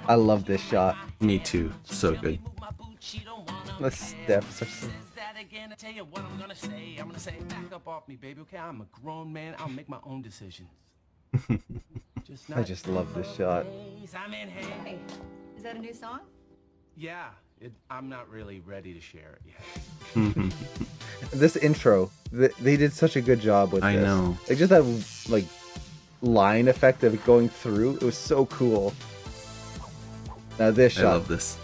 I love this shot. Me too. So good. The steps are so... I just love this shot. Hey, is that a new song? Yeah, I'm not really ready to share it yet. This intro, they did such a good job with this. I know. Like just that like line effect of it going through, it was so cool. Now this I shot, love this.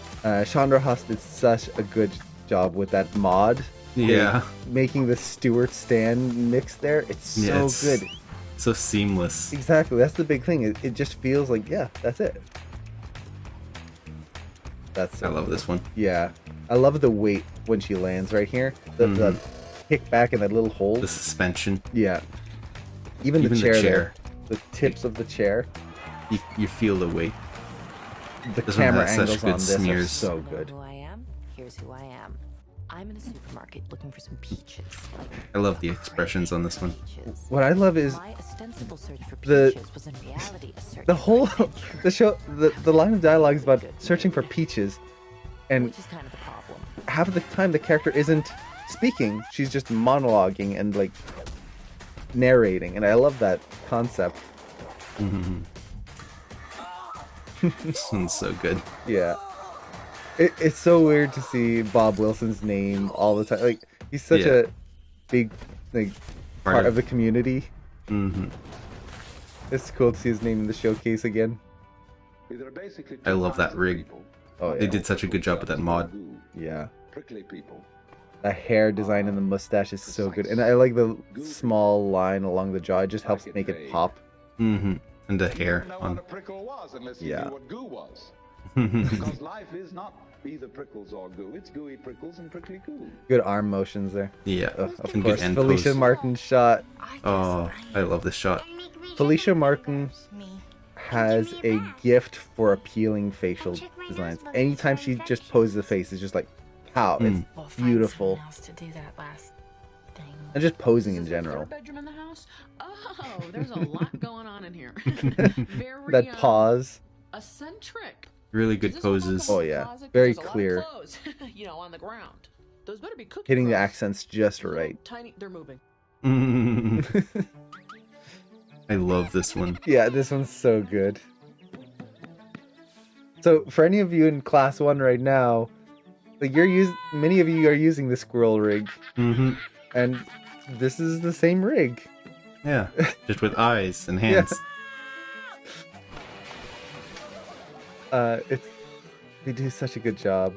Chandra Huss did such a good job with that mod. Yeah. Like, making the Stewart Stan mix there, it's so Yeah, it's good. So seamless. Exactly, that's the big thing. It just feels like, yeah, that's it. That's so I love cool. this one. Yeah, I love the weight when she lands right here. The kick back and that little hold. The suspension. Yeah. Even the Even chair, the there. chair. The tips of the chair. You feel the weight. The This one camera has such angles good on this are smears. so Know good. who I am? Here's who I am. I'm in a supermarket looking for some peaches. I love the expressions on this one. Peaches. What I love is My ostensible search for the- peaches was in reality a search the whole for adventure, the show. The line of dialogue is about searching for peaches, and which is kind of the problem. half of the time the character isn't speaking; she's just monologuing and like narrating, and I love that concept. This one's so good. Yeah. It's so weird to see Bob Wilson's name all the time. Like he's such Yeah. a big like part of the community. It's cool to see his name in the showcase again. I love that rig. Oh They yeah. did such a good job with that mod. Yeah. Prickly people. The hair design and the mustache is so good. And I like the small line along the jaw. It just helps make it pop. And the hair Know on. what a prickle was unless you Yeah. knew what goo was. Because life is not either prickles or goo. It's gooey prickles and prickly goo. Good arm motions there. Yeah. Of And course, good end Felicia pose. Martin's shot. Oh, I love this shot. Felicia Martin has a gift for appealing facial designs. Anytime she just poses a face, it's just like, pow, it's beautiful. To do that last thing. And just posing in general. Bedroom in the house? Oh, there's a lot going on in here. Very That pause. eccentric. Really Does good this one look poses. like a Oh, yeah. closet? 'Cause Very there's a lot of clear. clothes, you know, on the ground. Those better be cookie Hitting the crumbs. accents just Little right. Tiny, they're moving. I love this one. Yeah, this one's so good. So for any of you in class 1 right now, like many of you are using the squirrel rig, and this is the same rig. Yeah. Just with eyes and hands. They do such a good job.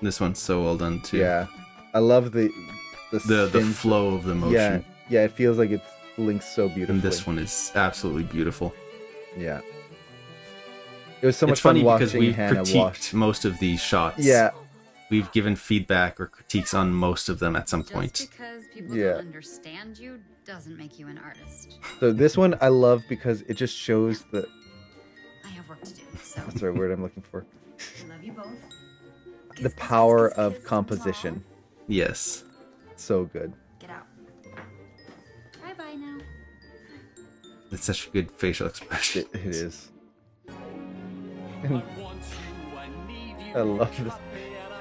This one's so well done too. Yeah, I love the The spin- flow of the motion. Yeah, it feels like it links so beautifully. And this one is absolutely beautiful. Yeah. It was so much It's funny fun because watching we've Hannah critiqued watch. most of these shots. Yeah, We've given feedback or critiques on most of them at some point. Just because people Yeah. don't understand you doesn't make you an artist. so this one I love because it just shows the I have work to do, so what's the word I'm looking for? I love you both. The power of composition. Yes. So good. Get out. Bye bye now. It's such a good facial expression. It is. I love this.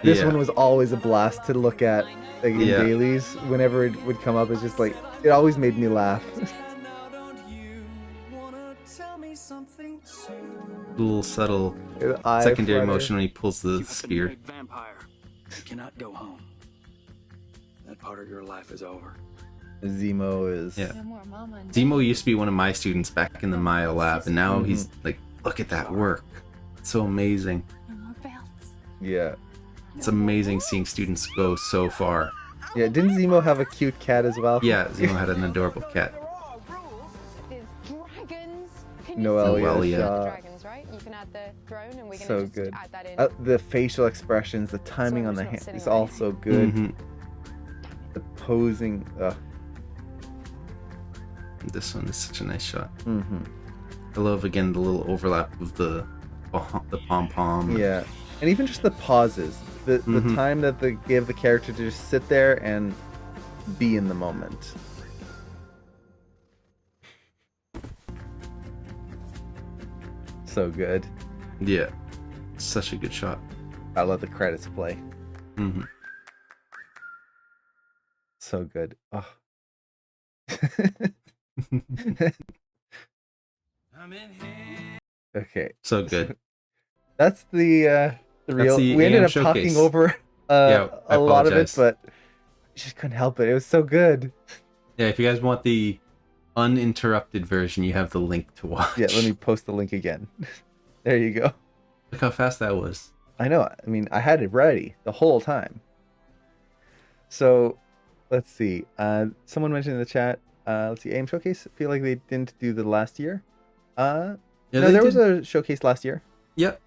This Yeah. one was always a blast to look at, like in Yeah. dailies. Whenever it would come up, it's just like it always made me laugh. Little subtle Eye secondary flutter. motion when he pulls the spear. Vampire, you cannot go home. That part of your life is over. Zemo is. Yeah. No more mama and Zemo used to be one of my students back in the Maya lab, and now he's like, look at that work. It's so amazing. no more belts. Yeah. It's amazing seeing students go so far. Yeah. Didn't Zemo have a cute cat as well? Yeah, Zemo had an adorable cat. Noelia. Noelia. Shaw. Dragons, right? You can add the drone and we're So gonna just good. add that in. The facial expressions, the timing on the not hand sitting is right. also good. Mhm. The posing. This one is such a nice shot. Mm-hmm. I love again the little overlap of the pom pom. Yeah, and even just the pauses, the Mhm. time that they give the character to just sit there and be in the moment. So good. Yeah. Such a good shot. I love the credits play. Hmm. So good. Oh. I'm in here. Okay. So good. That's the real. the We ended AM up showcase. talking over Yeah, I a lot of it, apologize. but I just couldn't help it. It was so good. Yeah, if you guys want the uninterrupted version, you have the link to watch. Yeah, let me post the link again. There you go. Look how fast that was. I know. I mean, I had it ready the whole time. So, let's see. Someone mentioned in the chat. Let's see. AM Showcase. I feel like they didn't do the last year. Yeah, No, they there was did- a showcase last year. Yep.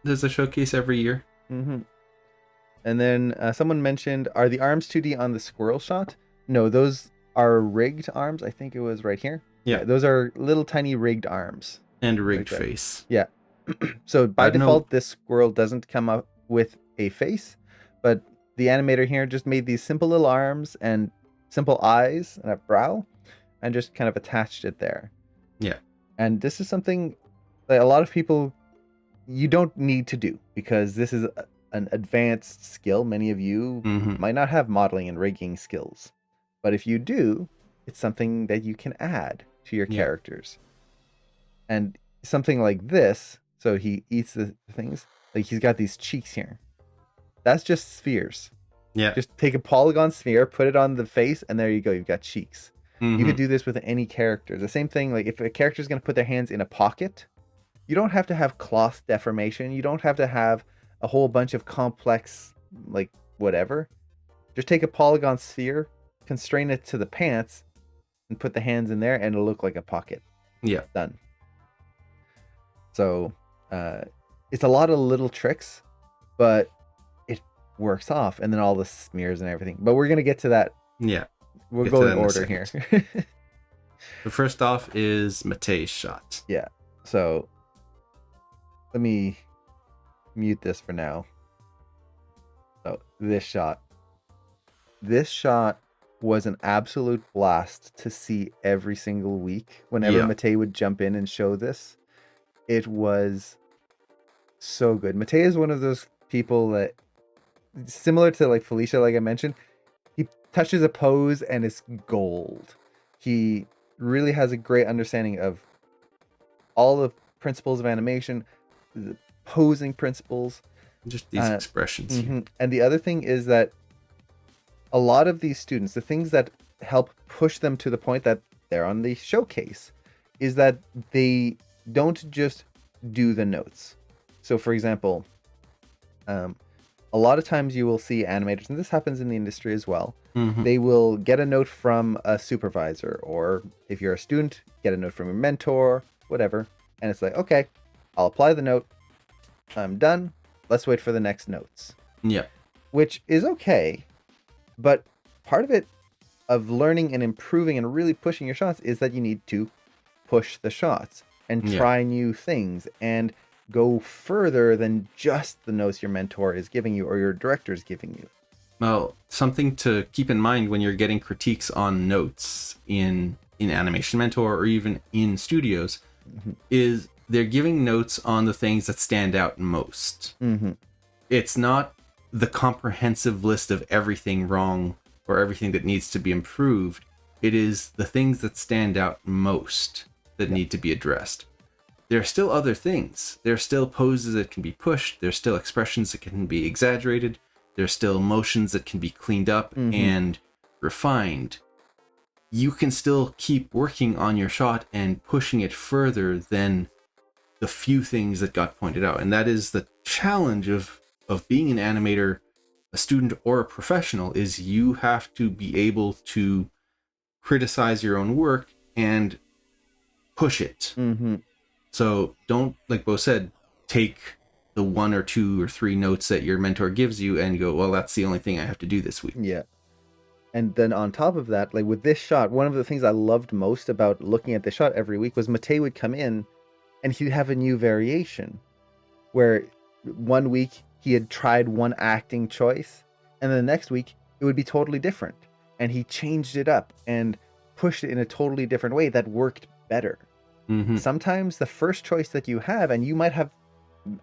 There's a showcase every year. Mm-hmm. And then someone mentioned, are the arms 2D on the squirrel shot? No, those are rigged arms. I think it was right here. Yeah. Those are little tiny rigged arms. And rigged Like that. face. Yeah. So by I don't know- default, this squirrel doesn't come up with a face, but the animator here just made these simple little arms and simple eyes and a brow and just kind of attached it there. Yeah. And this is something that a lot of people, you don't need to do because this is an advanced skill. Many of you Mhm. might not have modeling and rigging skills, but if you do, it's something that you can add to your Yeah. characters. And something like this, so he eats the things, like he's got these cheeks here. That's just spheres. Yeah. Just take a polygon sphere, put it on the face, and there you go. You've got cheeks. You Mhm. could do this with any character. The same thing, like if a character is going to put their hands in a pocket, you don't have to have cloth deformation. You don't have to have a whole bunch of complex, like whatever. Just take a polygon sphere, constrain it to the pants, and put the hands in there, and it'll look like a pocket. Yeah. Done. So it's a lot of little tricks, but it works off, and then all the smears and everything. But we're gonna get to that. Yeah. We'll Get go to in that in a order here. The first off is Matei's shot. Yeah. So let me mute this for now. So this shot was an absolute blast to see every single week. Whenever Yeah. Matei would jump in and show this, it was so good. Matei is one of those people that, similar to like Felicia, like I mentioned, he touches a pose and it's gold. He really has a great understanding of all the principles of animation, the posing principles. Just these expressions. Mhm. And the other thing is that a lot of these students, the things that help push them to the point that they're on the showcase, is that they don't just do the notes. So, for example, a lot of times you will see animators, and this happens in the industry as well. Mhm. They will get a note from a supervisor, or if you're a student, get a note from a mentor, whatever. And it's like, okay, I'll apply the note. I'm done. Let's wait for the next notes. Yeah. Which is okay. But part of it, of learning and improving and really pushing your shots, is that you need to push the shots and Yeah. try new things and go further than just the notes your mentor is giving you or your director is giving you. Well, something to keep in mind when you're getting critiques on notes in Animation Mentor or even in studios is they're giving notes on the things that stand out most. Mm-hmm. It's not the comprehensive list of everything wrong or everything that needs to be improved. It is the things that stand out most that need to be addressed. There are still other things. There are still poses that can be pushed. There's still expressions that can be exaggerated. There's still motions that can be cleaned up and refined. You can still keep working on your shot and pushing it further than the few things that got pointed out. And that is the challenge of being an animator, a student or a professional, is you have to be able to criticize your own work and push it. Mm-hmm. So don't, like Bo said, take the 1 or 2 or 3 notes that your mentor gives you and go, well, that's the only thing I have to do this week. Yeah. And then on top of that, like with this shot, one of the things I loved most about looking at the shot every week was Matei would come in and he'd have a new variation where one week he had tried one acting choice and then the next week it would be totally different. And he changed it up and pushed it in a totally different way that worked better. Mm-hmm. Sometimes the first choice that you have, and you might have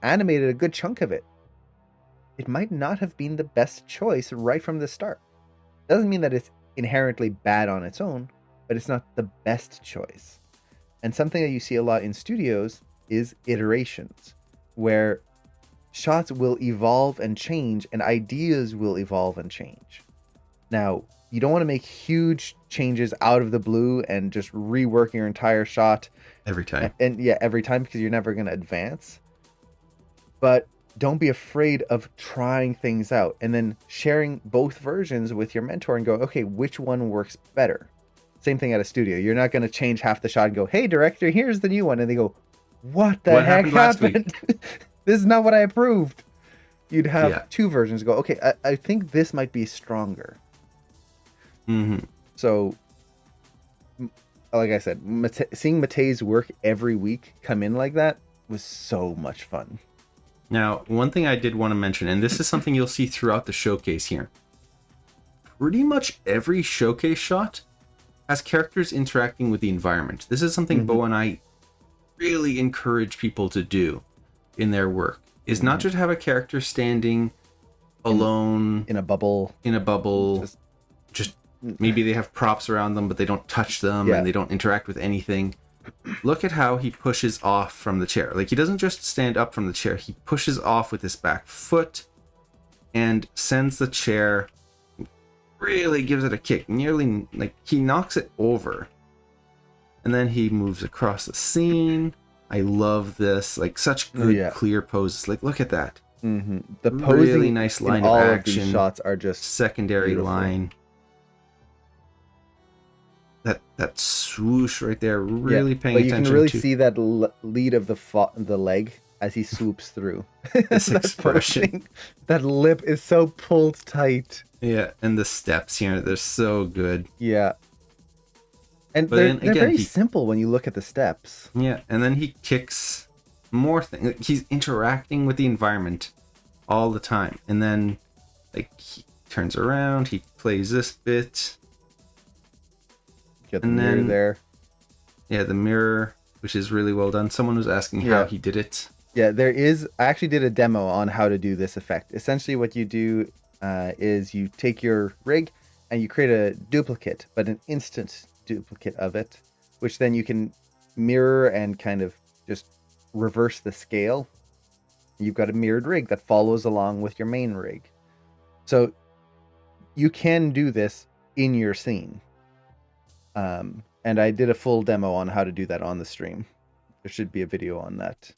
animated a good chunk of it, it might not have been the best choice right from the start. Doesn't mean that it's inherently bad on its own, but it's not the best choice. And something that you see a lot in studios is iterations, where shots will evolve and change and ideas will evolve and change. Now, you don't want to make huge changes out of the blue and just rework your entire shot every time. And yeah, every time, because you're never going to advance. But don't be afraid of trying things out and then sharing both versions with your mentor and go, okay, which one works better? Same thing at a studio. You're not going to change half the shot and go, hey, director, here's the new one. And they go, what the heck happened? This is not what I approved. You'd have two versions go, okay, I think this might be stronger. Mm-hmm. So, like I said, seeing Matei's work every week come in like that was so much fun. Now, one thing I did want to mention, and this is something you'll see throughout the showcase here. Pretty much every showcase shot has characters interacting with the environment. This is something Bo and I really encourage people to do in their work, is not just have a character standing alone in a bubble. Just maybe they have props around them, but they don't touch them and they don't interact with anything. Look at how he pushes off from the chair. Like, he doesn't just stand up from the chair. He pushes off with his back foot and sends the chair, really gives it a kick. Nearly, like, he knocks it over. And then he moves across the scene. I love this. Like, such good, clear poses. Like, look at that. Mm-hmm. The posing really nice line in of all action. Of these shots are just secondary beautiful. Line. That swoosh right there, really paying attention to. You can really see that lead of the leg as he swoops through. This expression. That lip is so pulled tight. Yeah, and the steps here, they're so good. Yeah. And they're very simple when you look at the steps. Yeah, and then he kicks more things. He's interacting with the environment all the time. And then, like, he turns around, he plays this bit. Got the mirror there. Yeah, the mirror, which is really well done. Someone was asking how he did it. Yeah, I actually did a demo on how to do this effect. Essentially what you do is you take your rig and you create a duplicate, but an instant duplicate of it, which then you can mirror and kind of just reverse the scale. You've got a mirrored rig that follows along with your main rig. So you can do this in your scene. And I did a full demo on how to do that on the stream. There should be a video on that.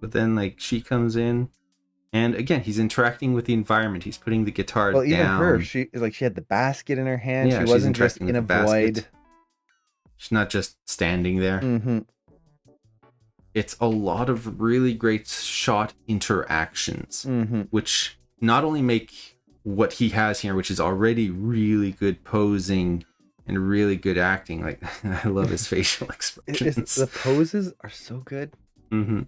But then, like, she comes in, and again, he's interacting with the environment. He's putting the guitar down. Well, even her, she had the basket in her hand. Yeah, she wasn't just in a void. She's not just standing there. Mm-hmm. It's a lot of really great shot interactions, which not only make what he has here, which is already really good posing and really good acting. Like, I love his facial expressions. The poses are so good. Mm-hmm.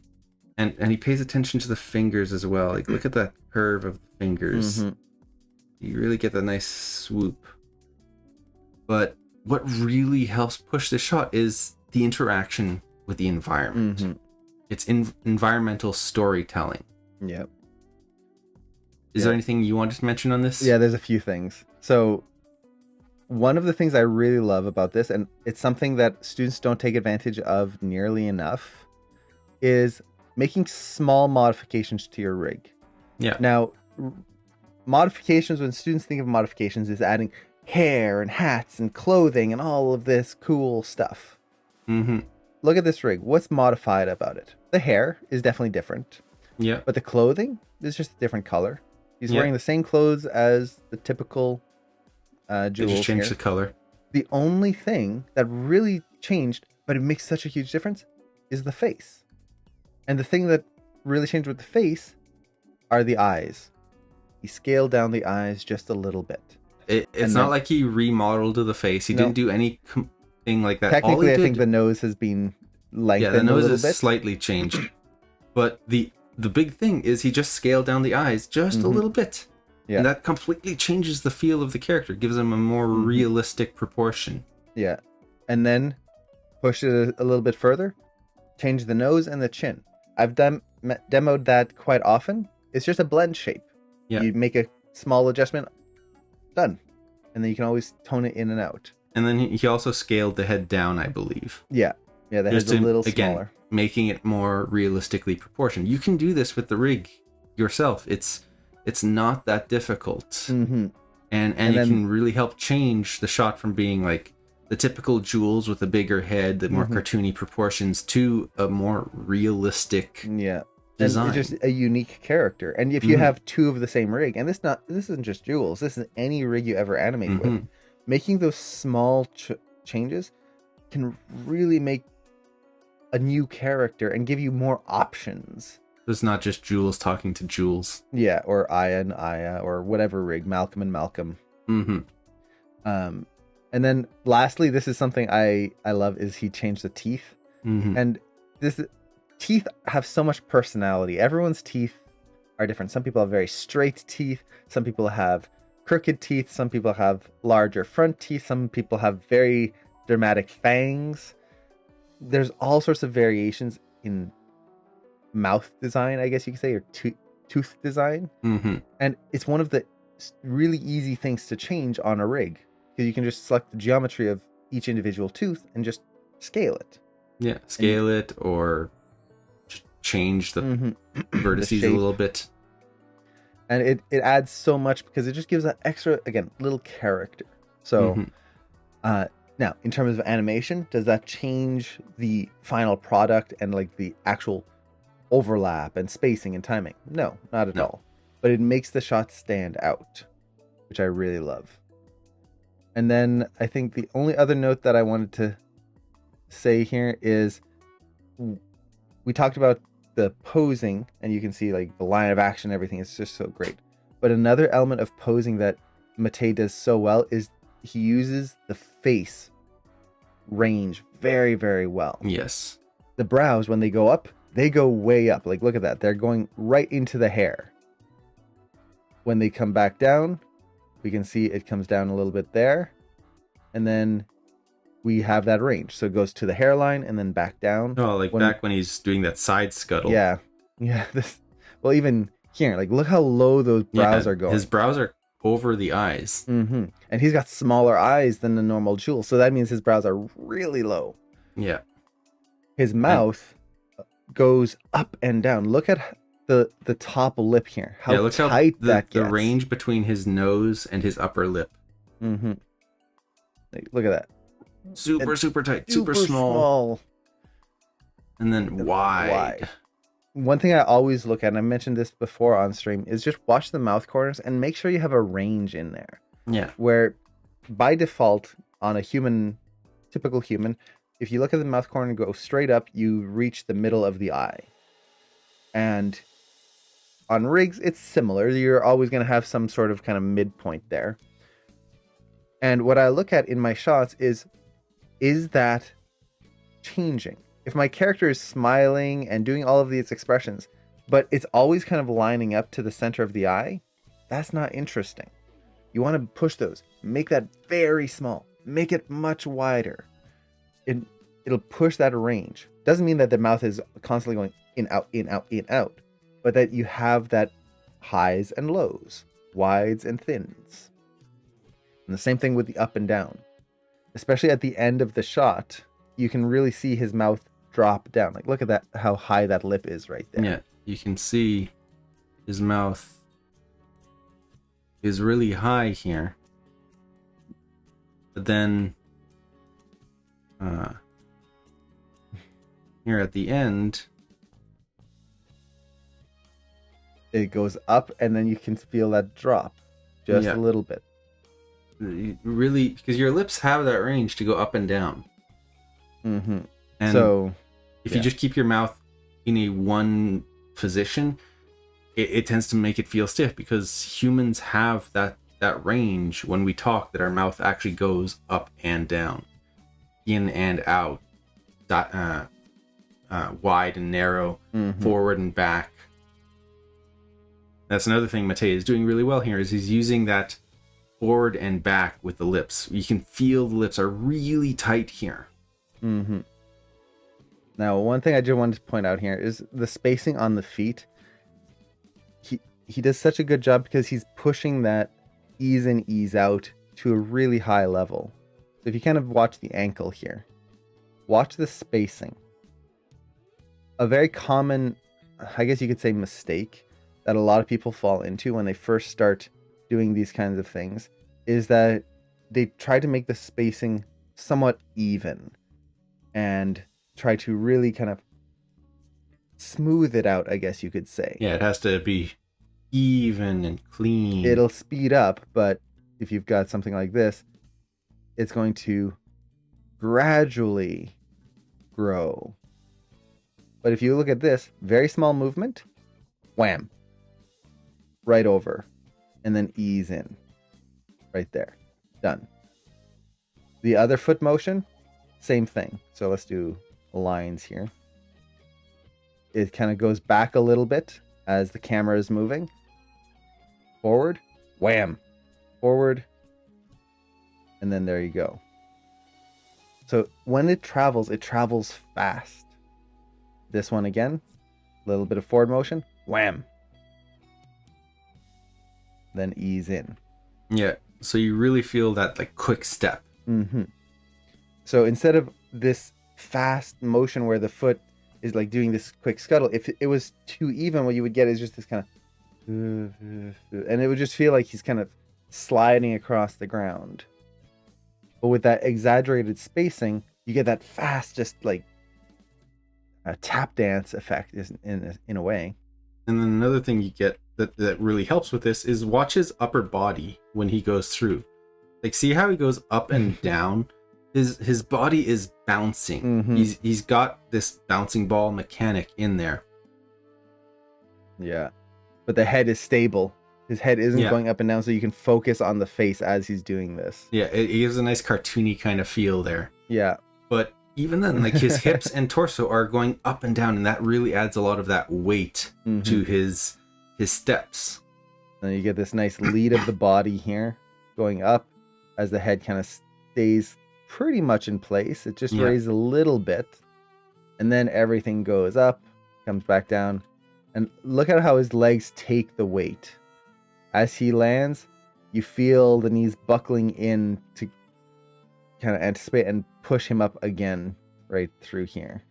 And he pays attention to the fingers as well. Like, look at that curve of the fingers. Mm-hmm. You really get that nice swoop. But what really helps push the shot is the interaction with the environment. Mm-hmm. It's environmental storytelling. Yep. Is there anything you wanted to mention on this? Yeah, there's a few things. So one of the things I really love about this, and it's something that students don't take advantage of nearly enough, is making small modifications to your rig. Yeah. Now, modifications, when students think of modifications, is adding hair and hats and clothing and all of this cool stuff. Mm-hmm. Look at this rig. What's modified about it? The hair is definitely different. Yeah. But the clothing is just a different color. He's wearing the same clothes as the typical jewels. They just changed the color. The only thing that really changed, but it makes such a huge difference, is the face. And the thing that really changed with the face are the eyes. He scaled down the eyes just a little bit. It's not like he remodeled the face. He didn't do anything like that. Technically, I think the nose has been lengthened a little bit. Yeah, the nose is slightly changed. But the big thing is he just scaled down the eyes just a little bit. Yeah. And that completely changes the feel of the character, gives him a more realistic proportion. Yeah. And then push it a little bit further. change the nose and the chin. I've demoed that quite often. It's just a blend shape. Yeah. You make a small adjustment, done. And then you can always tone it in and out. And then he also scaled the head down, I believe. Yeah. Yeah, the head's a little smaller. Making it more realistically proportioned. You can do this with the rig yourself. It's not that difficult. Mm-hmm. And it can really help change the shot from being like the typical Jules with a bigger head, the more cartoony proportions, to a more realistic design. And just a unique character. And if you have two of the same rig, and this isn't just Jules, this is any rig you ever animate with, making those small changes can really make a new character and give you more options. It's not just Jules talking to Jules. Yeah, or Aya and Aya, or whatever rig, Malcolm and Malcolm. And then lastly, this is something I love, is he changed the teeth. And teeth have so much personality. Everyone's teeth are different. Some people have very straight teeth. Some people have crooked teeth. Some people have larger front teeth. Some people have very dramatic fangs. There's all sorts of variations in mouth design, I guess you could say, or tooth design. And it's one of the really easy things to change on a rig, because you can just select the geometry of each individual tooth and just scale it. Yeah, scale it or change the vertices a little bit. And it adds so much, because it just gives that extra, again, little character. So now, in terms of animation, does that change the final product and like the actual overlap and spacing and timing? No, not at all. But it makes the shot stand out, which I really love. And then I think the only other note that I wanted to say here is, we talked about the posing, and you can see like the line of action, everything is just so great. But another element of posing that Matei does so well is he uses the face range very, very well. Yes. The brows, when they go up, they go way up. Like, look at that. They're going right into the hair. When they come back down, we can see it comes down a little bit there. And then we have that range. So it goes to the hairline and then back down. Oh, like back when he's doing that side scuttle. Yeah. Yeah. Well, even here, like, look how low those brows are going. His brows are over the eyes. And he's got smaller eyes than the normal Jules. So that means his brows are really low. Yeah. His mouth goes up and down. Look at the top lip here. How look tight how that gets. The range between his nose and his upper lip. Like, look at that. Super tight, super small. And then wide. One thing I always look at, and I mentioned this before on stream, is just watch the mouth corners and make sure you have a range in there. Yeah. Where by default on a typical human, if you look at the mouth corner and go straight up, you reach the middle of the eye. And on rigs, it's similar. You're always going to have some sort of kind of midpoint there. And what I look at in my shots is that changing? If my character is smiling and doing all of these expressions, but it's always kind of lining up to the center of the eye, that's not interesting. You want to push those. Make that very small. Make it much wider. It'll push that range. Doesn't mean that the mouth is constantly going in, out, in, out, in, out, but that you have that highs and lows, wides and thins. And the same thing with the up and down. Especially at the end of the shot, you can really see his mouth drop down. Like, look at that, how high that lip is right there. Yeah, you can see his mouth is really high here. But then here at the end, it goes up, and then you can feel that drop just a little bit. Really, because your lips have that range to go up and down. And so if you just keep your mouth in a one position, it tends to make it feel stiff, because humans have that range when we talk, that our mouth actually goes up and down, in and out, wide and narrow, forward and back. That's another thing Matei is doing really well here, is he's using that forward and back with the lips. You can feel the lips are really tight here. Now, one thing I just wanted to point out here is the spacing on the feet. He does such a good job because he's pushing that ease in, ease out to a really high level. So if you kind of watch the ankle here, watch the spacing. A very common, I guess you could say, mistake that a lot of people fall into when they first start doing these kinds of things is that they try to make the spacing somewhat even and try to really kind of smooth it out, I guess you could say. Yeah, it has to be even and clean. It'll speed up, but if you've got something like this, it's going to gradually grow. But if you look at this, very small movement, wham, right over, and then ease in, right there, done. The other foot motion, same thing. So let's do lines here. It kind of goes back a little bit as the camera is moving. Forward, wham, forward, and then there you go. So when it travels fast. This one again, a little bit of forward motion, wham, then ease in. Yeah, so you really feel that like quick step. Mm-hmm. So instead of this fast motion where the foot is like doing this quick scuttle, if it was too even, what you would get is just this kind of, and it would just feel like he's kind of sliding across the ground. But with that exaggerated spacing, you get that fast, just like a tap dance effect in a way. And then another thing you get that really helps with this is watch his upper body when he goes through. Like, see how he goes up and down? His body is bouncing. Mm-hmm. He's got this bouncing ball mechanic in there. Yeah. But the head is stable. His head isn't going up and down, so you can focus on the face as he's doing this. Yeah, it gives a nice cartoony kind of feel there. Yeah. But even then, like, his hips and torso are going up and down, and that really adds a lot of that weight to his steps. And you get this nice lead of the body here going up as the head kind of stays pretty much in place. It just raises a little bit, and then everything goes up, comes back down. And look at how his legs take the weight. As he lands, you feel the knees buckling in to kind of anticipate and push him up again right through here.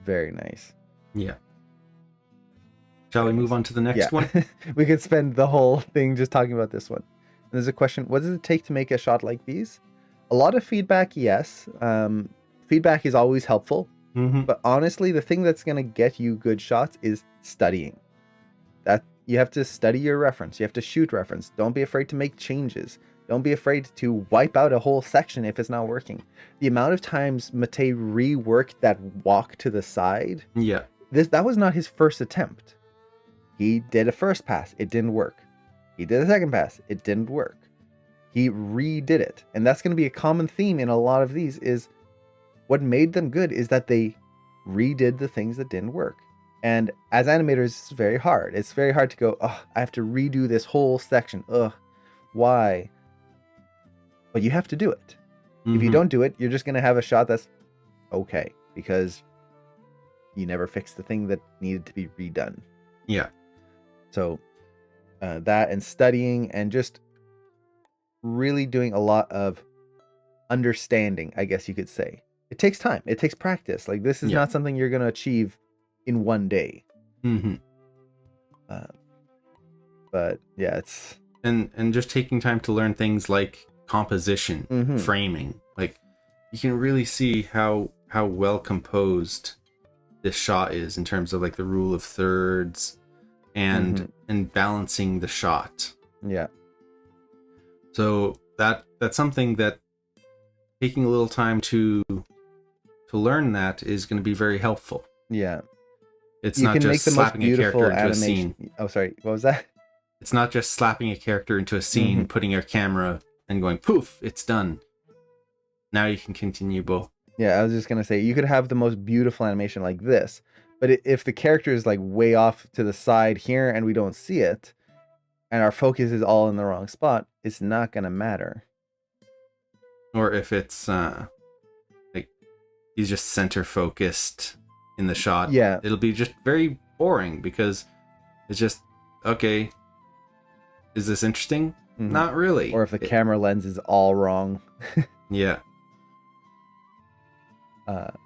Very nice. Yeah. Shall we move on to the next one? We could spend the whole thing just talking about this one. And there's a question, what does it take to make a shot like these? A lot of feedback, yes. Feedback is always helpful. But honestly, the thing that's going to get you good shots is studying. That you have to study your reference. You have to shoot reference. Don't be afraid to make changes. Don't be afraid to wipe out a whole section if it's not working. The amount of times Matej reworked that walk to the side. Yeah. That was not his first attempt. He did a first pass. It didn't work. He did a second pass. It didn't work. He redid it. And that's going to be a common theme in a lot of these is what made them good is that they redid the things that didn't work. And as animators, it's very hard. It's very hard to go, oh, I have to redo this whole section. Ugh, why? But you have to do it. If you don't do it, you're just going to have a shot that's okay because you never fixed the thing that needed to be redone. Yeah. So that and studying and just really doing a lot of understanding, I guess you could say. It takes time. It takes practice. Like, this is not something you're going to achieve in one day. But yeah, it's and just taking time to learn things like composition, framing. Like, you can really see how well composed this shot is in terms of like the rule of thirds and balancing the shot. Yeah. So that's something that taking a little time to learn that is going to be very helpful. Yeah. It's not just slapping a character into a scene. Oh, sorry. What was that? It's not just slapping a character into a scene, putting your camera and going poof, it's done. Now you can continue, Bo. Yeah, I was just going to say, you could have the most beautiful animation like this, but if the character is like way off to the side here and we don't see it, and our focus is all in the wrong spot, it's not going to matter. Or if it's like he's just center focused in the shot, Yeah. it'll be just very boring because it's just, okay, is this interesting? Mhm. Not really. Or if the camera lens is all wrong. Yeah.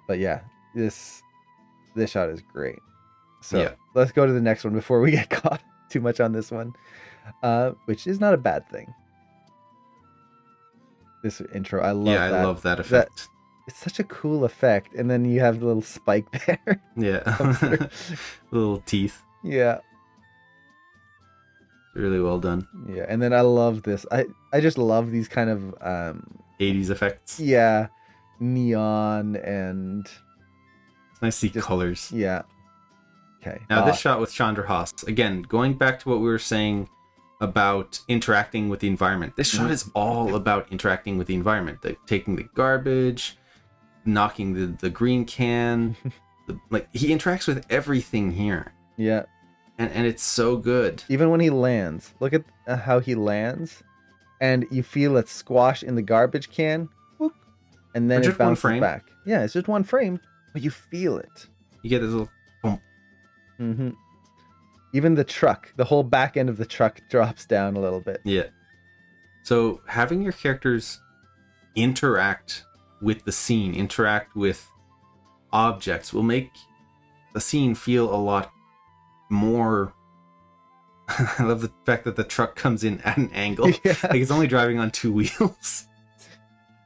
But yeah, this shot is great. So Yeah. let's go to the next one before we get caught too much on this one, which is not a bad thing. This intro, I love Yeah, that. I love that effect. It's such a cool effect. And then you have the little spike there. Yeah. Little teeth. Yeah. Really well done. Yeah. And then I love this. I just love these kind of 80s effects. yeah, neon and It's nice to see colors. yeah. Okay. Now, this shot with Chandra Haas, again, going back to what we were saying about interacting with the environment. This shot is all about interacting with the environment. Taking the garbage, knocking the green can. Like, he interacts with everything here. Yeah. And it's so good. Even when he lands, look at how he lands, and you feel it squash in the garbage can, whoop, and then Or it just one bounces frame. back. Yeah, it's just one frame, but you feel it. You get this little boom. hmm Even the truck, the whole back end of the truck drops down a little bit. Yeah. So having your characters interact with the scene, interact with objects, will make the scene feel a lot more. I love the fact that the truck comes in at an angle. Yeah. Like it's only driving on two wheels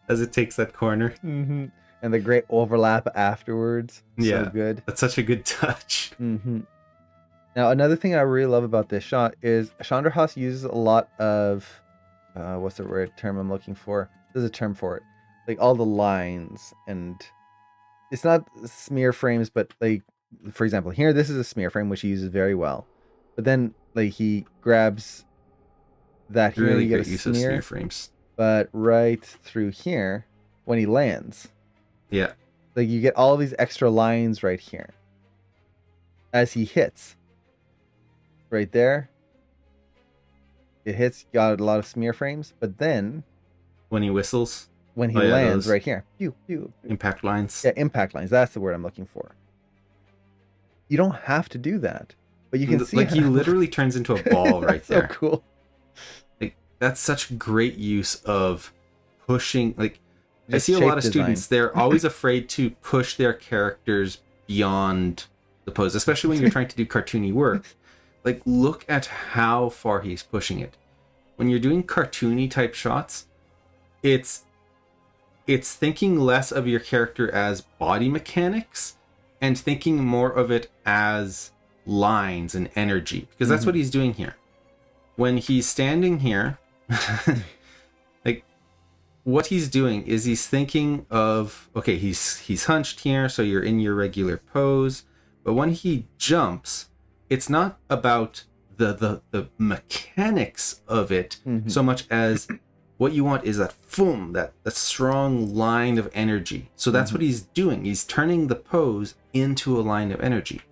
as it takes that corner. hmm And the great overlap afterwards. Yeah. So good. That's such a good touch. hmm Now, another thing I really love about this shot is Chandra Haas uses a lot of, what's the word term I'm looking for? There's a term for it. Like all the lines, and it's not smear frames, but like, for example, here, this is a smear frame, which he uses very well. But then, like, he grabs that here, Really you get great a use of smear, smear frames. but right through here, when he lands, Yeah. like you get all these extra lines right here as he hits. Right there, it hits, got a lot of smear frames, but then When he whistles, when he Oh, yeah, lands those- right here, pew, pew, pew. impact lines. Yeah, impact lines, that's the word I'm looking for. You don't have to do that, but you can see Like he how- literally turns into a ball right That's so there. cool. Like that's such great use of pushing. Like I Just see a shape lot of design. students, they're always afraid to push their characters beyond the pose, especially when you're trying to do cartoony work. Like look at how far he's pushing it. When you're doing cartoony type shots, it's thinking less of your character as body mechanics and thinking more of it as lines and energy, because that's what he's doing here. When he's standing here, like what he's doing is he's thinking of, okay, he's hunched here, so you're in your regular pose, but when he jumps, it's not about the mechanics of it so much as what you want is that boom, that strong line of energy. So that's what he's doing. He's turning the pose into a line of energy.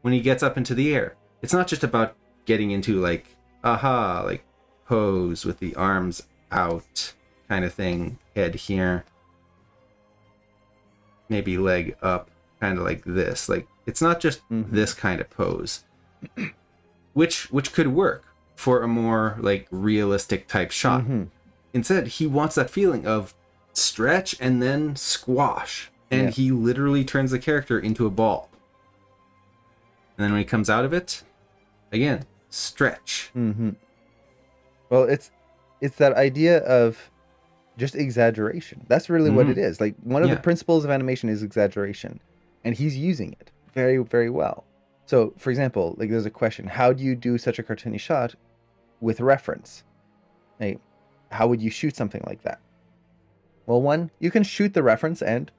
When he gets up into the air, it's not just about getting into like, aha, like pose with the arms out kind of thing, head here, maybe leg up, kind of like this. Like it's not just this kind of pose, which could work for a more like realistic type shot. Instead, he wants that feeling of stretch and then squash. And he literally turns the character into a ball. And then when he comes out of it, again, stretch. Well, it's that idea of just exaggeration. That's really what it is. Like one of the principles of animation is exaggeration, and he's using it very, very well. So, for example, like there's a question: how do you do such a cartoony shot with reference? Like, how would you shoot something like that? Well, one, you can shoot the reference and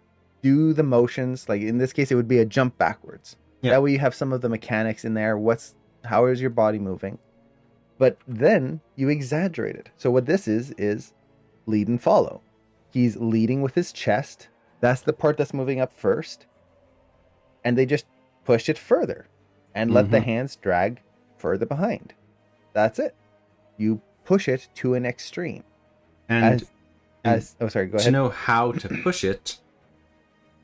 do the motions. Like in this case, it would be a jump backwards. Yeah. That way you have some of the mechanics in there. How is your body moving? But then you exaggerate it. So what this is lead and follow. He's leading with his chest. That's the part that's moving up first. And they just push it further and let the hands drag further behind. That's it. You push it to an extreme. And As oh, sorry, go to ahead. know how to push it,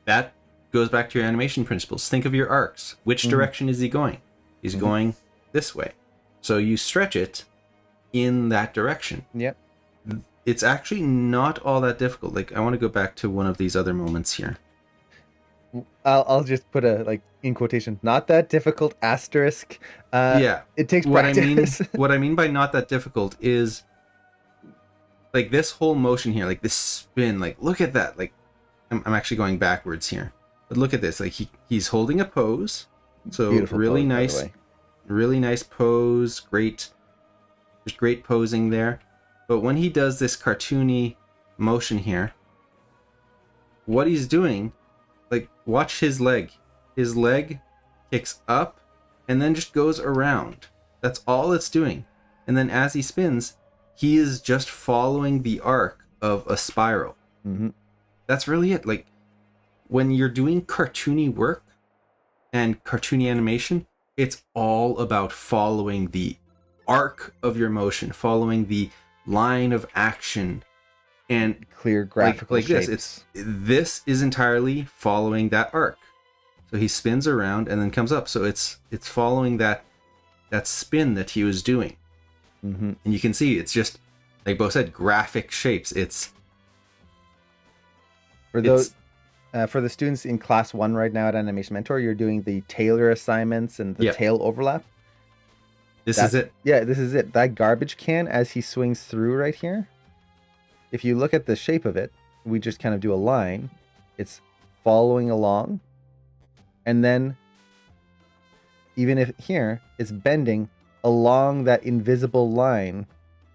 that goes back to your animation principles. Think of your arcs. Which direction is he going? He's going this way. So you stretch it in that direction. Yep. It's actually not all that difficult. Like, I want to go back to one of these other moments here. I'll just put a, like, in quotation, not that difficult asterisk. Yeah. It takes What practice. what I mean by not that difficult is, like, this whole motion here, like this spin, like, look at that. Like, I'm actually going backwards here. But look at this. Like, he's holding a pose. So Beautiful really pose, by the nice, way. really nice pose. Great, just great posing there. But when he does this cartoony motion here, what he's doing, like, watch his leg. His leg kicks up and then just goes around. That's all it's doing. And then as he spins, he is just following the arc of a spiral. Mm-hmm. That's really it. Like, when you're doing cartoony work and cartoony animation, it's all about following the arc of your motion, following the line of action, and Clear graphical like shapes. this is entirely following that arc. So he spins around and then comes up. So it's following that spin that he was doing. Mm-hmm. And you can see it's just, like Bo said, graphic shapes. It's For those, for the students in class 1 right now at Animation Mentor, you're doing the tailor assignments and the Yep. tail overlap. this is it. Yeah, this is it. That garbage can, as he swings through right here, if you look at the shape of it, we just kind of do a line. It's following along. And then, even if here, it's bending along that invisible line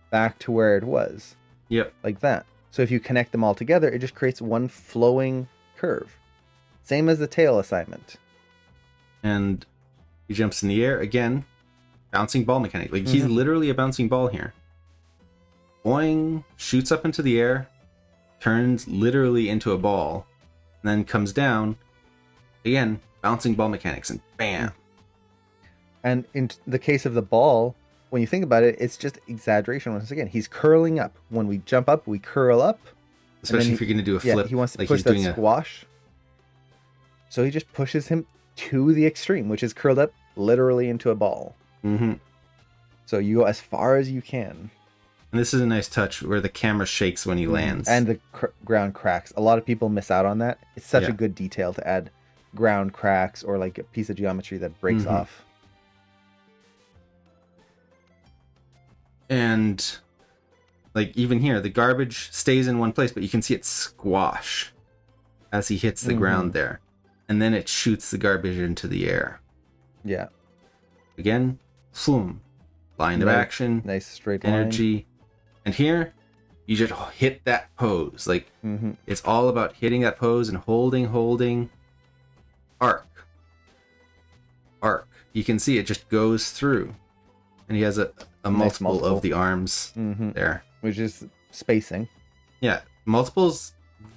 back to where it was. Yep. Like that. So if you connect them all together, it just creates one flowing curve. Same as the tail assignment. And he jumps in the air again. Bouncing ball mechanic. Like, he's literally a bouncing ball here. Boing, shoots up into the air, turns literally into a ball, and then comes down. Again, bouncing ball mechanics, and bam. And in the case of the ball, when you think about it, it's just exaggeration. Once again, he's curling up. When we jump up, we curl up. Especially if you're going to do a flip. Yeah, he wants to like push he's that doing squash. So he just pushes him to the extreme, which is curled up literally into a ball. Mm-hmm. So you go as far as you can. And this is a nice touch where the camera shakes when he lands. And the ground cracks. A lot of people miss out on that. It's such Yeah. a good detail to add ground cracks or like a piece of geometry that breaks Mhm. off. And like, even here, the garbage stays in one place, but you can see it squash as he hits the ground there. And then it shoots the garbage into the air. Yeah. Again, floom. Line of Nice- action, Nice straight line. energy. And here, you just hit that pose. Like, Mm-hmm. it's all about hitting that pose and holding. Arc. You can see it just goes through. And he has a Nice multiple multiple. of the arms Mm-hmm. there. Which is spacing. Yeah, multiples.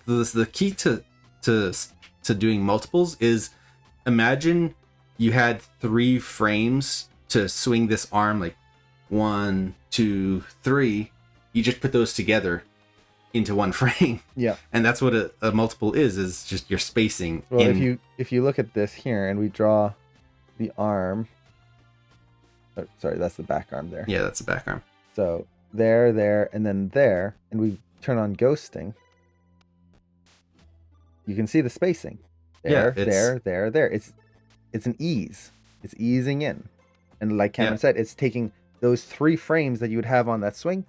The key to doing multiples is, imagine you had 3 frames to swing this arm, like 1, 2, 3. You just put those together into one frame, Yeah. and that's what a multiple is just your spacing. Well, if you look at this here and we draw the arm. Oh, sorry, that's the back arm there. Yeah, that's the back arm. So there, and then there, and we turn on ghosting. You can see the spacing. Yeah, There, it's- there. It's an ease. It's easing in. And like Cameron Yeah. said, it's taking those 3 frames that you would have on that swing,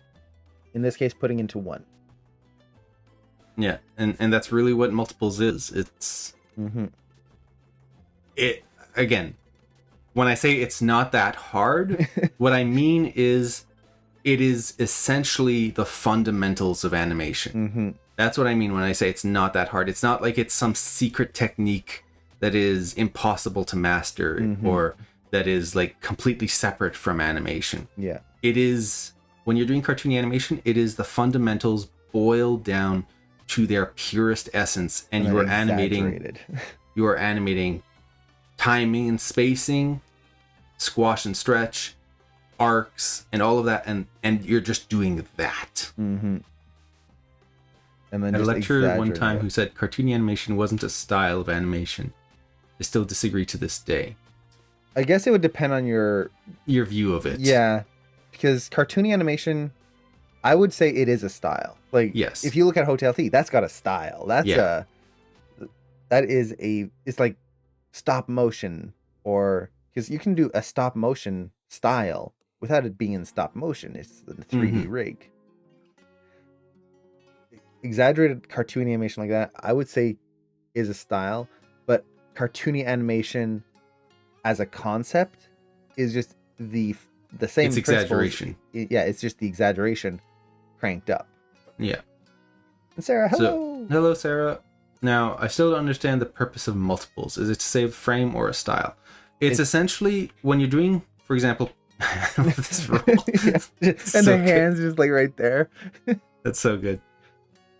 in this case, putting into 1. Yeah, and that's really what multiples is. It's Mm-hmm. it again. When I say it's not that hard, what I mean is it is essentially the fundamentals of animation. Mm-hmm. That's what I mean when I say it's not that hard. It's not like it's some secret technique that is impossible to master Mhm. or that is like completely separate from animation. Yeah. It is, when you're doing cartoony animation, it is the fundamentals boiled down to their purest essence, and you are animating Exaggerated. you are animating timing and spacing, squash and stretch, arcs, and all of that, and you're just doing that. Mm-hmm. and then At a just lecturer one exaggerate time it. who said cartoony animation wasn't a style of animation. I still disagree to this day. I guess it would depend on your view of it. Yeah, because cartoony animation, I would say it is a style. Like, Yes. if you look at Hotel T, that's got a style. That's Yeah. it's like stop motion, or because you can do a stop motion style without it being in stop motion. It's the 3D rig. Exaggerated cartoony animation like that, I would say, is a style, but cartoony animation as a concept is just the same. It's principles. exaggeration. Yeah, it's just the exaggeration cranked up. Yeah. And Sarah, hello. So, hello, Sarah. Now, I still don't understand the purpose of multiples. Is it to save a frame or a style? It's essentially when you're doing, for example, this roll. Yeah, and So the good. hands just like right there. That's so good.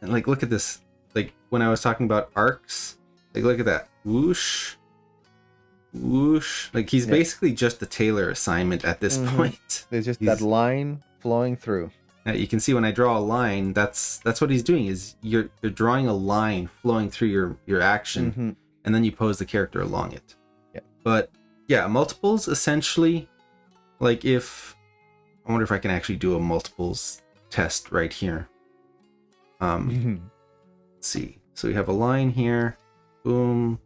And like, look at this. Like when I was talking about arcs, like look at that. Whoosh. Whoosh. Like he's Yeah. basically just the tailor assignment at this Mhm. point. There's just He's- that line flowing through. You can see when I draw a line, that's what he's doing. Is you're drawing a line flowing through your action, Mhm. and then you pose the character along it. Yeah. But yeah, multiples essentially, like if I wonder if I can actually do a multiples test right here. Mhm. Let's see. So we have a line here. Boom,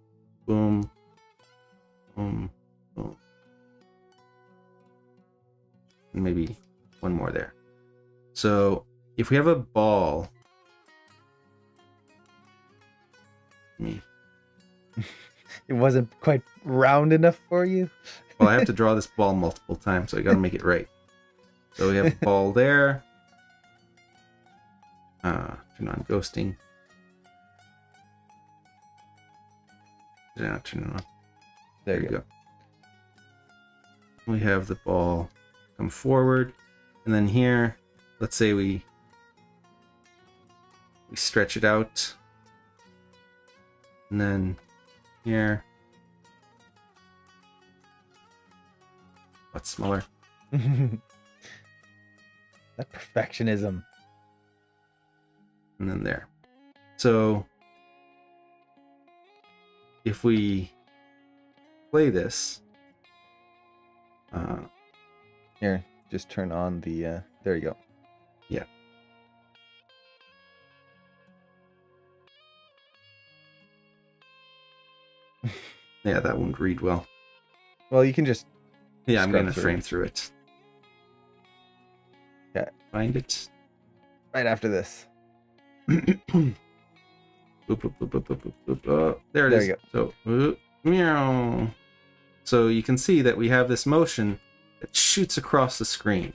boom, boom, boom. And maybe one more there. So if we have a ball, me. It wasn't quite round enough for you. Well, I have to draw this ball multiple times, so I got to make it right. So we have a ball there. Turn on ghosting. Yeah, turn it on. There you go. We have the ball come forward, and then here, let's say we stretch it out, and then here, what's smaller? That perfectionism. And then there. So if we play this, Here, just turn on the. There you go. yeah. Yeah, that won't read well. Well, you can just. Yeah, I'm Scrub gonna through. frame through it. Okay. Find it. Right after this. Boop, boop, boop, boop, boop, boop, boop. Oh, there it There is. you So, meow. So you can see that we have this motion that shoots across the screen.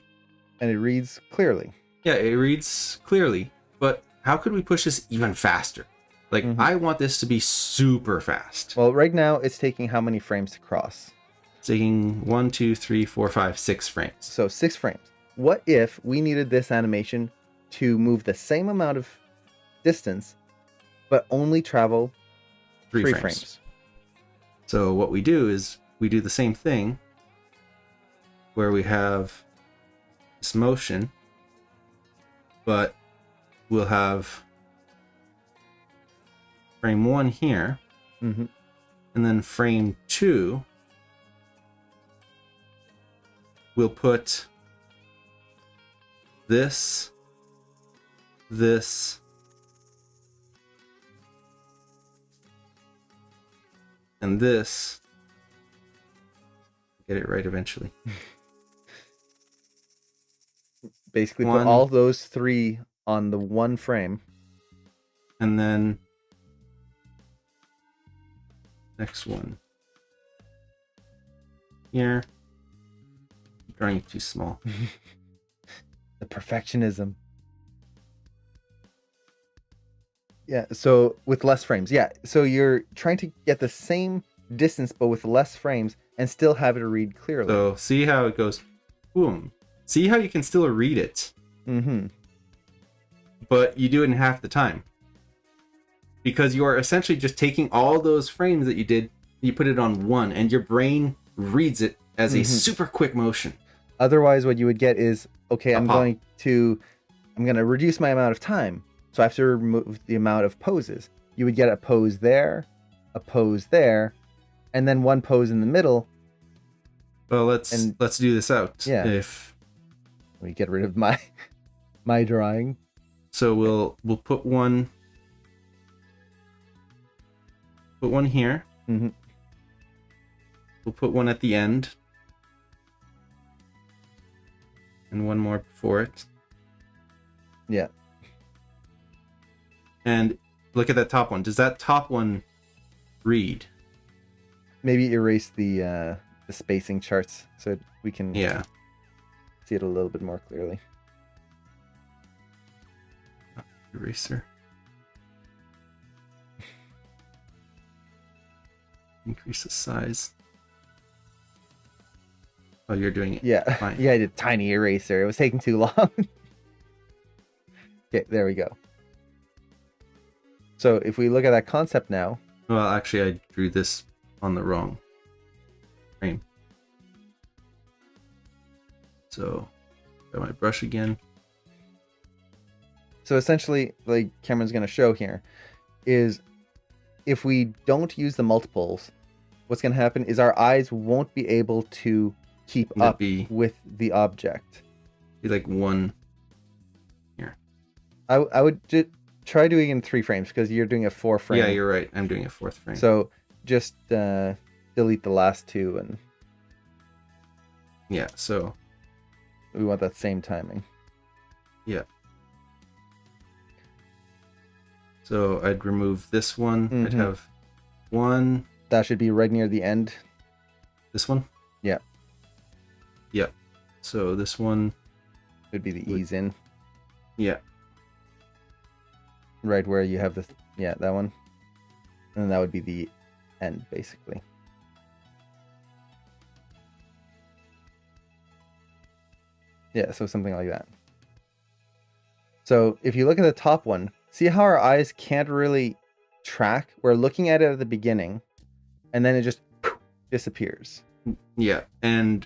And it reads clearly. Yeah, it reads clearly, but how could we push this even faster? Like, Mhm. I want this to be super fast. Well, right now it's taking how many frames to cross? It's taking 1, 2, 3, 4, 5, 6 frames. So 6 frames. What if we needed this animation to move the same amount of distance, but only travel 3 3 frames. frames? So what we do is we do the same thing where we have this motion, but we'll have frame 1 here, Mm-hmm. and then frame 2 we'll put this, and this. Get it right eventually. Basically, One. put all those 3 on the one frame. And then next one here. I'm drawing it too small. The perfectionism. Yeah, so with less frames. Yeah, so you're trying to get the same distance but with less frames and still have it read clearly. So see how it goes. Boom. See how you can still read it, Mm-hmm. but you do it in half the time. Because you are essentially just taking all those frames that you did, you put it on one, and your brain reads it as a Mhm. super quick motion. Otherwise, what you would get is, okay, I'm pop. going to reduce my amount of time. So I have to remove the amount of poses. You would get a pose there, and then one pose in the middle. Well, let's do this out. Yeah. If we get rid of my my drawing. So we'll put one here. Mm-hmm. We'll put one at the end. And one more before it. Yeah. And look at that top one. Does that top one read? Maybe erase the spacing charts so we can see it a little bit more clearly. Eraser. Increase the size. Oh, you're doing it. Yeah. Fine. Yeah, I did tiny eraser. It was taking too long. Okay, there we go. So if we look at that concept now. Well, actually, I drew this on the wrong frame. So, got my brush again. So essentially, like Cameron's going to show here, is if we don't use the multiples, what's going to happen is our eyes won't be able to keep up with the object. Be like one here. I would just try doing it in 3 frames because you're doing a 4 frame. Yeah, you're right. I'm doing a 4th frame. So just delete the last 2 and yeah, so we want that same timing. Yeah. So I'd remove this one. I'd have one. That should be right near the end. This one? Yeah. Yeah. So this one would be the ease in. Yeah. Right where you have the that one. And that would be the end basically. Yeah, so something like that. So if you look at the top one, see how our eyes can't really track? We're looking at it at the beginning, and then it just disappears. Yeah, and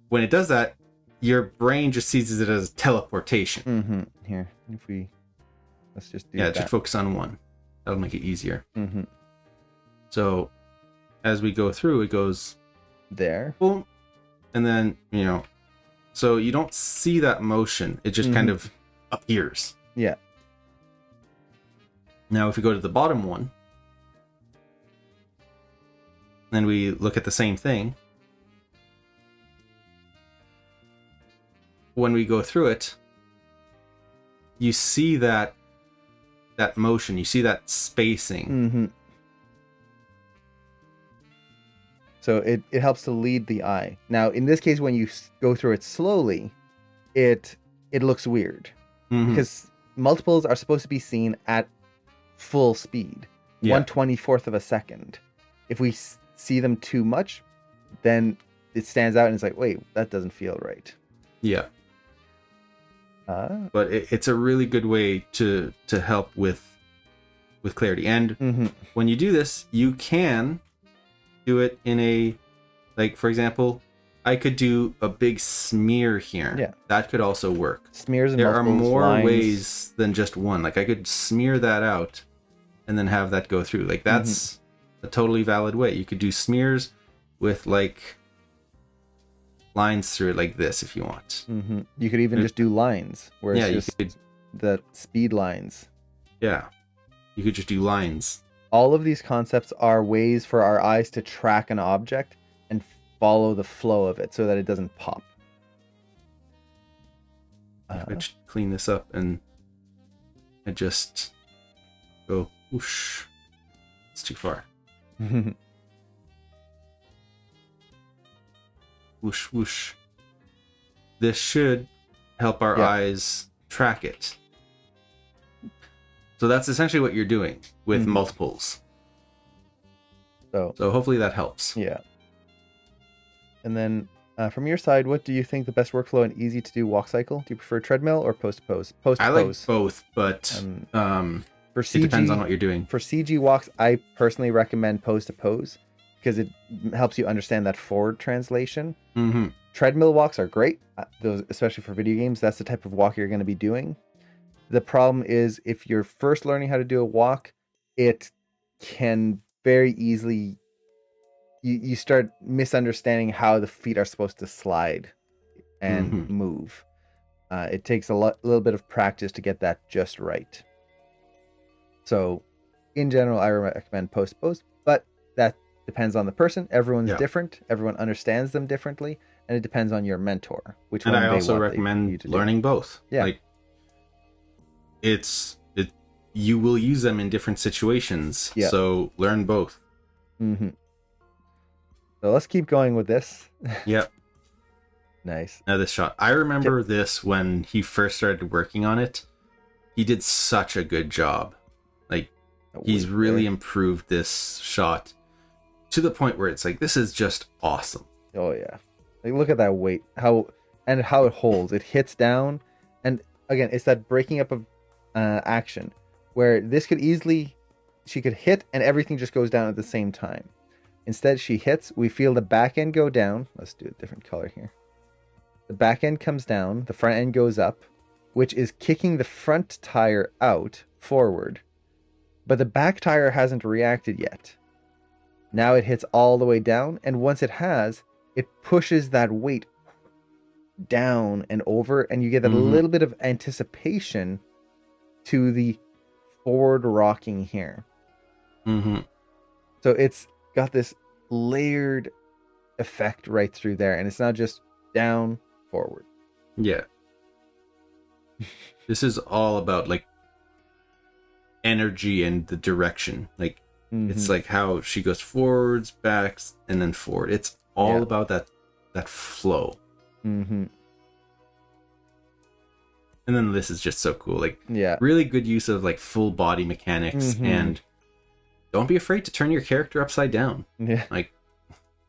when it does that, your brain just sees it as teleportation. Mm-hmm. Here, if we... Let's just do that. Yeah, it should focus on one. That'll make it easier. Mm-hmm. So as we go through, it goes... There. Boom. And then, so you don't see that motion. It just kind of appears. Yeah. Now, if we go to the bottom one, then we look at the same thing. When we go through it, you see that motion. You see that spacing. Mm-hmm. So it helps to lead the eye. Now, in this case, when you go through it slowly, it looks weird. Because multiples are supposed to be seen at full speed, 1/24th of a second. If we see them too much, then it stands out and it's like, wait, that doesn't feel right. Yeah. But it's a really good way to help with clarity. And when you do this, you can do it in a, like, for example, I could do a big smear here. Yeah. That could also work. Smears and there are more lines. ways than just one. Like, I could smear that out and then have that go through. Like, that's a totally valid way. You could do smears with, like, lines through it like this if you want. You could even just do lines where it's you just could, the speed lines. Yeah. You could just do lines. All of these concepts are ways for our eyes to track an object and follow the flow of it so that it doesn't pop. I just clean this up and I just go whoosh. It's too far. Whoosh, whoosh. This should help our eyes track it. So that's essentially what you're doing with multiples. So hopefully that helps. Yeah. And then from your side, what do you think the best workflow and easy to do walk cycle? Do you prefer treadmill or post to pose? Post to I like pose. both, but for CG, it depends on what you're doing. For CG walks, I personally recommend pose to pose because it helps you understand that forward translation. Treadmill walks are great, those especially for video games. That's the type of walk you're going to be doing. the problem is if you're first learning how to do a walk, it can very easily you start misunderstanding how the feet are supposed to slide and move. It takes a little bit of practice to get that just right. So in general, I recommend post pose, but that depends on the person. Everyone's different. Everyone understands them differently, and it depends on your mentor. Which and one I they also want recommend you to do. learning both. Yeah. Like you will use them in different situations. Yeah. So learn both. Mm-hmm. So let's keep going with this. Yep. Nice. Now this shot. I remember this when he first started working on it. He did such a good job. Like he's really improved this shot to the point where it's like, this is just awesome. Oh yeah. Like look at that weight. How it holds. It hits down, and again, it's that breaking up of action where this could easily, she could hit and everything just goes down at the same time. Instead, she hits, we feel the back end go down. Let's do a different color here. The back end comes down, the front end goes up, which is kicking the front tire out forward. But the back tire hasn't reacted yet. Now it hits all the way down, and once it has, it pushes that weight down and over, and you get a little bit of anticipation to the forward rocking here. So it's got this layered effect right through there, and it's not just down, forward. Yeah. This is all about like energy and the direction. Like it's like how she goes forwards, backs, and then forward. It's all about that flow. And then this is just so cool. Like really good use of like full body mechanics, and don't be afraid to turn your character upside down. Yeah. Like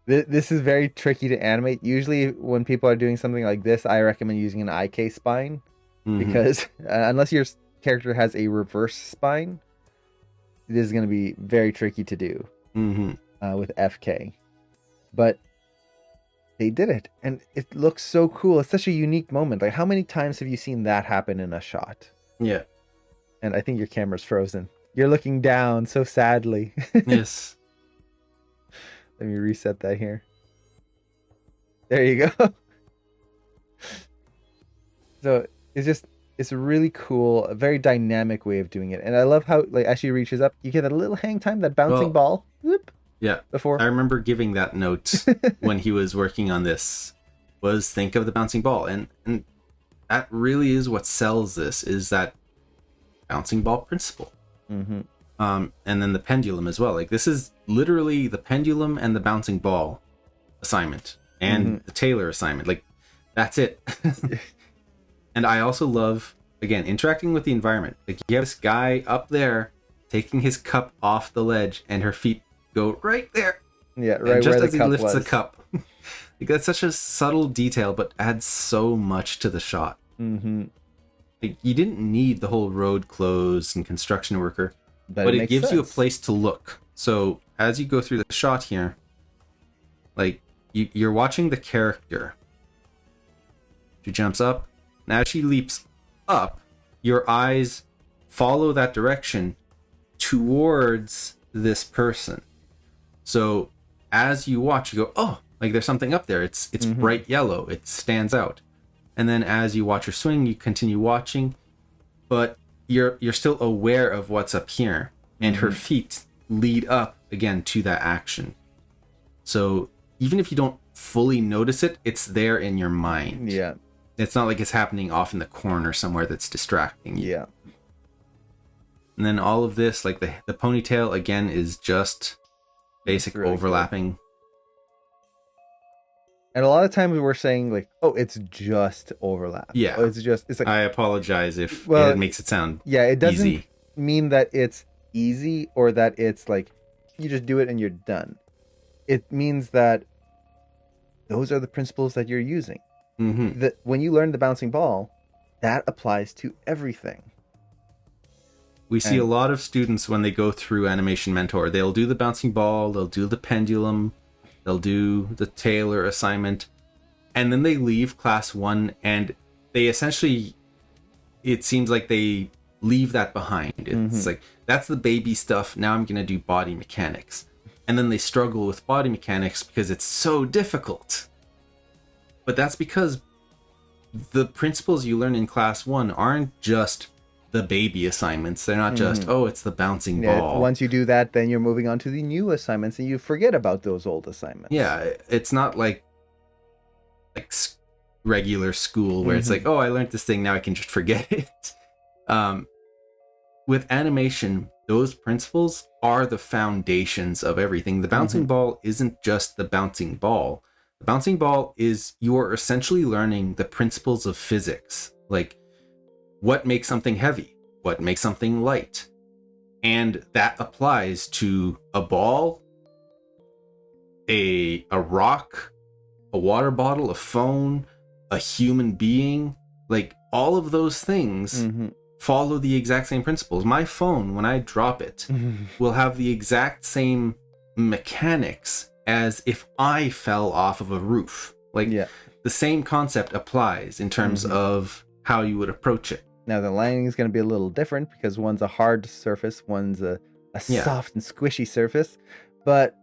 this is very tricky to animate. Usually when people are doing something like this, I recommend using an IK spine because unless your character has a reverse spine, this is going to be very tricky to do with FK. But they did it, and it looks so cool. It's such a unique moment. Like, how many times have you seen that happen in a shot? Yeah. And I think your camera's frozen. You're looking down so sadly. Yes. Let me reset that here. There you go. So it's a really cool, a very dynamic way of doing it. And I love how, like, as she reaches up, you get a little hang time, that bouncing ball. Whoop. Yeah. Before. I remember giving that note when he was working on this, was think of the bouncing ball. And that really is what sells this, is that bouncing ball principle. And then the pendulum as well. Like, this is literally the pendulum and the bouncing ball assignment and the Taylor assignment. Like, that's it. And I also love, again, interacting with the environment. Like, you have this guy up there taking his cup off the ledge, and her feet go right there. Yeah, right just where as the he cup lifts was. the cup. Like, that's such a subtle detail, but adds so much to the shot. Like, you didn't need the whole road closed and construction worker, but it gives you a place to look. So as you go through the shot here, like, you're watching the character. She jumps up, and as she leaps up, your eyes follow that direction towards this person. So as you watch, you go, oh, like, there's something up there. It's bright yellow. It stands out. And then as you watch her swing, you continue watching, but you're still aware of what's up here, and her feet lead up again to that action. So even if you don't fully notice it, it's there in your mind. Yeah. It's not like it's happening off in the corner somewhere that's distracting you. Yeah. And then all of this, like the ponytail again, is just basic really overlapping. And a lot of times we're saying, like, oh, it's just overlap. Yeah. Oh, it's like, I apologize if Well, it makes it sound yeah, it doesn't easy. mean that it's easy or that it's like you just do it and you're done. It means that those are the principles that you're using. That when you learn the bouncing ball, that applies to everything. We see a lot of students when they go through Animation Mentor, they'll do the bouncing ball, they'll do the pendulum, they'll do the Taylor assignment, and then they leave class 1 and they essentially it seems like they leave that behind. It's Mhm. like, that's the baby stuff. Now I'm going to do body mechanics. And then they struggle with body mechanics because it's so difficult. But that's because the principles you learn in class 1 aren't just the baby assignments. They're not just, oh, it's the bouncing Yeah, ball. once you do that, then you're moving on to the new assignments and you forget about those old assignments. Yeah, it's not like regular school where it's like, oh, I learned this thing, now I can just forget it. With animation, those principles are the foundations of everything. The bouncing ball isn't just the bouncing ball. The bouncing ball is, you're essentially learning the principles of physics, like what makes something heavy, what makes something light. And that applies to a ball, a rock, a water bottle, a phone, a human being. Like, all of those things follow the exact same principles. My phone, when I drop it, will have the exact same mechanics as if I fell off of a roof. Like, the same concept applies in terms of how you would approach it. Now, the landing is going to be a little different because one's a hard surface, one's a soft and squishy surface. But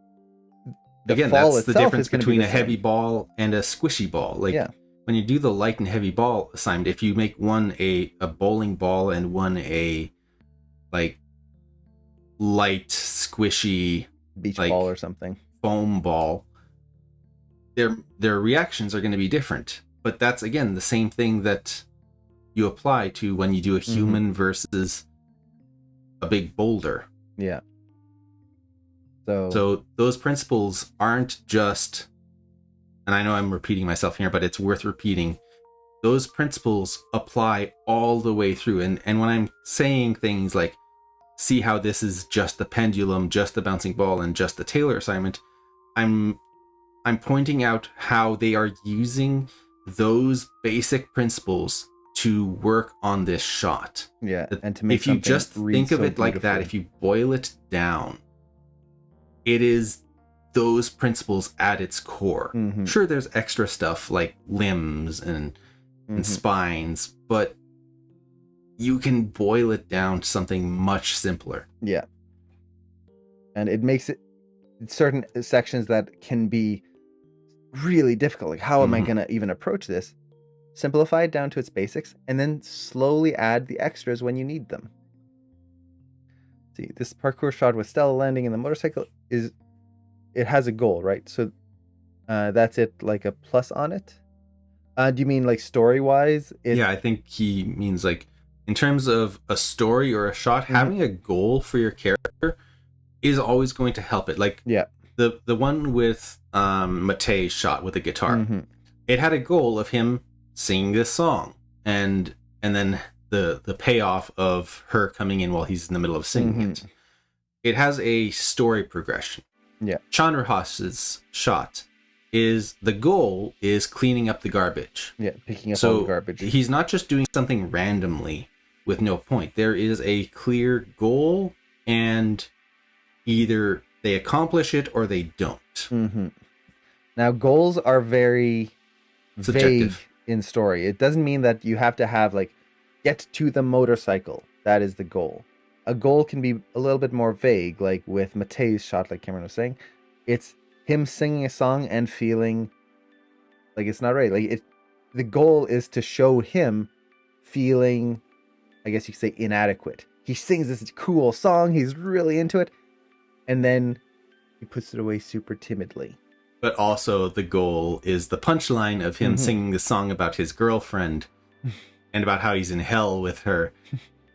again, fall that's the itself difference is gonna be between the a heavy same. ball and a squishy ball. Like, when you do the light and heavy ball assignment, if you make one a bowling ball and one a like light squishy beach like, ball or something, foam ball, their reactions are going to be different. But that's, again, the same thing that you apply to when you do a human versus a big boulder. Yeah. So those principles aren't just, and I know I'm repeating myself here, but it's worth repeating. Those principles apply all the way through. And when I'm saying things like, see how this is just the pendulum, just the bouncing ball, and just the Taylor assignment, I'm pointing out how they are using those basic principles to work on this shot. Yeah, and to make if you something just read think of so it like that, beautifully. if you boil it down, it is those principles at its core. Sure, there's extra stuff like limbs and spines, but you can boil it down to something much simpler. Yeah. And it makes it certain sections that can be really difficult. Like, how am I going to even approach this? Simplify it down to its basics and then slowly add the extras when you need them. See, this parkour shot with Stella landing in the motorcycle it has a goal, right? So that's it, like a plus on it. Do you mean like story-wise? Yeah, I think he means like in terms of a story or a shot, having a goal for your character is always going to help it. Like the one with Matei's shot with the guitar, it had a goal of him singing this song, and then the payoff of her coming in while he's in the middle of singing it. It has a story progression. Yeah. Chandrahas's shot is the goal is cleaning up the garbage. Yeah, picking up all the garbage. He's not just doing something randomly with no point. There is a clear goal, and either they accomplish it or they don't. Now, goals are very subjective vague in story. It doesn't mean that you have to have like get to the motorcycle. That is the goal. A goal can be a little bit more vague, like with Matei's shot, like Cameron was saying. It's him singing a song and feeling like it's not right. Like the goal is to show him feeling, I guess you could say, inadequate. He sings this cool song, he's really into it, and then he puts it away super timidly. But also the goal is the punchline of him singing the song about his girlfriend and about how he's in hell with her.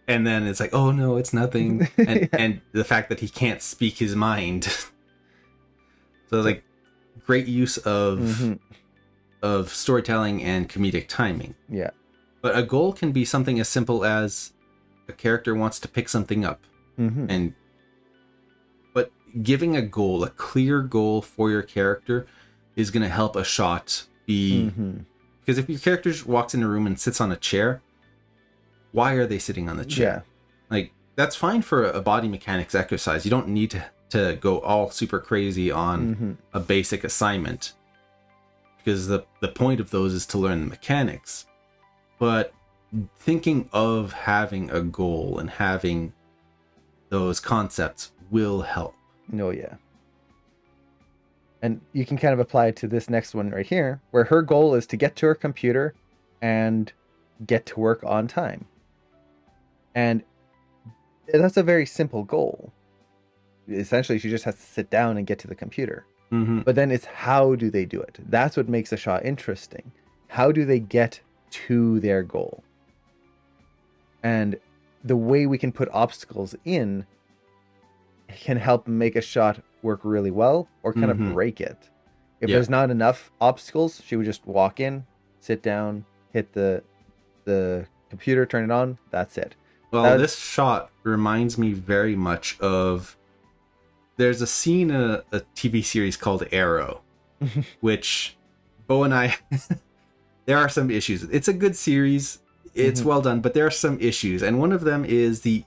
And then it's like, oh no, it's nothing. And, and the fact that he can't speak his mind. So like great use of storytelling and comedic timing. Yeah. But a goal can be something as simple as a character wants to pick something up. But giving a goal, a clear goal for your character is going to help a shot be... Because if your character just walks in a room and sits on a chair, why are they sitting on the chair? Like, that's fine for a body mechanics exercise. You don't need to go all super crazy on a basic assignment, because the point of those is to learn the mechanics. But thinking of having a goal and having those concepts will help. Oh yeah. And you can kind of apply it to this next one right here, where her goal is to get to her computer and get to work on time. And that's a very simple goal. Essentially, she just has to sit down and get to the computer. Mm-hmm. But then it's how do they do it? That's what makes a shot interesting. How do they get to their goal? And the way we can put obstacles in can help make a shot work really well or kind of break it. If there's not enough obstacles, she would just walk in, sit down, hit the computer, turn it on, that's it. Well, this shot reminds me very much of, there's a scene in a TV series called Arrow, which Bo and I, there are some issues. It's a good series. It's well done, but there are some issues. And one of them is the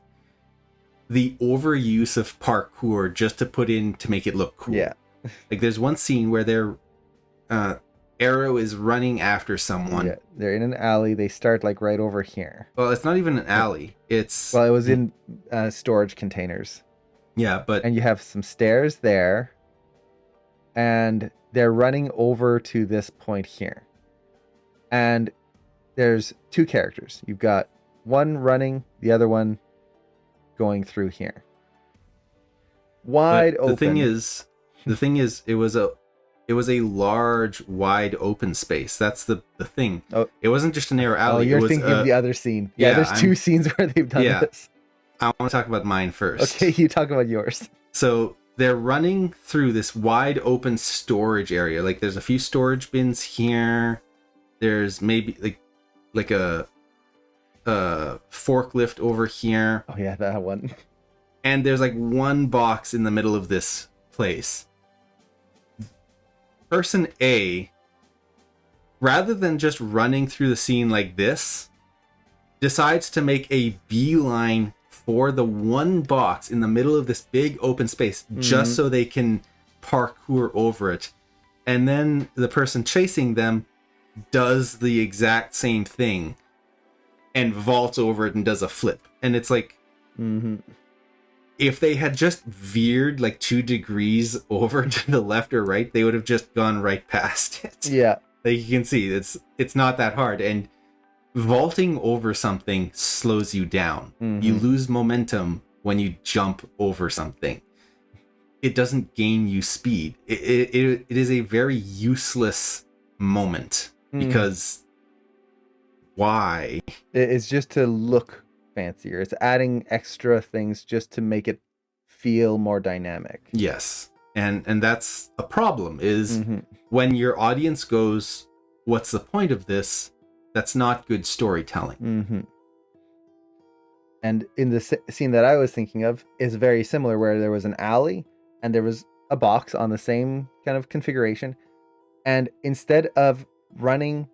overuse of parkour just to put in to make it look cool. Yeah. Like there's one scene where Arrow is running after someone. Yeah, they're in an alley. They start like right over here. Well, it's not even an alley. It's... Well, it was in storage containers. Yeah, but... And you have some stairs there. And they're running over to this point here. And there's two characters. You've got one running, the other one going through here. Wide open. The thing is, it was a large, wide open space. That's the thing. Oh. It wasn't just a narrow alley. Oh, you're it was thinking of the other scene. Yeah, there's two scenes where they've done this. I want to talk about mine first. Okay, you talk about yours. So they're running through this wide open storage area. Like there's a few storage bins here. There's maybe like a forklift over here. Oh yeah, that one. And there's like one box in the middle of this place. Person A, rather than just running through the scene like this, decides to make a beeline for the one box in the middle of this big open space, just so they can parkour over it. And then the person chasing them does the exact same thing and vaults over it and does a flip. And it's like, if they had just veered like 2 degrees over to the left or right, they would have just gone right past it. Yeah. Like you can see, it's not that hard. And vaulting over something slows you down. You lose momentum when you jump over something. It doesn't gain you speed. It is a very useless moment because why? It's just to look fancier. It's adding extra things just to make it feel more dynamic. Yes. And that's a problem is when your audience goes, what's the point of this? That's not good storytelling. And in the scene that I was thinking of is very similar, where there was an alley and there was a box on the same kind of configuration. And instead of running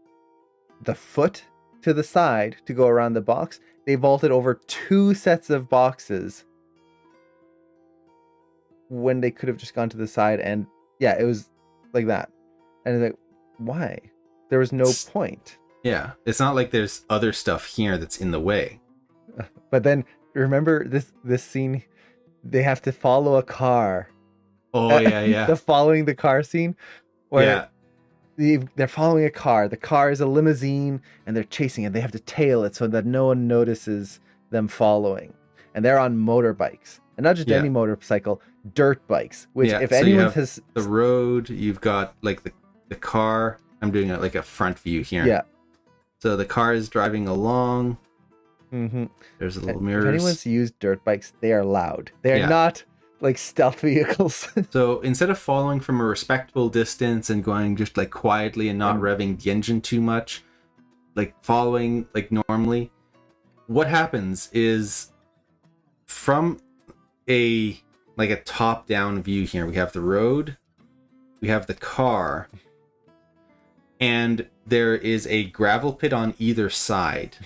the foot to the side to go around the box, they vaulted over 2 sets of boxes when they could have just gone to the side. And yeah, it was like that. And it's like, why? There was no point. Yeah, it's not like there's other stuff here that's in the way. But then remember this scene, they have to follow a car. Oh yeah. The following the car scene where they're following a car. The car is a limousine and they're chasing it. They have to tail it so that no one notices them following. And they're on motorbikes. And not just any motorcycle, dirt bikes, which if so anyone has the road, you've got like the car. I'm doing like a front view here. Yeah. So the car is driving along. There's a little mirrors. If anyone's used dirt bikes, they are loud. They're not like stealth vehicles. So instead of following from a respectable distance and going just like quietly and not revving the engine too much, like following like normally, what happens is from a top-down view here, we have the road, we have the car, and there is a gravel pit on either side.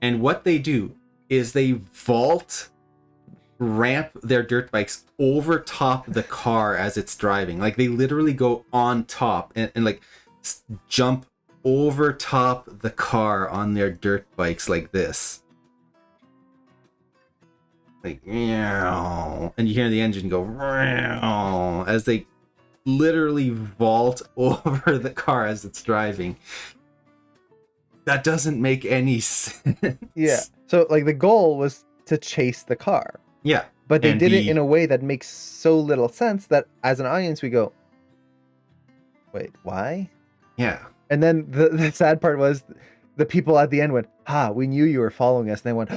And what they do is they ramp their dirt bikes over top the car as it's driving. Like they literally go on top and like jump overtop the car on their dirt bikes like this. Like, meow, and you hear the engine go meow, as they literally vault over the car as it's driving. That doesn't make any sense. Yeah. So like the goal was to chase the car. Yeah. But they And did it be- in a way that makes so little sense that as an audience we go, wait, why? Yeah. And then the sad part was the people at the end went, we knew you were following us. And they went,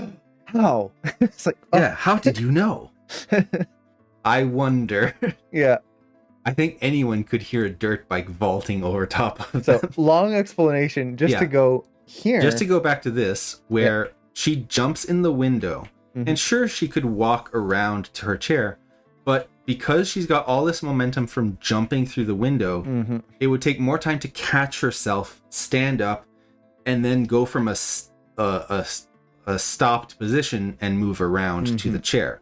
how? It's like, Yeah. How did you know? I wonder. Yeah. I think anyone could hear a dirt bike vaulting over top of So them. long explanation just Yeah. to go here. Just to go back to this, where she jumps in the window, and sure, she could walk around to her chair, but because she's got all this momentum from jumping through the window, it would take more time to catch herself, stand up, and then go from a stopped position and move around to the chair.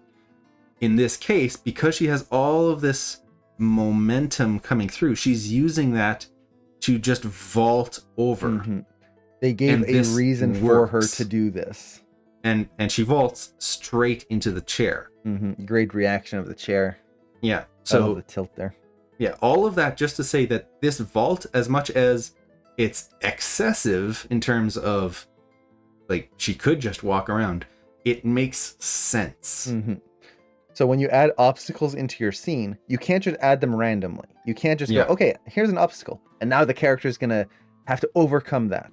In this case, because she has all of this momentum coming through, she's using that to just vault over. They gave And a this reason for her works. to do this. And she vaults straight into the chair. Great reaction of the chair. Yeah. I love So the tilt there. yeah, all of that just to say that this vault, as much as it's excessive in terms of like she could just walk around, it makes sense. So when you add obstacles into your scene, you can't just add them randomly. You can't just Yeah. go, okay, here's an obstacle, and now the character is gonna have to overcome that.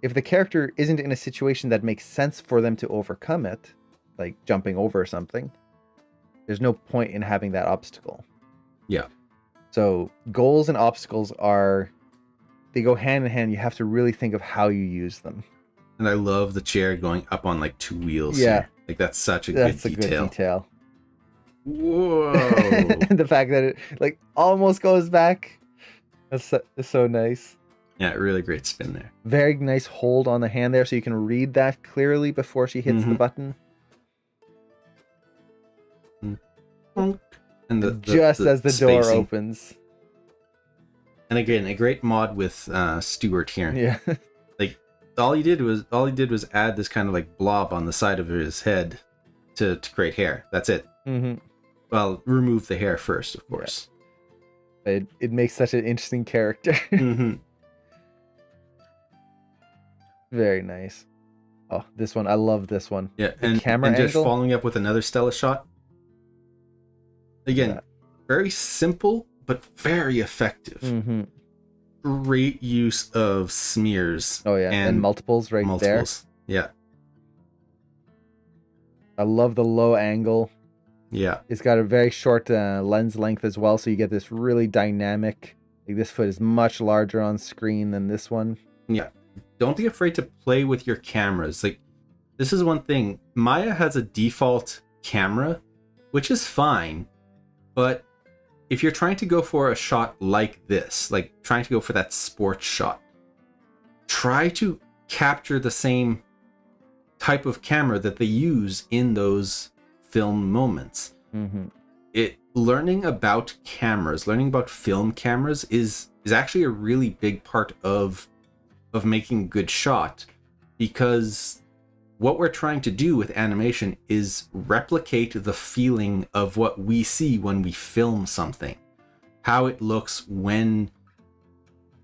If the character isn't in a situation that makes sense for them to overcome it, like jumping over something, there's no point in having that obstacle. Yeah. So goals and obstacles they go hand in hand. You have to really think of how you use them. And I love the chair going up on like two wheels. Yeah. here. Like that's such a That's good a detail. good detail. Whoa. And the fact that it like almost goes back, that's so nice. Yeah, really great spin there. Very nice hold on the hand there so you can read that clearly before she hits the button. And Just as the door spacing. opens. And again, a great mod with Stuart here. Yeah. Like all he did was add this kind of like blob on the side of his head to create hair. That's it. Well, remove the hair first, of course. It makes such an interesting character. Very nice. Oh, this one. I love this one. Yeah, The and camera just angle. following up with another Stella shot. Again, very simple but very effective. Great use of smears. Oh yeah, and multiples right multiples. Yeah, there. I love the low angle. yeah. It's got a very short lens length as well, so you get this really dynamic. Like this foot is much larger on screen than this one. Yeah. Don't be afraid to play with your cameras. Like, this is one thing. Maya has a default camera, which is fine. But if you're trying to go for a shot like this, like trying to go for that sports shot, try to capture the same type of camera that they use in those film moments. Learning about cameras, learning about film cameras is actually a really big part of making a good shot, because what we're trying to do with animation is replicate the feeling of what we see when we film something, how it looks when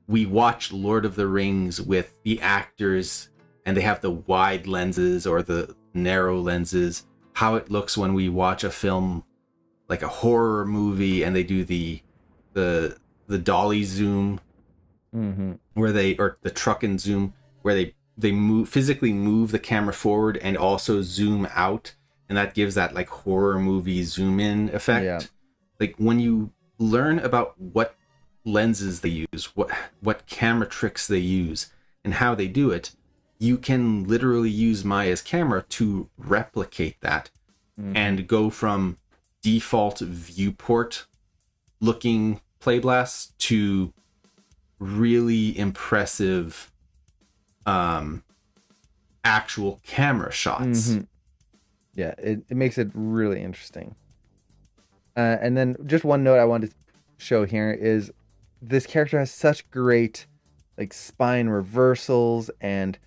we watch Lord of the Rings with the actors and they have the wide lenses or the narrow lenses, how it looks when we watch a film like a horror movie and they do the dolly zoom, where or the truck and zoom, where they physically move the camera forward and also zoom out, and that gives that like horror movie zoom in effect. Yeah. Like when you learn about what lenses they use, what camera tricks they use, and how they do it, you can literally use Maya's camera to replicate that and go from default viewport looking play blasts to really impressive actual camera shots. Yeah, it makes it really interesting. And then just one note I wanted to show here is this character has such great like spine reversals and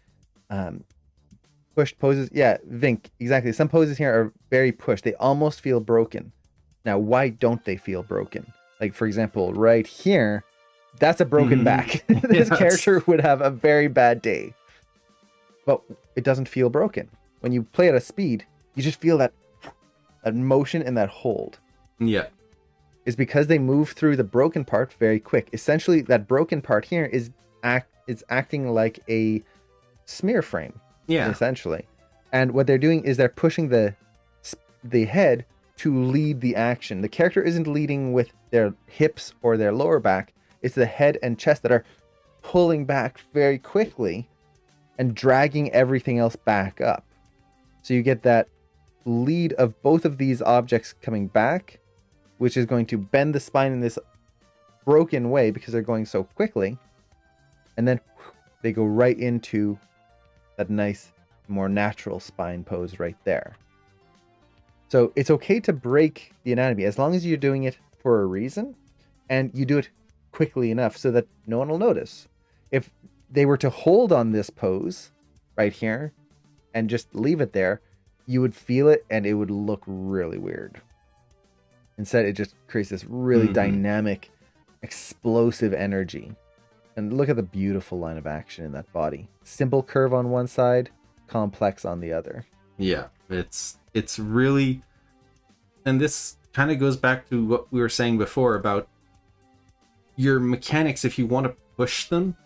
pushed poses. Yeah, Vink, exactly. Some poses here are very pushed. They almost feel broken. Now, why don't they feel broken? Like, for example, right here, that's a broken back. This Yes. character would have a very bad day. But it doesn't feel broken. When you play at a speed, you just feel that motion and that hold. Yeah. Is because they move through the broken part very quick. Essentially, that broken part here is acting like a smear frame. Yeah. Essentially. And what they're doing is they're pushing the head to lead the action. The character isn't leading with their hips or their lower back. It's the head and chest that are pulling back very quickly and dragging everything else back up. So you get that lead of both of these objects coming back, which is going to bend the spine in this broken way because they're going so quickly. And then they go right into that nice, more natural spine pose right there. So it's okay to break the anatomy as long as you're doing it for a reason and you do it quickly enough so that no one will notice. If they were to hold on this pose right here and just leave it there, you would feel it and it would look really weird. Instead, it just creates this really dynamic, explosive energy. And look at the beautiful line of action in that body. Simple curve on one side, complex on the other. Yeah, it's really, and this kind of goes back to what we were saying before about your mechanics. If you want to push them,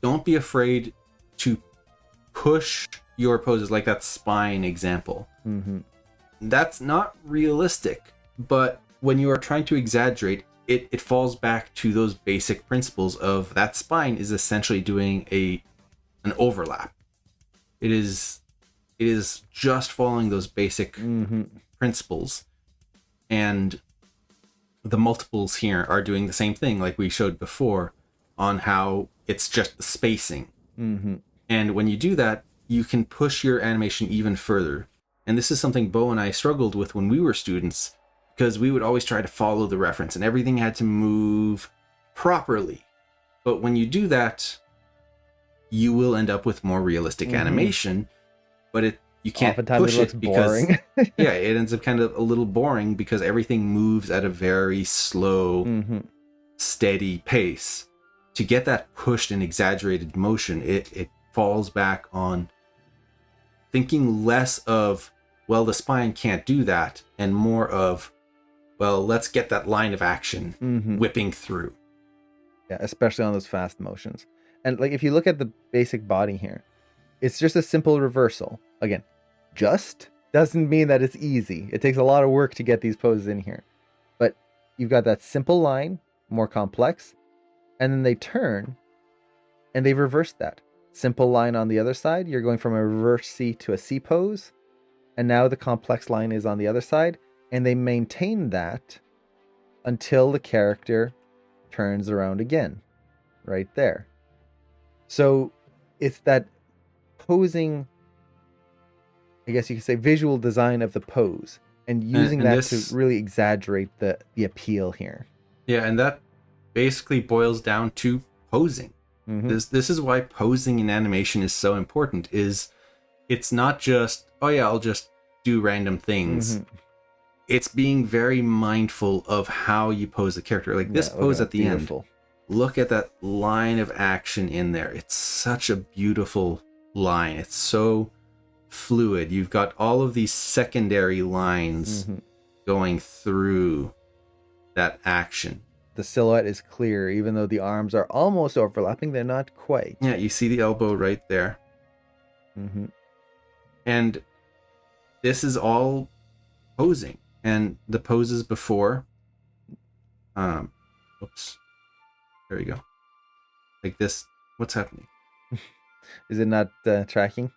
don't be afraid to push your poses, like that spine example. Mm-hmm. That's not realistic, but when you are trying to exaggerate, it falls back to those basic principles of that spine is essentially doing an overlap. It is just following those basic principles, and the multiples here are doing the same thing, like we showed before, on how it's just the spacing. And when you do that, you can push your animation even further. And this is something Bo and I struggled with when we were students, because we would always try to follow the reference and everything had to move properly. But when you do that, you will end up with more realistic animation, but you can't Oftentimes push it looks it because boring. yeah, it ends up kind of a little boring because everything moves at a very slow, steady pace. To get that pushed and exaggerated motion, it falls back on thinking less of, well, the spine can't do that, and more of, well, let's get that line of action whipping through. Yeah, especially on those fast motions. And like if you look at the basic body here, it's just a simple reversal. Again, just doesn't mean that it's easy. It takes a lot of work to get these poses in here. But you've got that simple line, more complex, and then they turn and they reverse that. Simple line on the other side, you're going from a reverse C to a C pose, and now the complex line is on the other side, and they maintain that until the character turns around again, right there. So it's that posing, I guess you could say, visual design of the pose, and using and that this, to really exaggerate the appeal here. Yeah, and that basically boils down to posing. This is why posing in animation is so important. Is it's not just, oh yeah, I'll just do random things. It's being very mindful of how you pose the character. Like this pose at the end. Look at that line of action in there. It's such a beautiful line. It's so fluid. You've got all of these secondary lines going through that action. The silhouette is clear, even though the arms are almost overlapping. They're not quite. Yeah, you see the elbow right there. And this is all posing. And the poses before, oops, there we go. Like this, what's happening? Is it not tracking?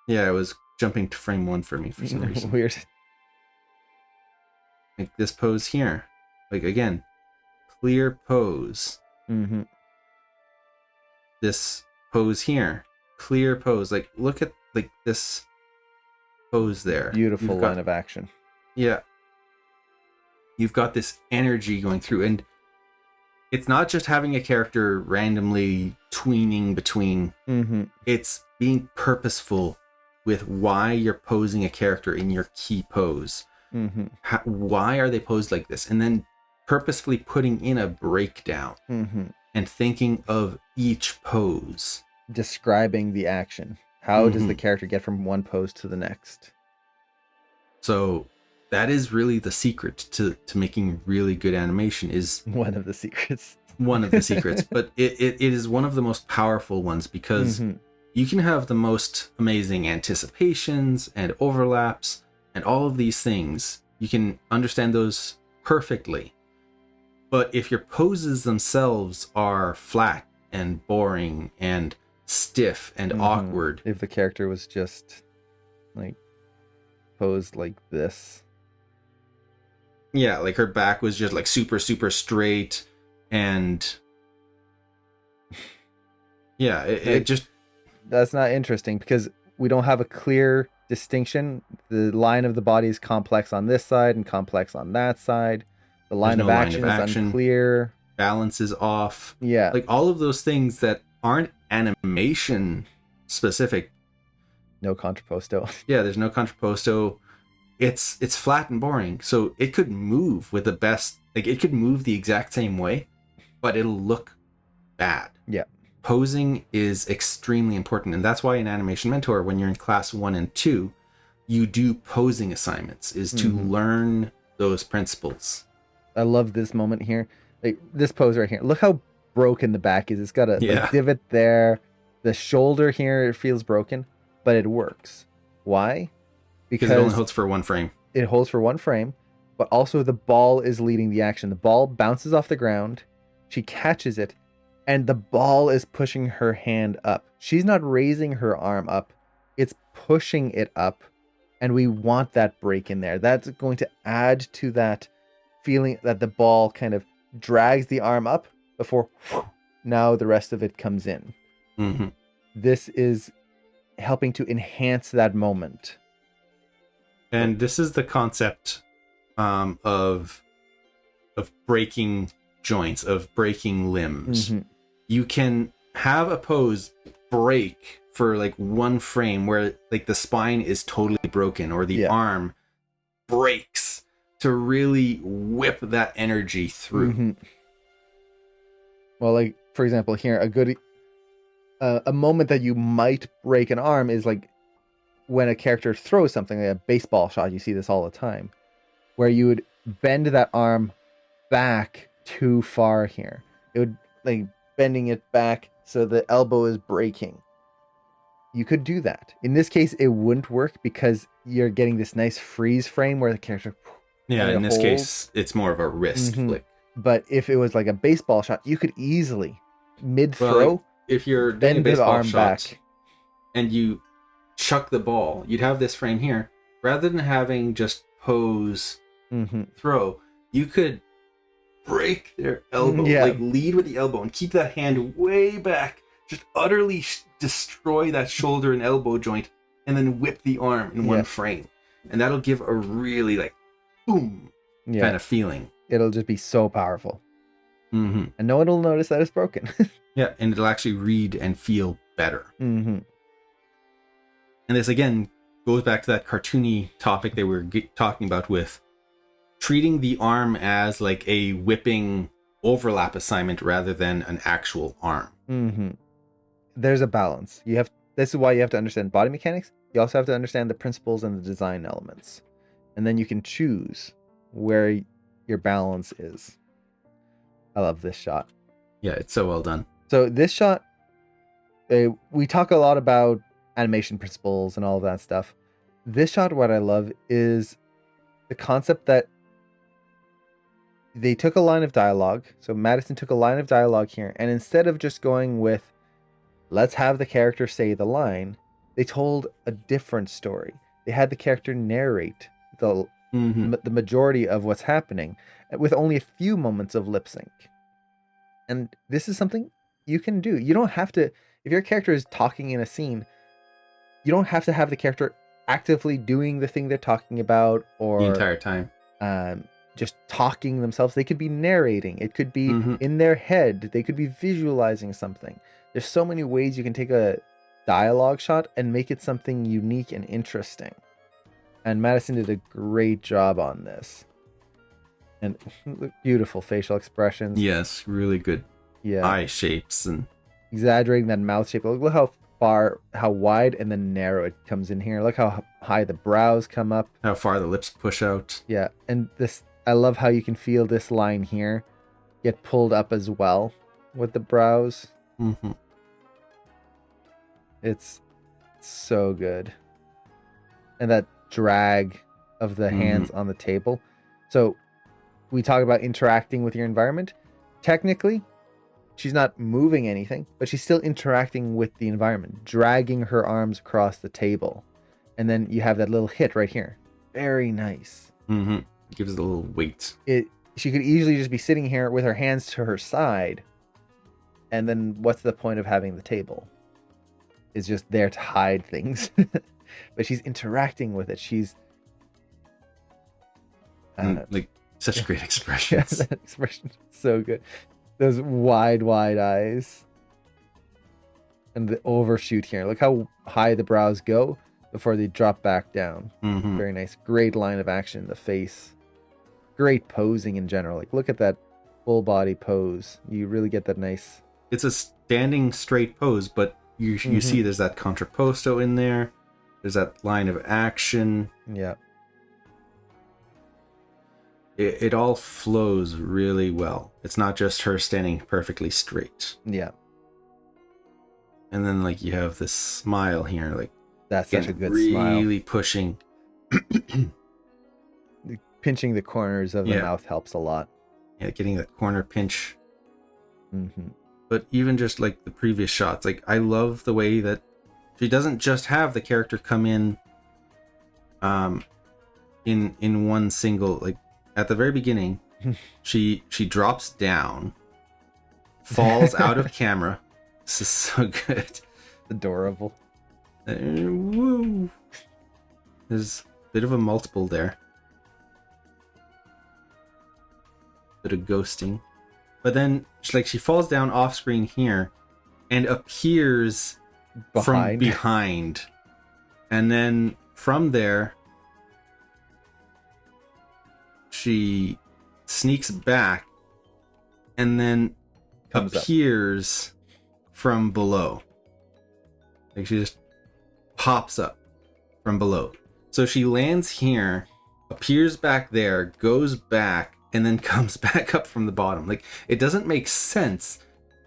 Yeah, it was jumping to frame 1 for me for some reason. Weird. Like this pose here. Like again, clear pose. This pose here, clear pose. Like look at like this pose there. Beautiful line of action. Yeah. You've got this energy going through, and it's not just having a character randomly tweening between. Mm-hmm. It's being purposeful with why you're posing a character in your key pose. Mm-hmm. Why are they posed like this? And then purposefully putting in a breakdown Mm-hmm. and thinking of each pose. Describing the action. How does Mhm. the character get from one pose to the next? So that is really the secret to making really good animation, is One of the secrets. one of the secrets, but it is one of the most powerful ones, because Mhm. you can have the most amazing anticipations and overlaps and all of these things. You can understand those perfectly. But if your poses themselves are flat and boring and stiff and Mhm. awkward, If the character was just like posed like this. yeah, like her back was just like super, super straight, and yeah, it just, That's not interesting because we don't have a clear distinction. The line of the body is complex on this side and complex on that side. The line, no of, line action of is action. unclear. balance is off. Yeah. Like all of those things that aren't animation specific. No contrapposto. Yeah, there's no contrapposto. It's flat and boring. So it could move with the best, like it could move the exact same way, but it'll look bad. Yeah. Posing is extremely important, and that's why in Animation Mentor, when you're in class 1 and 2, you do posing assignments, is to Mhm. learn those principles. I love this moment here. Like this pose right here. Look how broken the back is. It's got a Yeah. divot there. The shoulder here, it feels broken, but it works. Why? Because it only holds for one frame. It holds for one frame, but also the ball is leading the action. The ball bounces off the ground. She catches it, and the ball is pushing her hand up. She's not raising her arm up. It's pushing it up, and we want that break in there. That's going to add to that feeling that the ball kind of drags the arm up before now the rest of it comes in. Mm-hmm. This is helping to enhance that moment. And this is the concept of breaking joints, of breaking limbs. Mhm. You can have a pose break for like one frame where like the spine is totally broken, or the Yeah. arm breaks, to really whip that energy through. Mhm. Well, like for example, here a moment that you might break an arm is like when a character throws something, like a baseball shot. You see this all the time, where you would bend that arm back too far. Here, it would like bending it back so the elbow is breaking. You could do that. In this case, it wouldn't work because you're getting this nice freeze frame where the character. Yeah, kinda in this holds. case, it's more of a wrist Mhm. flick. But if it was like a baseball shot, you could easily mid throw. Well, like, if you're doing a bend the baseball arm shot back. and you chuck the ball, you'd have this frame here. Rather than having just pose, Mm-hmm. throw, you could break their elbow, Yeah. like lead with the elbow and keep that hand way back, just utterly destroy that shoulder and elbow joint, and then whip the arm in Yeah. one frame. And that'll give a really like boom Yeah, kind of feeling. it'll just be so powerful, Mm-hmm. and no one will notice that it's broken. Yeah, and it'll actually read and feel better. Mm-hmm. And this again goes back to that cartoony topic that we were talking about, with treating the arm as like a whipping overlap assignment rather than an actual arm. Mm-hmm. There's a balance. This is why you have to understand body mechanics. You also have to understand the principles and the design elements, and then you can choose where your balance is. I love this shot. Yeah, it's so well done. So this shot, we talk a lot about animation principles and all of that stuff. This shot, what I love is the concept that they took a line of dialogue. So Madison took a line of dialogue here, and instead of just going with, let's have the character say the line, they told a different story. They had the character narrate the majority of what's happening with only a few moments of lip sync. And this is something you can do. You don't have to, if your character is talking in a scene, you don't have to have the character actively doing the thing they're talking about, or The entire time. just talking themselves. They could be narrating. It could be Mhm. in their head. They could be visualizing something. There's so many ways you can take a dialogue shot and make it something unique and interesting. And Madison did a great job on this. And beautiful facial expressions. Yes, really good Yeah. eye shapes and Exaggerating that mouth shape. Look how wide and then narrow it comes in here. Look how high the brows come up. how far the lips push out. Yeah, and this, I love how you can feel this line here get pulled up as well with the brows. Mm-hmm. It's so good. And that drag of the hands on the table. So we talk about interacting with your environment. Technically, she's not moving anything, but she's still interacting with the environment, dragging her arms across the table. And then you have that little hit right here. Very nice. Mm-hmm. Gives it a little weight. She could easily just be sitting here with her hands to her side. And then what's the point of having the table? It's just there to hide things. But she's interacting with it. She's Like such great yeah, expressions. that expression is so good. Those wide eyes. And the overshoot here. Look how high the brows go before they drop back down. Mhm. Very nice. Great line of action in the face. Great posing in general. Like, look at that full body pose. You really get that nice. It's a standing straight pose, but you see there's that contrapposto in there. There's that line of action. Yeah. It all flows really well. It's not just her standing perfectly straight. Yeah. And then like you have this smile here, like That's such a again, good really pushing. smile. Pinching the corners of the Yeah. mouth helps a lot. Yeah, getting that corner pinch. Mm-hmm. But even just like the previous shots, like I love the way that she doesn't just have the character come in in one single, like at the very beginning she drops down, falls out of camera. This is so good. Adorable. Woo. There's a bit of a multiple there, bit of ghosting, but then she falls down off screen here and appears from behind, and then from there she sneaks back and then Comes appears from below. Like she just pops up from below. So she lands here, appears back there, goes back, and then comes back up from the bottom. Like it doesn't make sense,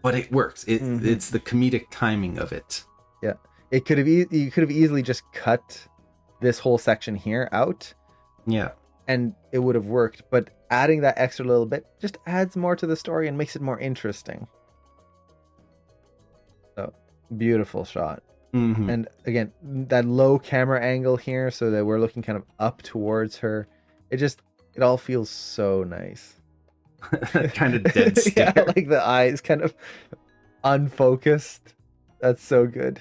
but it works. It's the comedic timing of it. Yeah. It could have you could have easily just cut this whole section here out. Yeah. And it would have worked, but adding that extra little bit just adds more to the story and makes it more interesting. So, beautiful shot. Mm-hmm. And again, that low camera angle here so that we're looking kind of up towards her. It all feels so nice. Kind of dead stare. Yeah, like the eyes kind of unfocused. That's so good.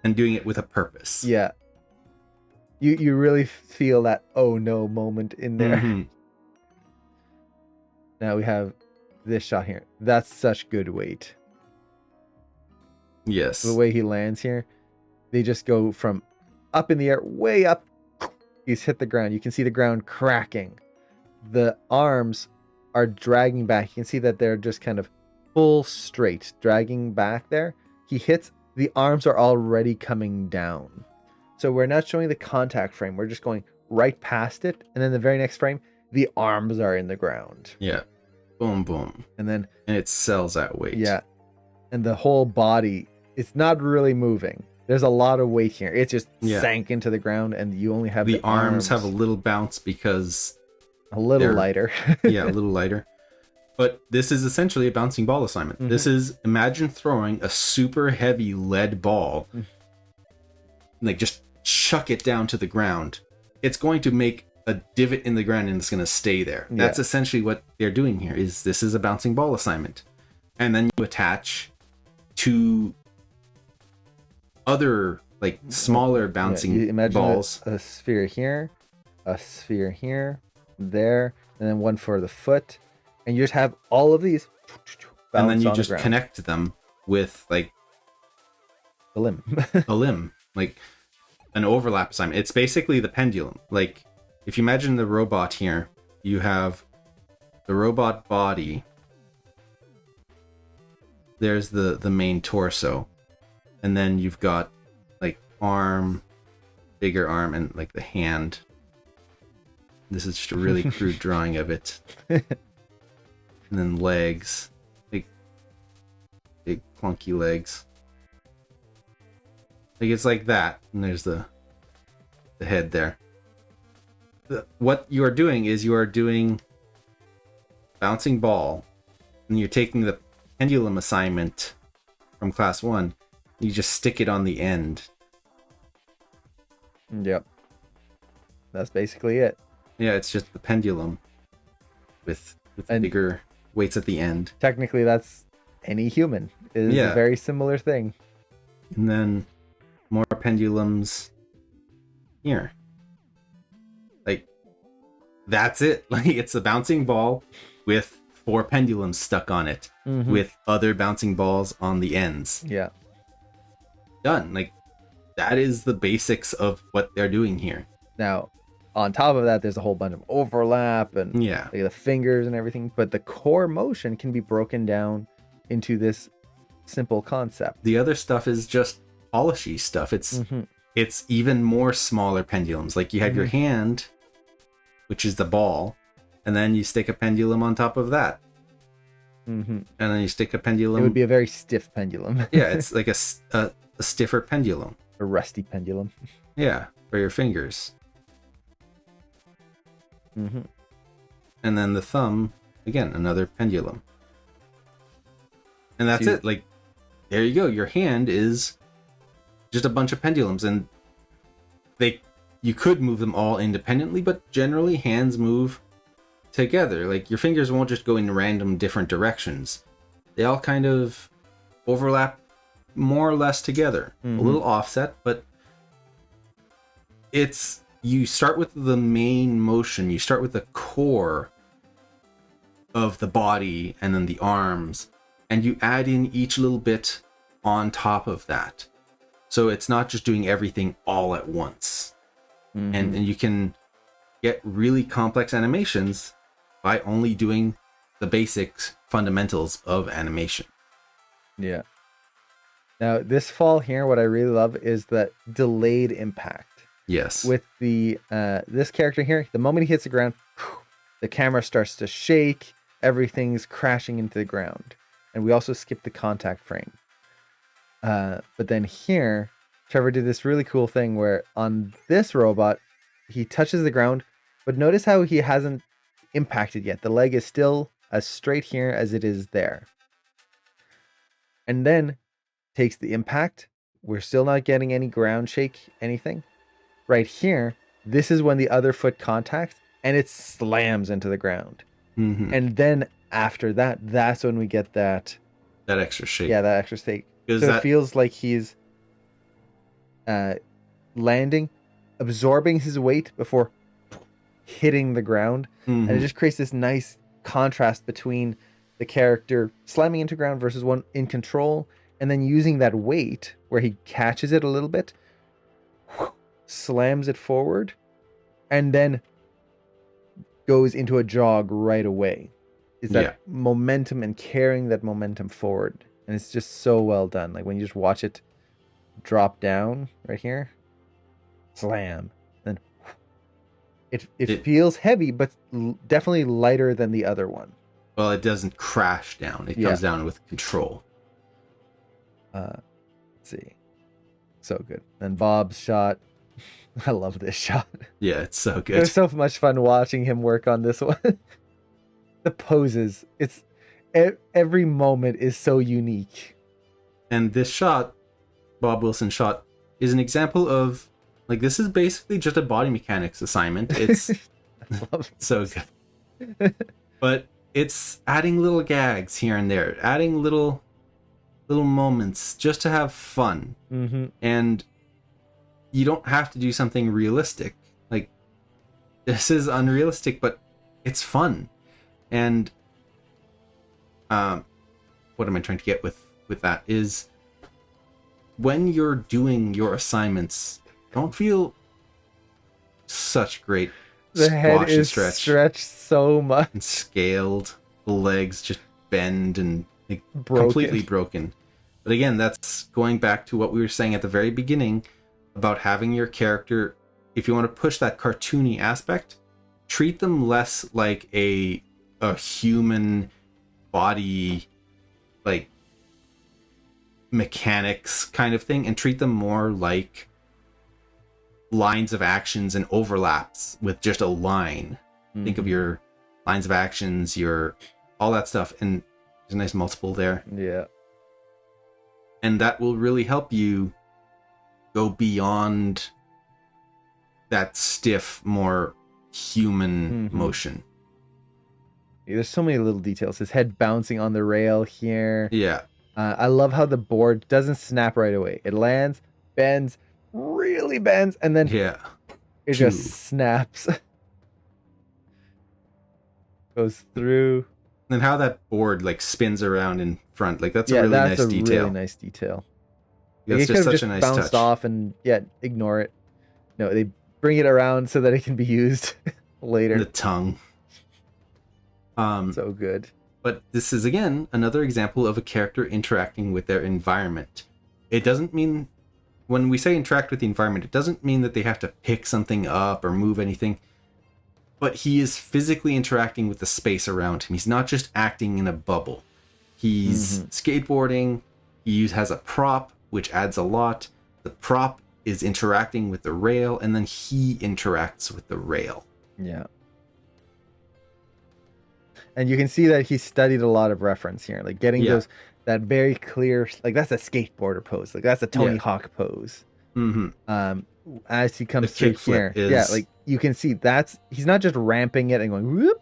And doing it with a purpose. Yeah. You really feel that oh no moment in there. Mhm. Now we have this shot here. That's such good weight. Yes. The way he lands here, they just go from up in the air, way up. He's hit the ground. You can see the ground cracking. The arms are dragging back. You can see that they're just kind of full straight, dragging back there. He hits, the arms are already coming down. So we're not showing the contact frame. We're just going right past it. And then the very next frame, the arms are in the ground. Yeah. Boom, boom. And then... And it sells that weight. Yeah. And the whole body, it's not really moving. There's a lot of weight here. It's just sank into the ground and you only have the arms have a little bounce because... A little lighter. Yeah, a little lighter. But this is essentially a bouncing ball assignment. Mm-hmm. This is, imagine throwing a super heavy lead ball, like just chuck it down to the ground. It's going to make a divot in the ground and it's going to stay there. Yeah. That's essentially what they're doing here. This is a bouncing ball assignment. And then you attach two other like smaller bouncing you imagine balls. a sphere here, a sphere here, there, and then one for the foot, and you just have all of these. And then bounce you on the just ground. connect them with like the limb. a limb, like an overlap assignment. It's basically the pendulum. Like if you imagine the robot here, you have the robot body. There's the main torso, and then you've got like arm, bigger arm, and like the hand. This is just a really crude drawing of it. And then legs, big clunky legs. Like it's like that, and there's the head there. What you are doing is you are doing bouncing ball, and you're taking the pendulum assignment from class 1. You just stick it on the end. Yep. That's basically it. Yeah, it's just the pendulum with And- bigger weights at the end. Technically, that's any human. It is Yeah. a very similar thing. And then more pendulums here. Like that's it. Like it's a bouncing ball with 4 pendulums stuck on it Mhm. with other bouncing balls on the ends. Yeah. Done. Like that is the basics of what they're doing here. Now, on top of that, there's a whole bunch of overlap and Yeah. like the fingers and everything, but the core motion can be broken down into this simple concept. The other stuff is just polishy stuff. Mhm. It's even more smaller pendulums. Like you have your hand, which is the ball, and then you stick a pendulum on top of that. Mhm. And then you stick a pendulum. It would be a very stiff pendulum. Yeah, it's like a stiffer pendulum. A rusty pendulum. Yeah, for your fingers. Mhm. And then the thumb, again, another pendulum. And that's See- it. Like, there you go. Your hand is just a bunch of pendulums, and you could move them all independently, but generally hands move together. Like your fingers won't just go in random different directions. They all kind of overlap more or less together. Mhm. A little offset, but you start with the main motion. You start with the core of the body and then the arms, and you add in each little bit on top of that. So it's not just doing everything all at once. Mhm. And you can get really complex animations by only doing the basics fundamentals of animation. Yeah. Now, this fall here, what I really love is that delayed impact. Yes. With the this character here, the moment he hits the ground, the camera starts to shake, everything's crashing into the ground. And we also skip the contact frame. But then here, Trevor did this really cool thing where on this robot, he touches the ground, but notice how he hasn't impacted yet. The leg is still as straight here as it is there. And then takes the impact. We're still not getting any ground shake, anything. Right here, this is when the other foot contacts and it slams into the ground. Mhm. And then after that, that's when we get that, That extra shake. yeah, that extra stake. Because So that- it feels like he's landing, absorbing his weight before hitting the ground. And it Mhm. just creates this nice contrast between the character slamming into ground versus one in control, and then using that weight where he catches it a little bit, slams it forward, and then goes into a jog right away. It's that Yeah. momentum and carrying that momentum forward. And it's just so well done. Like when you just watch it drop down right here, slam, then it It- feels heavy, but definitely lighter than the other one. Well, it doesn't crash down. It Yeah. comes down with control. Let's see. So good. Then Bob's shot. I love this shot. Yeah, it's so It good. was so much fun watching him work on this one. The poses. It's every moment is so unique. And this shot, Bob Wilson shot, is an example of like this is basically just a body mechanics assignment. It's I love so good. But it's adding little gags here and there, adding little moments just to have fun. Mm-hmm. And you don't have to do something realistic. Like this is unrealistic, but it's fun. And what am I trying to get with that is when you're doing your assignments, don't feel such great The head squash and is stretch stretched so much. and scaled. The legs just bend and like, Broken. completely broken. But again, that's going back to what we were saying at the very beginning about having your character, if you want to push that cartoony aspect, treat them less like a human body, like mechanics kind of thing, and treat them more like lines of actions and overlaps with just a line. Think of your lines of actions, your all that stuff, and there's a nice multiple there. Yeah. And that will really help you go beyond that stiff, more human motion. There's so many little details. His head bouncing on the rail here. Yeah. I love how the board doesn't snap right away. It lands, bends, really bends, and then Yeah. it just snaps. Goes through. And how that board like spins around in front, like that's a Yeah, really that's nice a detail. really nice detail. Like, That's it just could've such a nice bounced touch. off and ignore it. No, they bring it around so that it can be used later. The tongue. So good. But this is again another example of a character interacting with their environment. It doesn't mean, when we say interact with the environment, it doesn't mean that they have to pick something up or move anything. But he is physically interacting with the space around him. He's not just acting in a bubble. He's skateboarding. He has a prop, which adds a lot. The prop is interacting with the rail, and then he interacts with the rail. Yeah. And you can see that he studied a lot of reference here, like getting those, that very clear, like that's a skateboarder pose, like that's a Tony Hawk pose. As he comes through here, like you can see he's not just ramping it and going whoop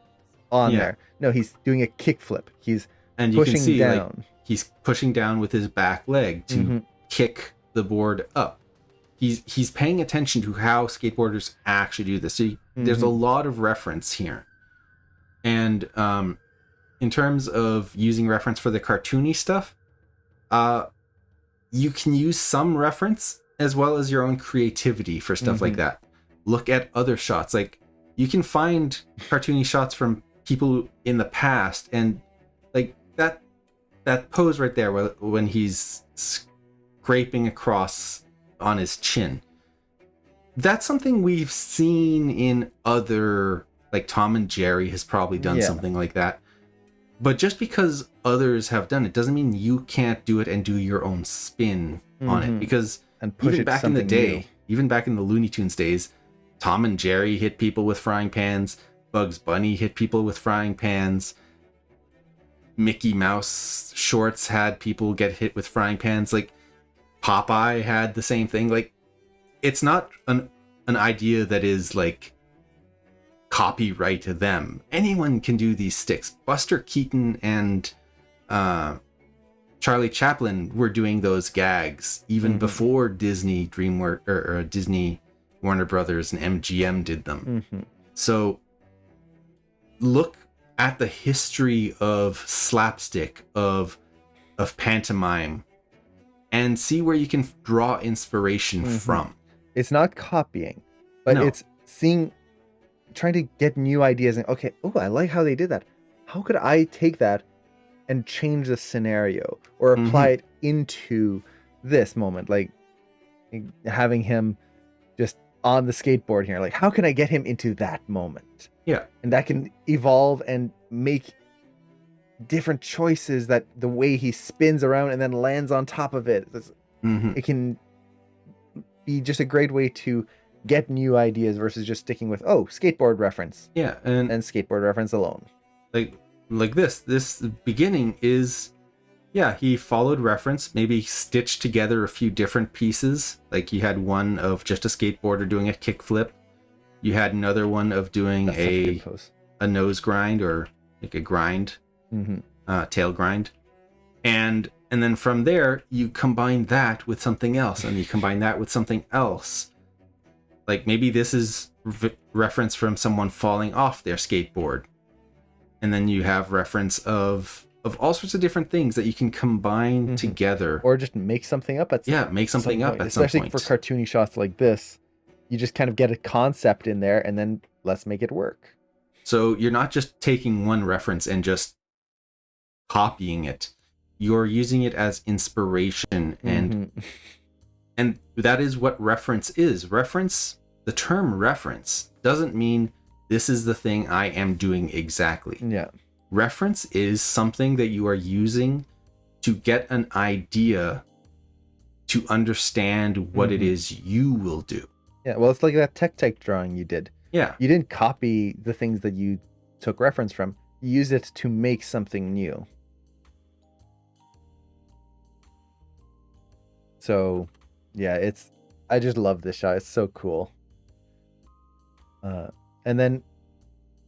on there. No, he's doing a kickflip. He's and you pushing can see down. Like, he's pushing down with his back leg to kick the board up. He's paying attention to how skateboarders actually do this. So there's a lot of reference here. And in terms of using reference for the cartoony stuff, you can use some reference as well as your own creativity for stuff like that. Look at other shots. Like you can find cartoony shots from people in the past, and like that pose right there when he's scraping across on his chin. That's something we've seen in other, like Tom and Jerry has probably done something like that. But just because others have done it doesn't mean you can't do it and do your own spin on it. Because and push even it back in the something day, new. even back in the Looney Tunes days, Tom and Jerry hit people with frying pans. Bugs Bunny hit people with frying pans. Mickey Mouse shorts had people get hit with frying pans. Like Popeye had the same thing. Like it's not an idea that is like copyright to them. Anyone can do these sticks. Buster Keaton and Charlie Chaplin were doing those gags even before Disney DreamWorks or Disney Warner Brothers and MGM did them. So look at the history of slapstick, of pantomime, and see where you can draw inspiration from. It's not copying, but it's trying to get new ideas and okay, I like how they did that. How could I take that and change the scenario or apply it into this moment? Like having him just on the skateboard here. Like how can I get him into that moment? Yeah. And that can evolve and make different choices, that the way he spins around and then lands on top of it. It can be just a great way to get new ideas versus just sticking with skateboard reference. Yeah, and skateboard reference alone. Like this beginning is he followed reference, maybe stitched together a few different pieces. Like you had one of just a skateboarder doing a kickflip. You had another one of doing a nose grind, or like a grind, tail grind. And then from there, you combine that with something else, and you combine that with something else. Like maybe this is reference from someone falling off their skateboard, and then you have reference of all sorts of different things that you can combine together, or just make something up at make something up point. at some Especially point. for cartoony shots like this, you just kind of get a concept in there, and then let's make it work. So you're not just taking one reference and just copying it. You're using it as inspiration, and that is what reference is. Reference, the term reference, doesn't mean this is the thing I am doing exactly. Yeah. Reference is something that you are using to get an idea, to understand what it is you will do. Yeah, well, it's like that tech type drawing you did. Yeah. You didn't copy the things that you took reference from. You used it to make something new. So, yeah, I just love this shot. It's so cool. And then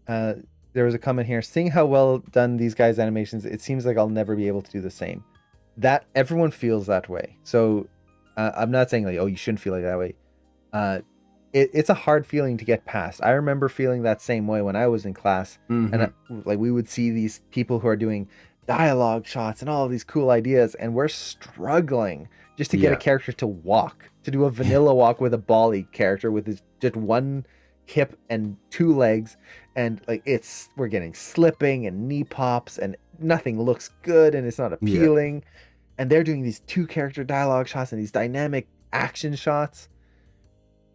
there was a comment here. Seeing how well done these guys' animations, it seems like I'll never be able to do the same. That everyone feels that way. So I'm not saying like, oh, you shouldn't feel like that way. It's a hard feeling to get past. I remember feeling that same way when I was in class, and like we would see these people who are doing dialogue shots and all of these cool ideas, and we're struggling just to get a character to walk, to do a vanilla walk with a Bali character with his just one hip and two legs, and like we're getting slipping and knee pops, and nothing looks good, and it's not appealing. And they're doing these 2-character dialogue shots and these dynamic action shots.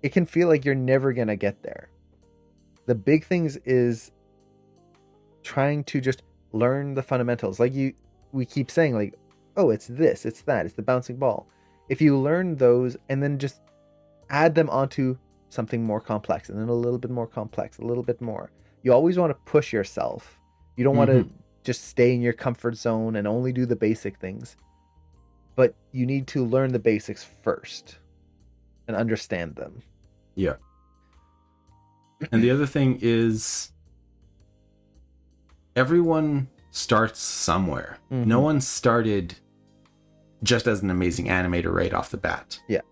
It can feel like you're never gonna get there. The big things is trying to just learn the fundamentals. Like we keep saying, like, oh, it's this, it's that, it's the bouncing ball. If you learn those and then just add them onto something more complex, and then a little bit more complex, a little bit more. You always want to push yourself. You don't want to just stay in your comfort zone and only do the basic things. But you need to learn the basics first and understand them. Yeah. And the other thing is, everyone starts somewhere. No one started just as an amazing animator right off the bat. Yeah.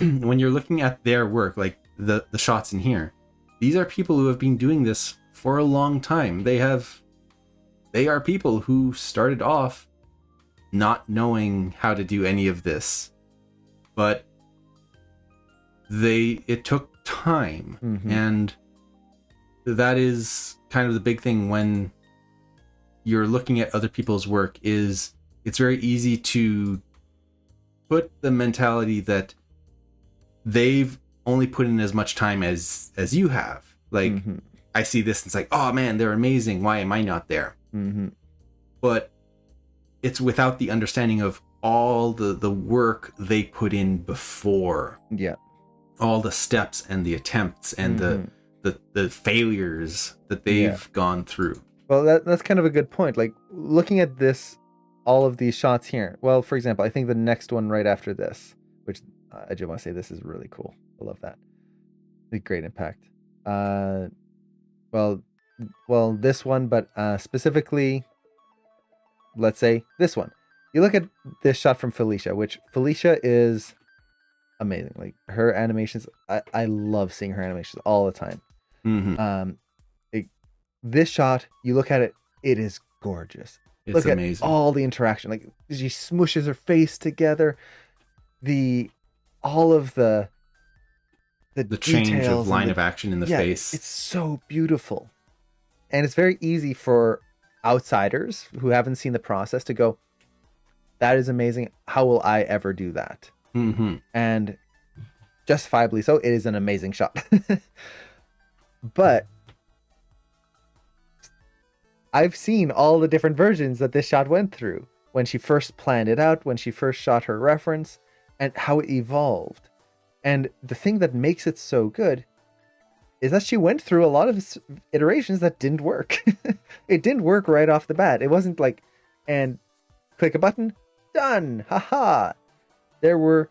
When you're looking at their work, like the shots in here, these are people who have been doing this for a long time. They are people who started off not knowing how to do any of this, but it took time. And that is kind of the big thing when you're looking at other people's work, is it's very easy to put the mentality that they've only put in as much time as you have. Like, I see this and it's like, oh man, they're amazing, why am I not there? But it's without the understanding of all the work they put in before. Yeah. All the steps and the attempts and the failures that they've gone through. Well, that's kind of a good point. Like, looking at this, all of these shots here. Well, for example, I think the next one right after this, which I just want to say this is really cool. I love that. The great impact. Well, this one, but specifically, let's say this one. You look at this shot from Felicia, which Felicia is amazing. Like, her animations, I love seeing her animations all the time. This shot, you look at it, it is gorgeous. It's look amazing. At all the interaction. Like, she smushes her face together. All of the change details of line of action in the face. It's so beautiful. And it's very easy for outsiders who haven't seen the process to go, that is amazing. How will I ever do that? And justifiably so, it is an amazing shot. But I've seen all the different versions that this shot went through. When she first planned it out, when she first shot her reference, and how it evolved. And the thing that makes it so good is that she went through a lot of iterations that didn't work. It didn't work right off the bat. It wasn't like, and click a button, done, haha. There were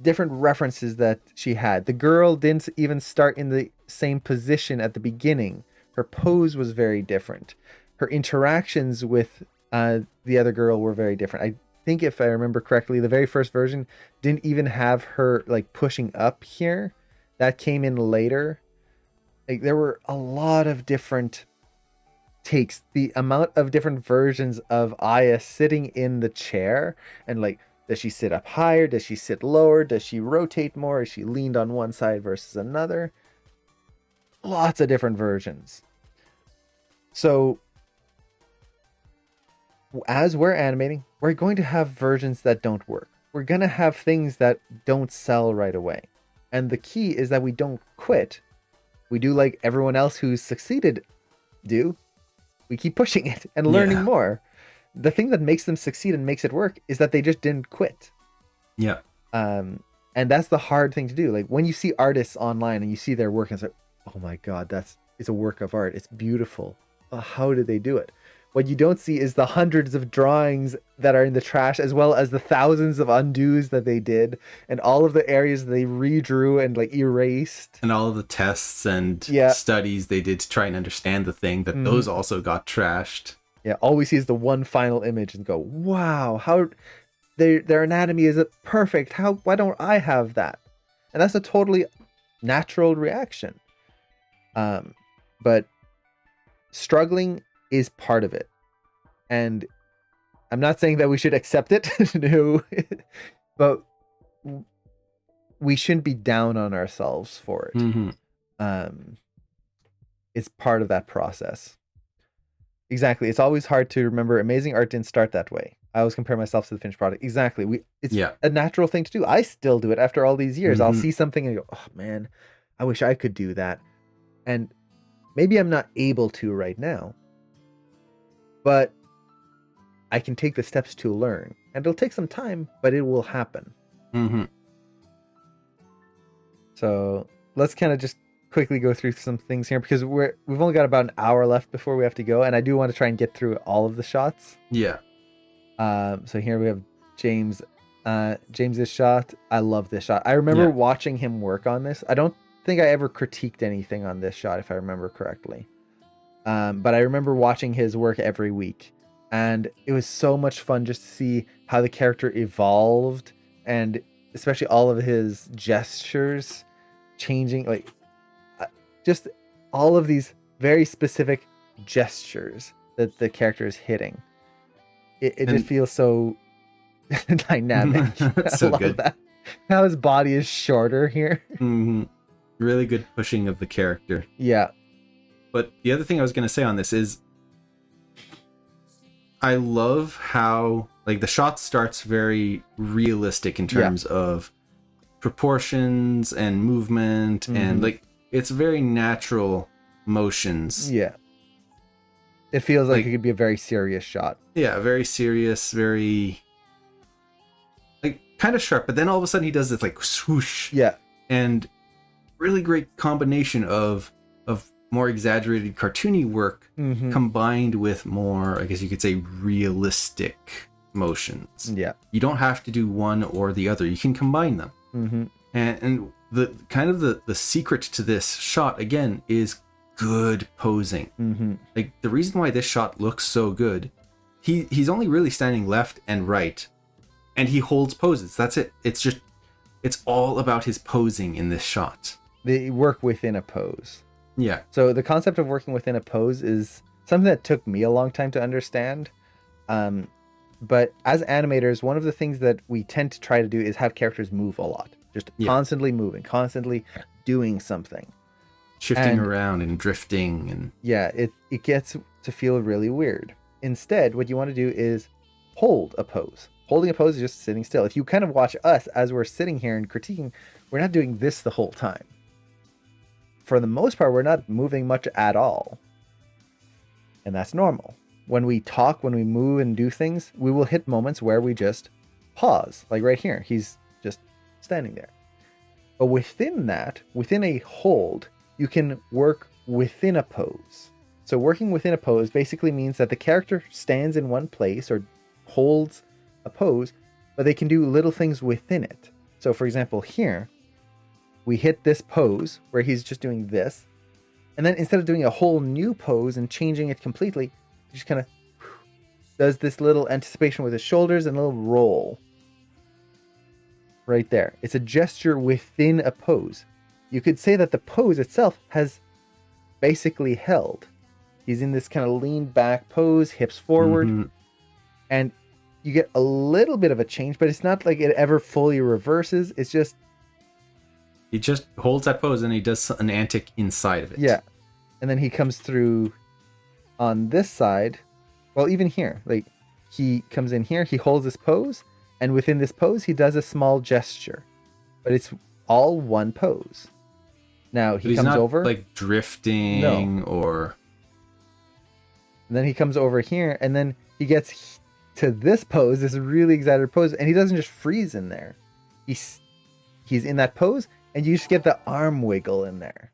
different references that she had. The girl didn't even start in the same position at the beginning. Her pose was very different. Her interactions with the other girl were very different. I think, if I remember correctly, the very first version didn't even have her like pushing up here. That came in later. Like there were a lot of different takes. The amount of different versions of Aya sitting in the chair, and like, does she sit up higher? Does she sit lower? Does she rotate more? Is she leaned on one side versus another? Lots of different versions. So as we're animating, we're going to have versions that don't work. We're going to have things that don't sell right away. And the key is that we don't quit. We do like everyone else who's succeeded do. We keep pushing it and learning more. The thing that makes them succeed and makes it work is that they just didn't quit. Yeah. And that's the hard thing to do. Like when you see artists online and you see their work and it's like, oh my God, it's a work of art. It's beautiful. How did they do it? What you don't see is the hundreds of drawings that are in the trash, as well as the thousands of undos that they did, and all of the areas they redrew and like erased. And all of the tests and studies they did to try and understand the thing, that those also got trashed. Yeah, all we see is the one final image and go, wow, how their anatomy is perfect. Why don't I have that? And that's a totally natural reaction. But struggling is part of it. And I'm not saying that we should accept it, no, but we shouldn't be down on ourselves for it. Mm-hmm. It's part of that process. Exactly. It's always hard to remember amazing art didn't start that way. I always compare myself to the finished product. Exactly. It's a natural thing to do. I still do it after all these years. I'll see something and go, oh man, I wish I could do that. And maybe I'm not able to right now, but I can take the steps to learn. And it'll take some time, but it will happen. Mm-hmm. So let's kind of just quickly go through some things here, because we've only got about an hour left before we have to go, and I do want to try and get through all of the shots. Yeah. So here we have James's shot. I love this shot. I remember watching him work on this. I don't think I ever critiqued anything on this shot, if I remember correctly. But I remember watching his work every week, and it was so much fun just to see how the character evolved, and especially all of his gestures changing, like just all of these very specific gestures that the character is hitting. It just feels so dynamic. So I love good. that. How his body is shorter here. Mm-hmm. Really good pushing of the character. Yeah. But the other thing I was going to say on this is I love how like the shot starts very realistic in terms of proportions and movement, and like it's very natural motions. Yeah. It feels like it could be a very serious shot. Yeah, very serious, very like kind of sharp, but then all of a sudden he does this like swoosh. Yeah. And really great combination of more exaggerated cartoony work combined with more, I guess you could say, realistic motions. Yeah. You don't have to do one or the other. You can combine them. Mm-hmm. And the kind of the secret to this shot again is good posing. Mm-hmm. Like the reason why this shot looks so good, he's only really standing left and right, and he holds poses. That's it. It's all about his posing in this shot. They work within a pose. Yeah. So the concept of working within a pose is something that took me a long time to understand. But as animators, one of the things that we tend to try to do is have characters move a lot. Just constantly moving, constantly doing something. Shifting around and drifting. And yeah, it gets to feel really weird. Instead, what you want to do is hold a pose. Holding a pose is just sitting still. If you kind of watch us as we're sitting here and critiquing, we're not doing this the whole time. For the most part, we're not moving much at all. And that's normal. When we talk, when we move and do things, we will hit moments where we just pause. Like right here, he's just standing there. But within that, within a hold, you can work within a pose. So working within a pose basically means that the character stands in one place or holds a pose, but they can do little things within it. So for example, here, we hit this pose where he's just doing this. And then instead of doing a whole new pose and changing it completely, he just kind of does this little anticipation with his shoulders and a little roll. Right there. It's a gesture within a pose. You could say that the pose itself has basically held. He's in this kind of lean back pose, hips forward, Mhm. and you get a little bit of a change, but it's not like it ever fully reverses. It's just, He just holds that pose and he does an antic inside of it. yeah. And then he comes through on this side. Well, even here, like he comes in here, he holds this pose, and within this pose, he does a small gesture, but it's all one pose. Now But he he's comes not over, like drifting or and then he comes over here, and then he gets to this pose, this really exaggerated pose, and he doesn't just freeze in there. He's in that pose, and you just get the arm wiggle in there.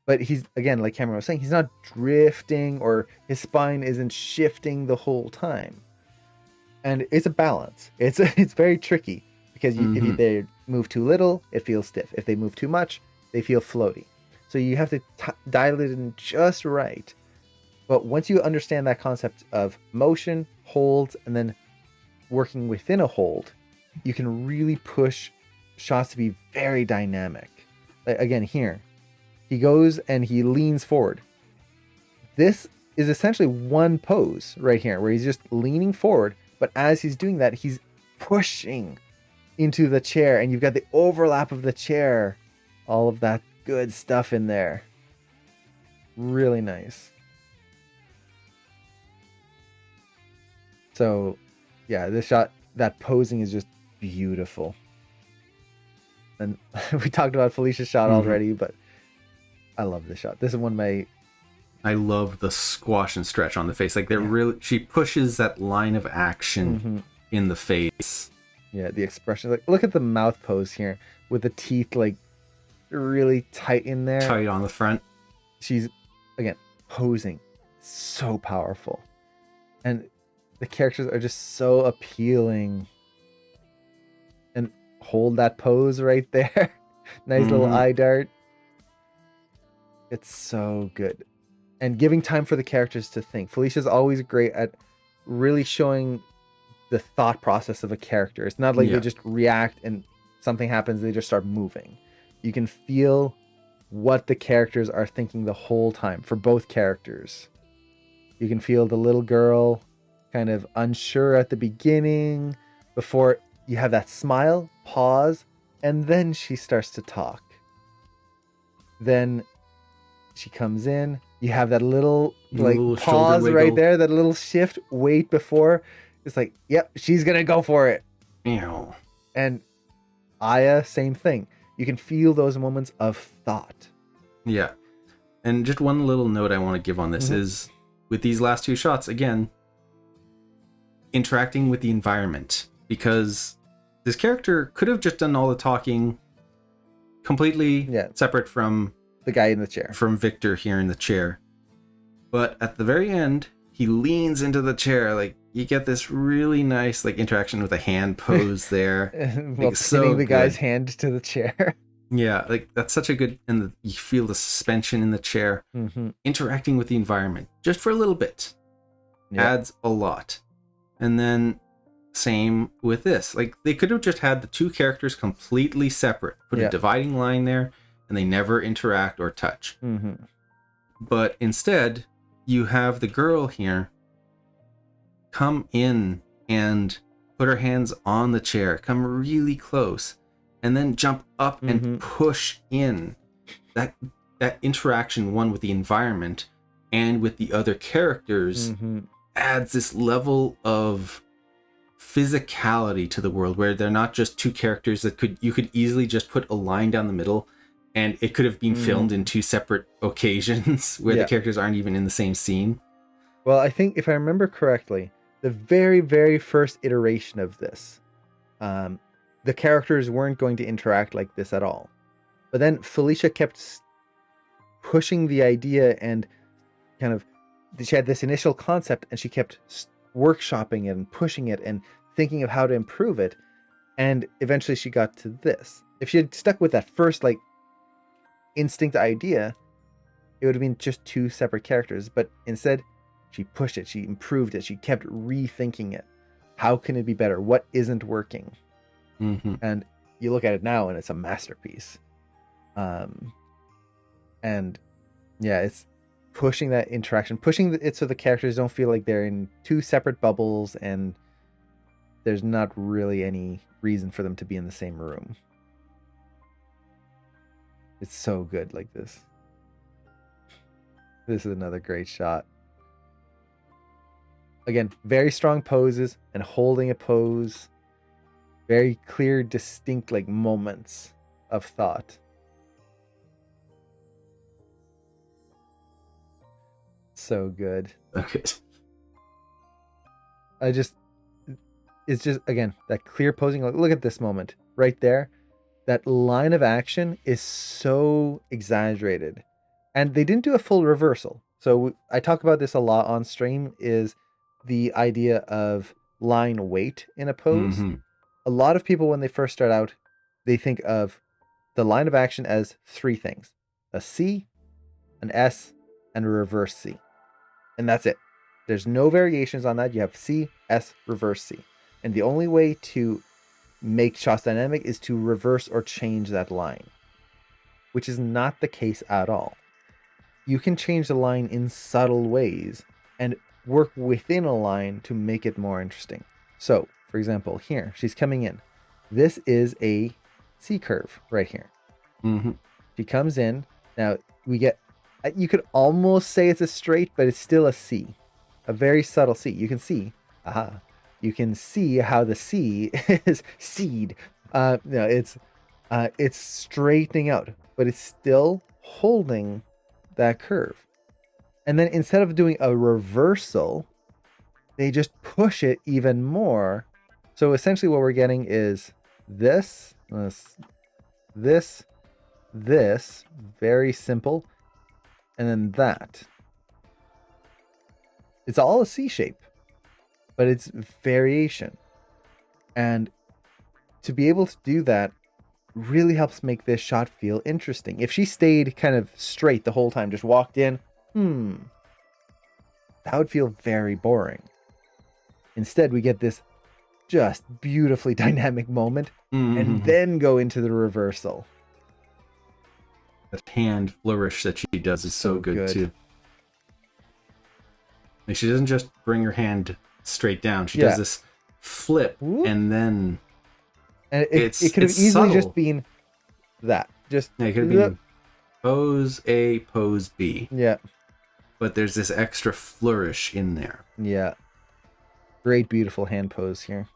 But he's, again, like Cameron was saying, he's not drifting or his spine isn't shifting the whole time. And it's a balance. It's very tricky because if they move too little, it feels stiff. If they move too much, they feel floaty. So you have to dial it in just right. But once you understand that concept of motion, holds, and then working within a hold, you can really push shots to be very dynamic. Like, again, here, he goes and he leans forward. This is essentially one pose right here where he's just leaning forward. But as he's doing that, he's pushing into the chair, and you've got the overlap of the chair, all of that good stuff in there. Really nice. So, yeah, this shot, that posing is just beautiful. And we talked about Felicia's shot already, but I love this shot. This is one of my... I love the squash and stretch on the face. Like they're really, she pushes that line of action in the face. Yeah, the expression. Like, look at the mouth pose here with the teeth like really tight in there. Tight on the front. She's, again, posing. So powerful. And the characters are just so appealing. And hold that pose right there. Nice little eye dart. It's so good. And giving time for the characters to think. Felicia's always great at really showing the thought process of a character. It's not like they just react and something happens, they just start moving. You can feel what the characters are thinking the whole time for both characters. You can feel the little girl kind of unsure at the beginning before you have that smile, pause, and then she starts to talk. Then she comes in. You have that little like little pause shoulder right wiggle. there, that little shift, wait before. It's like, yep, she's gonna go for it. Ew. And Aya, same thing. You can feel those moments of thought. Yeah. And just one little note I want to give on this is with these last two shots, again, interacting with the environment, because this character could have just done all the talking completely separate from the guy in the chair, from Victor here in the chair. But at the very end, he leans into the chair. Like, you get this really nice like interaction with a hand pose there. While Like, pinning the guy's good. hand to the chair. Yeah, like that's such a good, and you feel the suspension in the chair. Interacting with the environment just for a little bit adds a lot. And then same with this. Like, they could have just had the two characters completely separate, put a dividing line there, and they never interact or touch. But instead, you have the girl here come in and put her hands on the chair, come really close, and then jump up and push in. That interaction, one with the environment and with the other characters, adds this level of physicality to the world where they're not just two characters that you could easily just put a line down the middle, and it could have been filmed in two separate occasions where the characters aren't even in the same scene. Well, I think if I remember correctly, the very, very first iteration of this, the characters weren't going to interact like this at all. But then Felicia kept pushing the idea, and kind of, she had this initial concept, and she kept workshopping it and pushing it and thinking of how to improve it. And eventually she got to this. If she had stuck with that first like instinct idea, it would have been just two separate characters. But instead, she pushed it, she improved it, she kept rethinking it. How can it be better? What isn't working? And you look at it now and it's a masterpiece. And yeah, pushing that interaction, pushing it so the characters don't feel like they're in two separate bubbles and there's not really any reason for them to be in the same room. It's so good like this. This is another great shot. Again, very strong poses and holding a pose. Very clear, distinct like moments of thought. So good. Okay. It's just, again, that clear posing. Look at this moment right there. That line of action is so exaggerated. And they didn't do a full reversal. So I talk about this a lot on stream, is the idea of line weight in a pose. Mm-hmm. A lot of people, when they first start out, they think of the line of action as three things: a C, an S, and a reverse C. And that's it. There's no variations on that. You have C, S, reverse C. And the only way to make shots dynamic is to reverse or change that line, which is not the case at all. You can change the line in subtle ways and work within a line to make it more interesting. So, for example, here, she's coming in. This is a C curve right here. Mm-hmm. She comes in. Now, we get, you could almost say it's a straight, but it's still a C. A very subtle C. You can see, you can see how the C is seed. It's straightening out, but it's still holding that curve. And then instead of doing a reversal, they just push it even more. So essentially what we're getting is this, very simple, and then that. It's all a C shape, but it's variation. And to be able to do that really helps make this shot feel interesting. If she stayed kind of straight the whole time, just walked in, that would feel very boring. Instead, we get this just beautifully dynamic moment, and then go into the reversal. The hand flourish that she does is so good too. Like, she doesn't just bring her hand straight down. She does this flip, and then and it could have easily subtle. just been that. Just it could have been pose A, pose B. Yeah. But there's this extra flourish in there. Yeah. Great, beautiful hand pose here.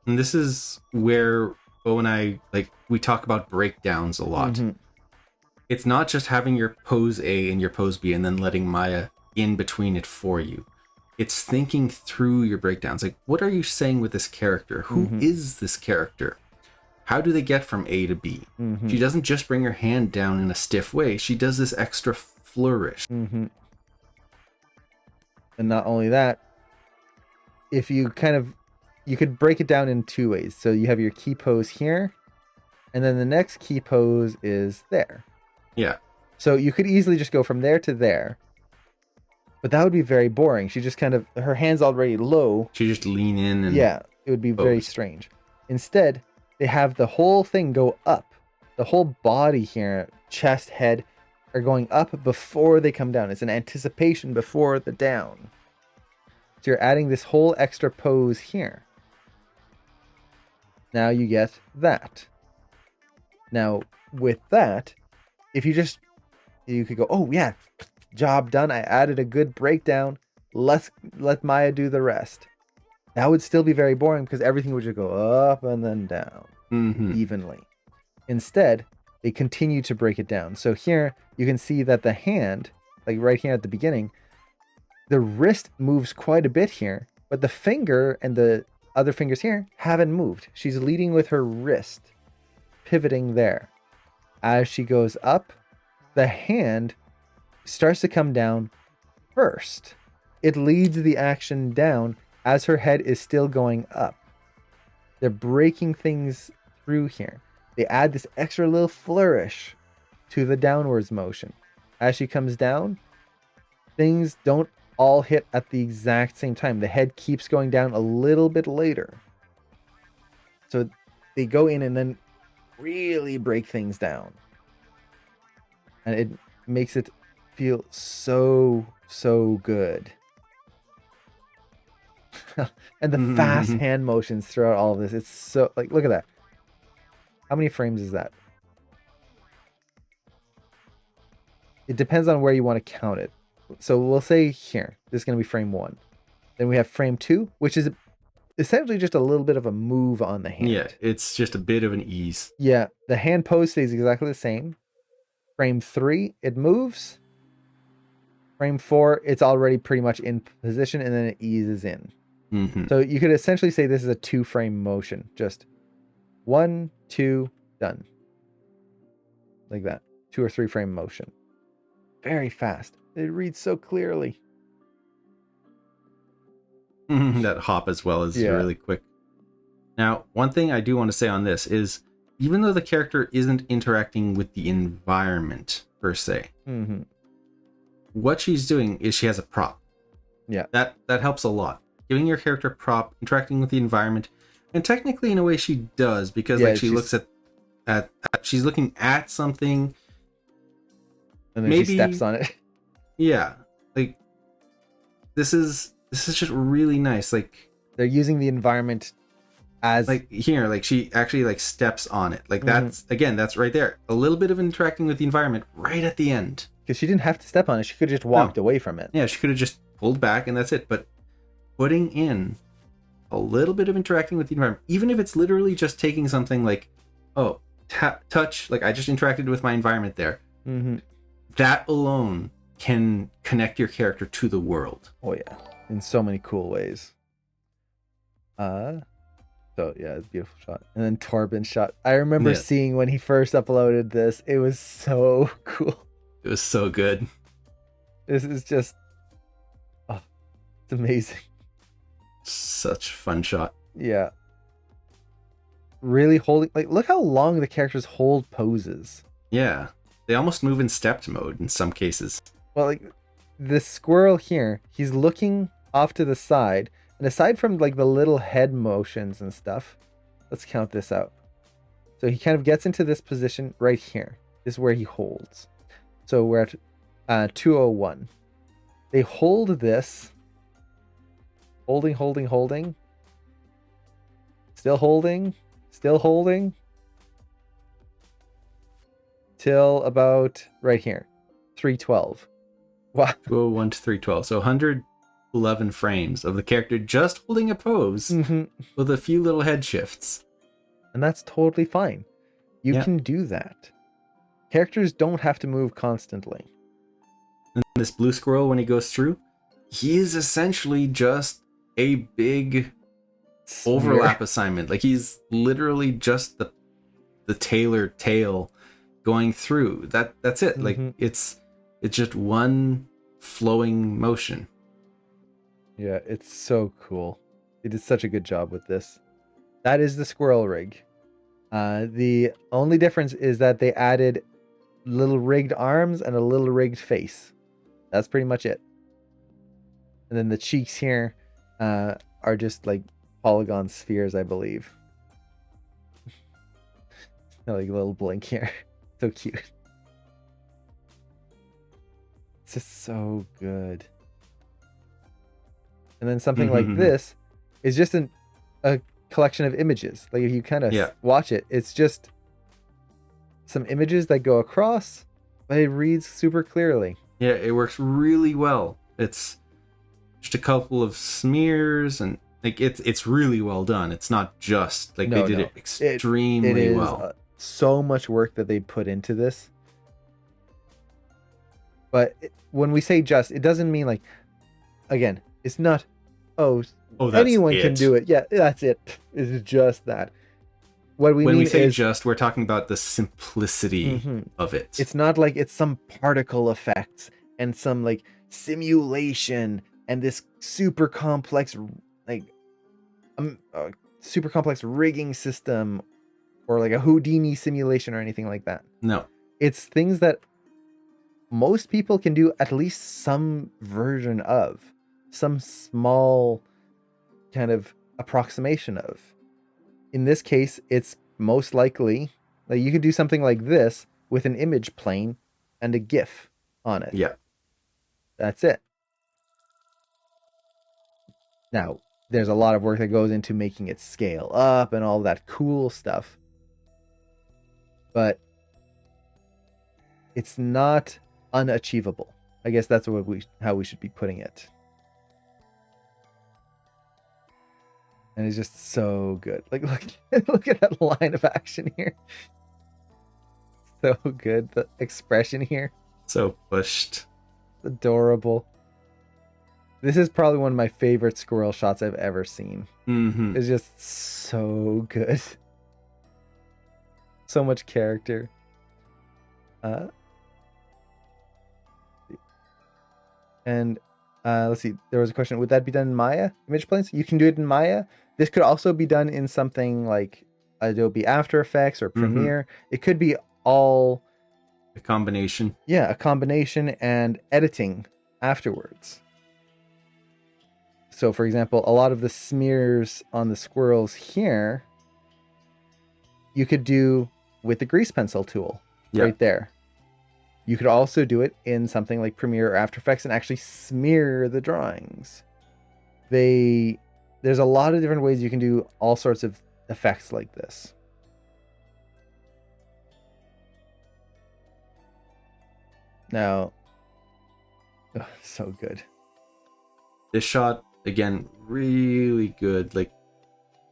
And this is where Bo and I, we talk about breakdowns a lot. Mm-hmm. It's not just having your pose A and your pose B and then letting Maya in between it for you. It's thinking through your breakdowns. Like, what are you saying with this character? Who is this character? How do they get from A to B? She doesn't just bring her hand down in a stiff way. She does this extra flourish. And not only that, if you you could break it down in two ways. So you have your key pose here, and then the next key pose is there. Yeah. So you could easily just go from there to there, but that would be very boring. She just her hand's already low. She just lean in and it would be very strange. Instead, they have the whole thing go up. The whole body here, chest, head, are going up before they come down. It's an anticipation before the down. So you're adding this whole extra pose here. Now you get that. Now with that, if you could go, oh yeah, job done. I added a good breakdown. Let Maya do the rest. That would still be very boring because everything would just go up and then down evenly. Instead, they continue to break it down. So here you can see that the hand, like right here at the beginning, the wrist moves quite a bit here, but the finger and the other fingers here haven't moved. She's leading with her wrist, pivoting there. As she goes up, the hand starts to come down first. It leads the action down as her head is still going up. They're breaking things through here. They add this extra little flourish to the downwards motion. As she comes down, things don't all hit at the exact same time. The head keeps going down a little bit later. So they go in and then really break things down. And it makes it feel so good. And the fast hand motions throughout all of this. It's so like, look at that. How many frames is that? It depends on where you want to count it. So we'll say here, this is going to be frame 1. Then we have frame 2, which is essentially just a little bit of a move on the hand. Yeah, it's just a bit of an ease. Yeah, the hand pose stays exactly the same. Frame 3, it moves. Frame 4, it's already pretty much in position, and then it eases in. So you could essentially say this is a 2-frame motion. Just 1, 2, done. Like that. 2 or 3 frame motion. Very fast. It reads so clearly. That hop as well is really quick. Now, one thing I do want to say on this is, even though the character isn't interacting with the environment per se, what she's doing is she has a prop. Yeah. That helps a lot. Giving your character a prop, interacting with the environment, and technically in a way she does, because like she looks at she's looking at something, and then maybe she steps on it. Yeah. Like this is just really nice. Like they're using the environment as like here, like she actually like steps on it. Like that's again, that's right there. A little bit of interacting with the environment right at the end. Because she didn't have to step on it. She could have just walked away from it. Yeah, she could have just pulled back and that's it. But putting in a little bit of interacting with the environment, even if it's literally just taking something like, oh, touch, like I just interacted with my environment there. That alone can connect your character to the world. Oh yeah, in so many cool ways. So yeah, it's a beautiful shot. And then Torben's shot. I remember seeing when he first uploaded this. It was so cool. It was so good. This is just, it's amazing. Such a fun shot. Yeah. Really holding, like, look how long the characters hold poses. Yeah. They almost move in stepped mode in some cases. Well, like, the squirrel here, he's looking off to the side. And aside from, like, the little head motions and stuff, let's count this out. So he kind of gets into this position right here. This is where he holds. So we're at 201. They hold this. Holding. Still holding. Till about right here. 312. Wow. 201 to 312. So 111 frames of the character just holding a pose with a few little head shifts. And that's totally fine. You can do that. Characters don't have to move constantly. And this blue squirrel, when he goes through, he is essentially just a big overlap assignment. Like he's literally just the tailored tail going through. That's it. Like it's just one flowing motion. Yeah, it's so cool. They did such a good job with this. That is the squirrel rig. The only difference is that they added little rigged arms and a little rigged face. That's pretty much it. And then the cheeks here are just like polygon spheres, I believe. Like a little blink here. So cute. It's just so good. And then something like this is just a collection of images. Like if you kind of watch it, it's just some images that go across, but it reads super clearly. Yeah, it works really well. It's just a couple of smears and like it's really well done. It's not just like they did it extremely well. So much work that they put into this. But when we say just, it doesn't mean like, again, it's not, anyone can do it. Yeah, that's it. It's just that. What we when mean we say is, just, we're talking about the simplicity of it. It's not like it's some particle effects and some like simulation and this super complex rigging system or like a Houdini simulation or anything like that. No. It's things that most people can do at least some version of, some small kind of approximation of. In this case, it's most likely that you could do something like this with an image plane and a GIF on it. Yeah. that's it. Now, there's a lot of work that goes into making it scale up and all that cool stuff. But it's not unachievable. I guess that's how we should be putting it. And it's just so good. Like, look at that line of action here. So good. The expression here. So pushed. Adorable. This is probably one of my favorite squirrel shots I've ever seen. Mm-hmm. It's just so good. So much character. And let's see. There was a question. Would that be done in Maya image planes? You can do it in Maya. This could also be done in something like Adobe After Effects or Premiere. It could be all a combination. Yeah, a combination and editing afterwards. So, for example, a lot of the smears on the squirrels here, you could do with the grease pencil tool right there. You could also do it in something like Premiere or After Effects and actually smear the drawings. There's a lot of different ways you can do all sorts of effects like this. Now, so good. This shot, again, really good. Like,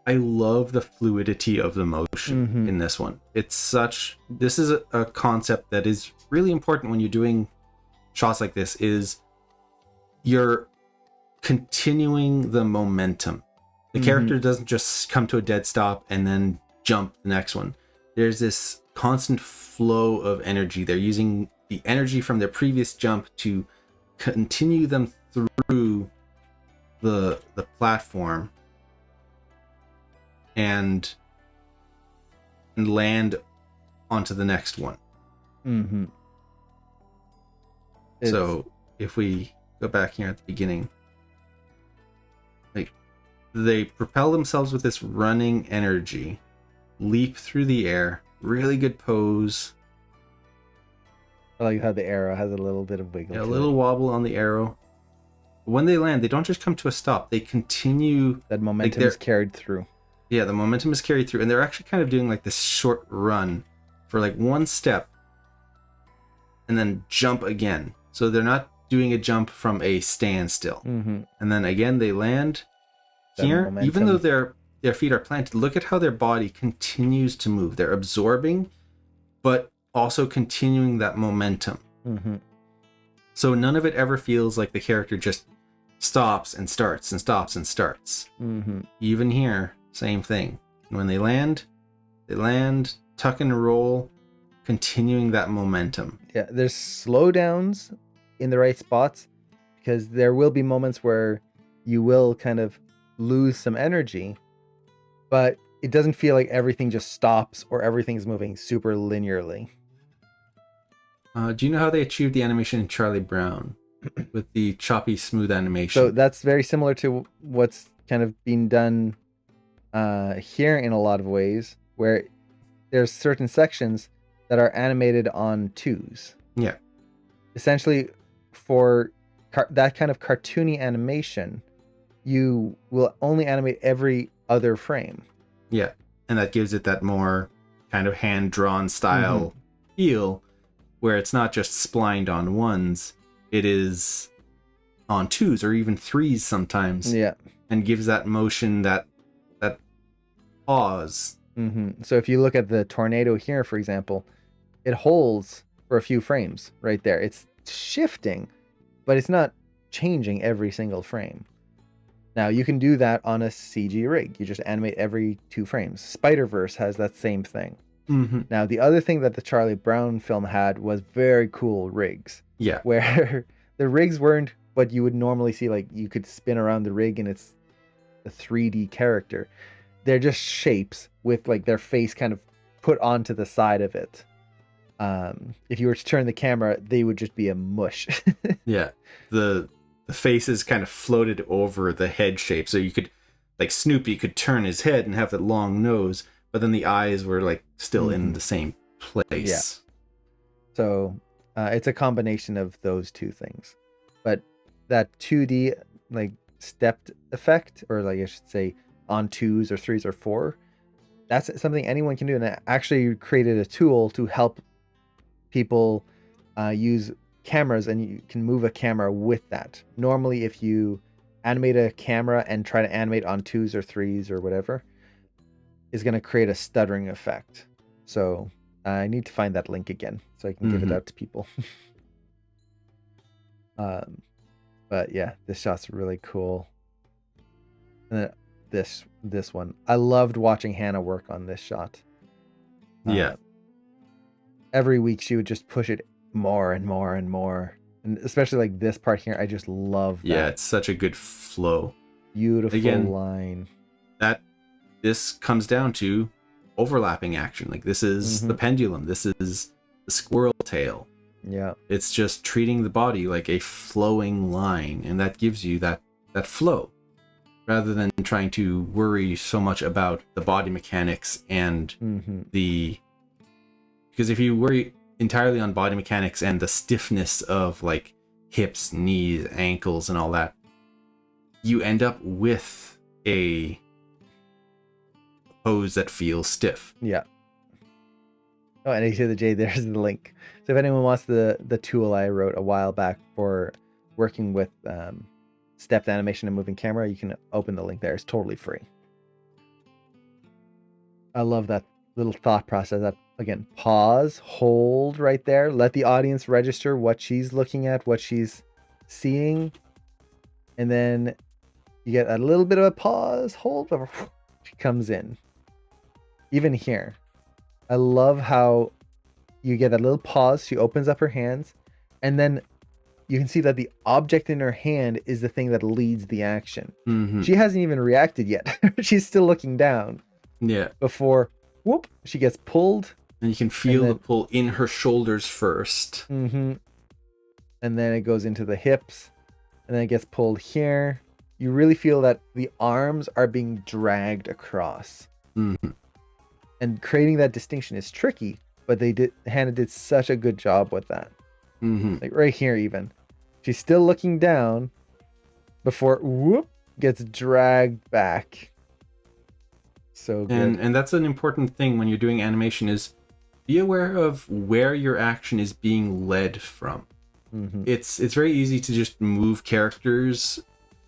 I love the fluidity of the motion in this one. This is a concept that is really important when you're doing shots like this, is you're continuing the momentum. The character doesn't just come to a dead stop and then jump the next one. There's this constant flow of energy. They're using the energy from their previous jump to continue them through the platform and land onto the next one. So if we go back here at the beginning, like, they propel themselves with this running energy, leap through the air, really good pose. I like how the arrow has a little bit of wiggle. A little wobble on the arrow. When they land, they don't just come to a stop. They continue. That momentum is carried through. Yeah, the momentum is carried through. And they're actually kind of doing like this short run for like one step and then jump again. So they're not doing a jump from a standstill. And then again, they land here. Even though their feet are planted, look at how their body continues to move. They're absorbing, but also continuing that momentum. So none of it ever feels like the character just stops and starts and stops and starts. Even here, same thing. When they land, tuck and roll, continuing that momentum. Yeah, there's slowdowns in the right spots, because there will be moments where you will kind of lose some energy, but it doesn't feel like everything just stops or everything's moving super linearly. Do you know how they achieved the animation in Charlie Brown with the choppy, smooth animation? So that's very similar to what's kind of being done here in a lot of ways, where there's certain sections that are animated on twos. Yeah. Essentially, for that kind of cartoony animation, you will only animate every other frame. Yeah, and that gives it that more kind of hand-drawn style feel, where it's not just splined on ones, it is on twos or even threes sometimes. Yeah. And gives that motion, that pause. So if you look at the tornado here, for example, it holds for a few frames right there. It's shifting, but it's not changing every single frame. Now, you can do that on a CG rig. You just animate every 2 frames. Spider-Verse has that same thing. Now, the other thing that the Charlie Brown film had was very cool rigs. Yeah. Where the rigs weren't what you would normally see, like you could spin around the rig and it's a 3D character. They're just shapes with like their face kind of put onto the side of it. If you were to turn the camera, they would just be a mush. Yeah. The faces kind of floated over the head shape. So you could, like Snoopy could turn his head and have that long nose, but then the eyes were like still in the same place. Yeah. So it's a combination of those two things. but that 2D like stepped effect, or like I should say on 2s or 3s or 4, that's something anyone can do. And I actually created a tool to help people use cameras, and you can move a camera with that. Normally, if you animate a camera and try to animate on 2s or 3s or whatever, is going to create a stuttering effect. So I need to find that link again so I can give it out to people. But yeah, this shot's really cool. And then this one, I loved watching Hannah work on this shot. Yeah. Every week she would just push it more and more and more, and especially like this part here, I just love that. Yeah, it's such a good flow. Beautiful Again, line. This comes down to overlapping action. Like this is the pendulum. This is the squirrel tail. Yeah. It's just treating the body like a flowing line, and that gives you that flow, rather than trying to worry so much about the body mechanics and because if you worry entirely on body mechanics and the stiffness of like hips, knees, ankles, and all that, you end up with a pose that feels stiff. Yeah. Oh, and I see the J, there's the link. So if anyone wants the tool I wrote a while back for working with stepped animation and moving camera, you can open the link there. It's totally free. I love that little thought process. That, again, pause, hold right there. Let the audience register what she's looking at, what she's seeing. And then you get a little bit of a pause, hold, she comes in. Even here, I love how you get that little pause. She opens up her hands, and then you can see that the object in her hand is the thing that leads the action. She hasn't even reacted yet. She's still looking down. Yeah. Before, whoop, she gets pulled. And you can feel the pull in her shoulders first. And then it goes into the hips, and then it gets pulled here. You really feel that the arms are being dragged across. And creating that distinction is tricky, but Hannah did such a good job with that. Like right here even. She's still looking down before whoop gets dragged back. So good. And that's an important thing when you're doing animation, is be aware of where your action is being led from. It's very easy to just move characters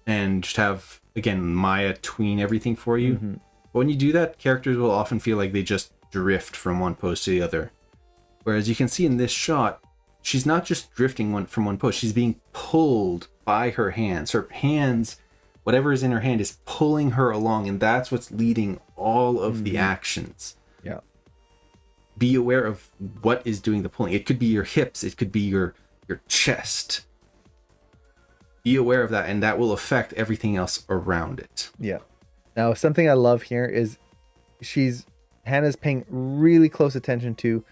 and just have, again, Maya tween everything for you. But when you do that, characters will often feel like they just drift from one pose to the other. Whereas you can see in this shot, she's not just drifting from one pose, she's being pulled by her hands. Her hands, whatever is in her hand, is pulling her along, and that's what's leading all of the actions. Yeah. Be aware of what is doing the pulling. It could be your hips, it could be your chest. Be aware of that, and that will affect everything else around it. Yeah. Now, something I love here is Hannah's paying really close attention to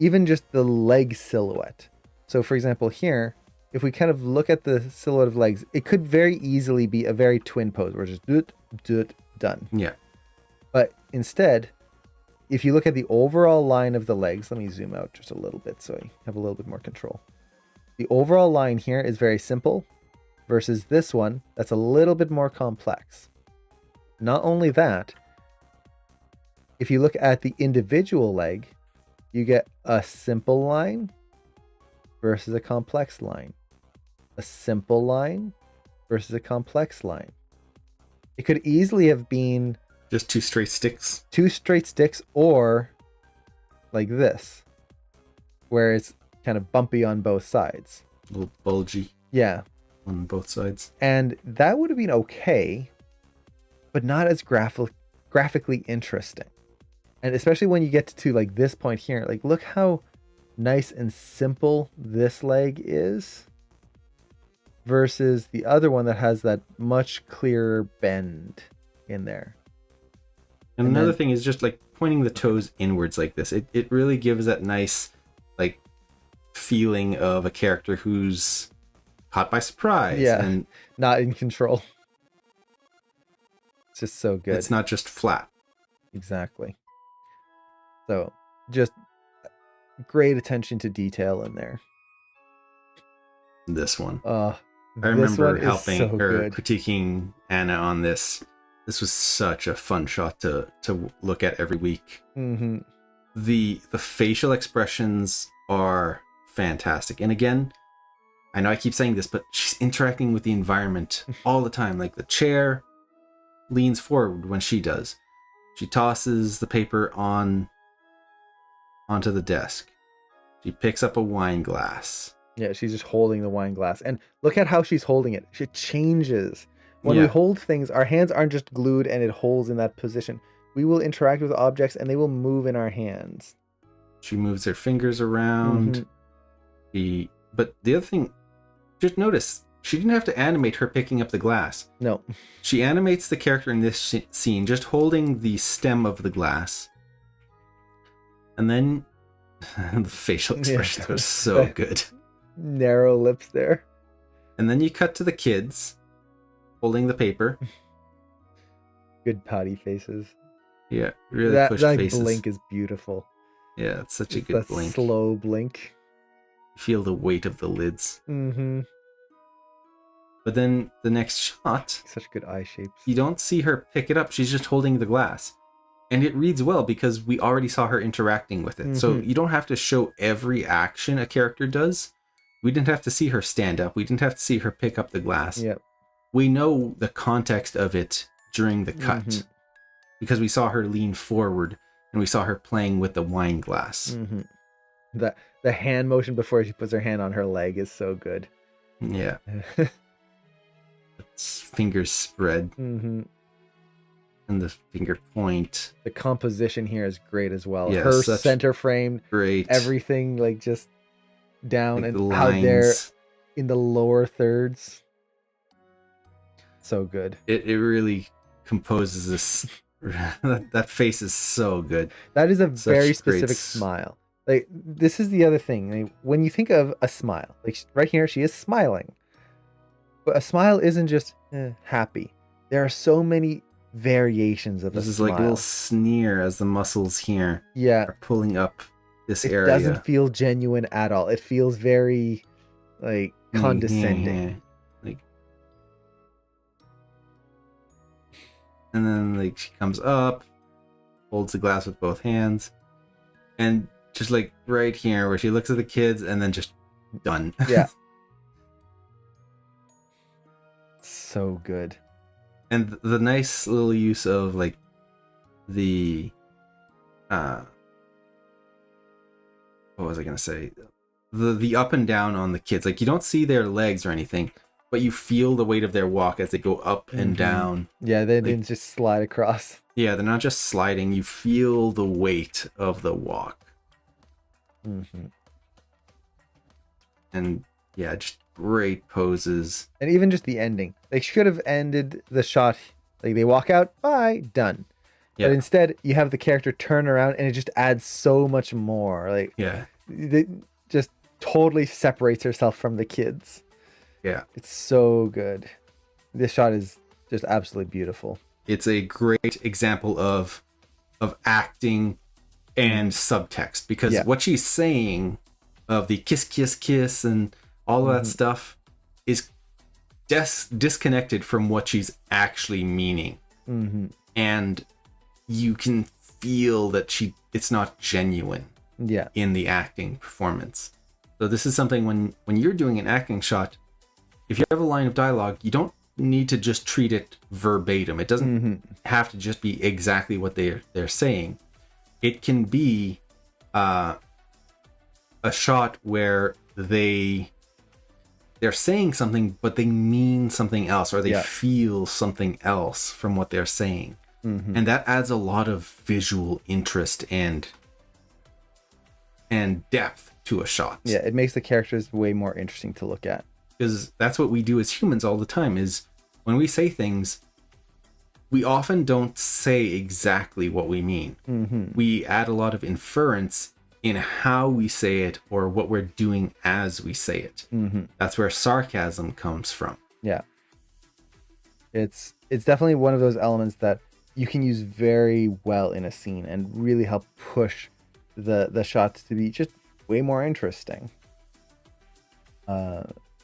even just the leg silhouette. So for example, here, if we kind of look at the silhouette of legs, it could very easily be a very twin pose where it's just done. Yeah. But instead, if you look at the overall line of the legs, let me zoom out just a little bit so I have a little bit more control. The overall line here is very simple versus this one that's a little bit more complex. Not only that, if you look at the individual leg, you get a simple line versus a complex line. A simple line versus a complex line. It could easily have been just two straight sticks. Two straight sticks, or like this, where it's kind of bumpy on both sides. A little bulgy. Yeah. On both sides. And that would have been okay, but not as graphically interesting. And especially when you get to like this point here, like look how nice and simple this leg is versus the other one that has that much clearer bend in there. And another thing is just like pointing the toes inwards like this. It really gives that nice like feeling of a character who's caught by surprise. Yeah, and not in control. It's just so good. It's not just flat. Exactly. So just great attention to detail in there. in this one. Uh, I remember helping so or good. critiquing Anna on this. This was such a fun shot to look at every week. Mm-hmm. The facial expressions are fantastic. And again, I know I keep saying this, but she's interacting with the environment all the time. Like the chair leans forward when she does. She tosses the paper onto the desk. She picks up a wine glass. Yeah, she's just holding the wine glass. And look at how she's holding it. It changes. When we Yeah. hold things, our hands aren't just glued and it holds in that position. We will interact with objects and they will move in our hands. She moves her fingers around. But the other thing, just notice, she didn't have to animate her picking up the glass. No. She animates the character in this scene just holding the stem of the glass. And then the facial expressions are so good. Narrow lips there. And then you cut to the kids holding the paper. Good pouty faces. Yeah, really that pushed that faces. blink is beautiful. Yeah, it's such a It's good that blink. slow blink. You feel the weight of the lids. Mm-hmm. But then the next shot, Such good eye shapes. you don't see her pick it up. She's just holding the glass. And it reads well because we already saw her interacting with it. So Mhm. you don't have to show every action a character does. We didn't have to see her stand up. We didn't have to see her pick up the glass. Yep. We know the context of it during the cut Mhm. because we saw her lean forward and we saw her playing with the wine glass. Mm-hmm. The hand motion before she puts her hand on her leg is so good. Yeah. Fingers spread Mm-hmm. and the finger point. The composition here is great as well. Yeah, Her such center frame, Great. everything like just down, Like and the how they're lines. in the lower thirds. So good. It really composes this. that face is so good. That is a Such very great specific smile. Like, this is the other thing. Like, when you think of a smile, like right here, she is smiling. But a smile isn't just happy. There are so many variations of This a is smile. like a little sneer as the muscles here Yeah, are pulling up this it area. doesn't feel genuine at all. It feels very like condescending. Like, and then like she comes up, holds the glass with both hands, and just like right here where she looks at the kids and then just done. Yeah. So good. And the nice little use of like the what was I gonna say? The up and down on the kids. Like you don't see their legs or anything, but you feel the weight of their walk as they go up and Mhm. down. Yeah, they Like- didn't just slide across. Yeah, they're not just sliding, you feel the weight of the walk. Mm-hmm. And yeah, just great poses. And even just the ending. They should have ended the shot like they walk out, bye, done. Yeah. But instead, you have the character turn around and it just adds so much more. Like, Yeah. it just totally separates herself from the kids. Yeah. It's so good. This shot is just absolutely beautiful. It's a great example of acting and subtext because Yeah. what she's saying of the kiss kiss kiss and all of that stuff is disconnected from what she's actually meaning. Mm-hmm. And you can feel that it's not genuine Yeah. in the acting performance. So this is something when you're doing an acting shot, if you have a line of dialogue, you don't need to just treat it verbatim. It doesn't have to just be exactly what they're saying. It can be a shot where they're saying something, but they mean something else, or they Yeah. feel something else from what they're saying. Mm-hmm. And that adds a lot of visual interest and depth to a shot. Yeah, it makes the characters way more interesting to look at. Because that's what we do as humans all the time, is when we say things, we often don't say exactly what we mean. Mm-hmm. We add a lot of inference in how we say it or what we're doing as we say it. Mm-hmm. That's where sarcasm comes from. Yeah. It's definitely one of those elements that you can use very well in a scene and really help push the shots to be just way more interesting.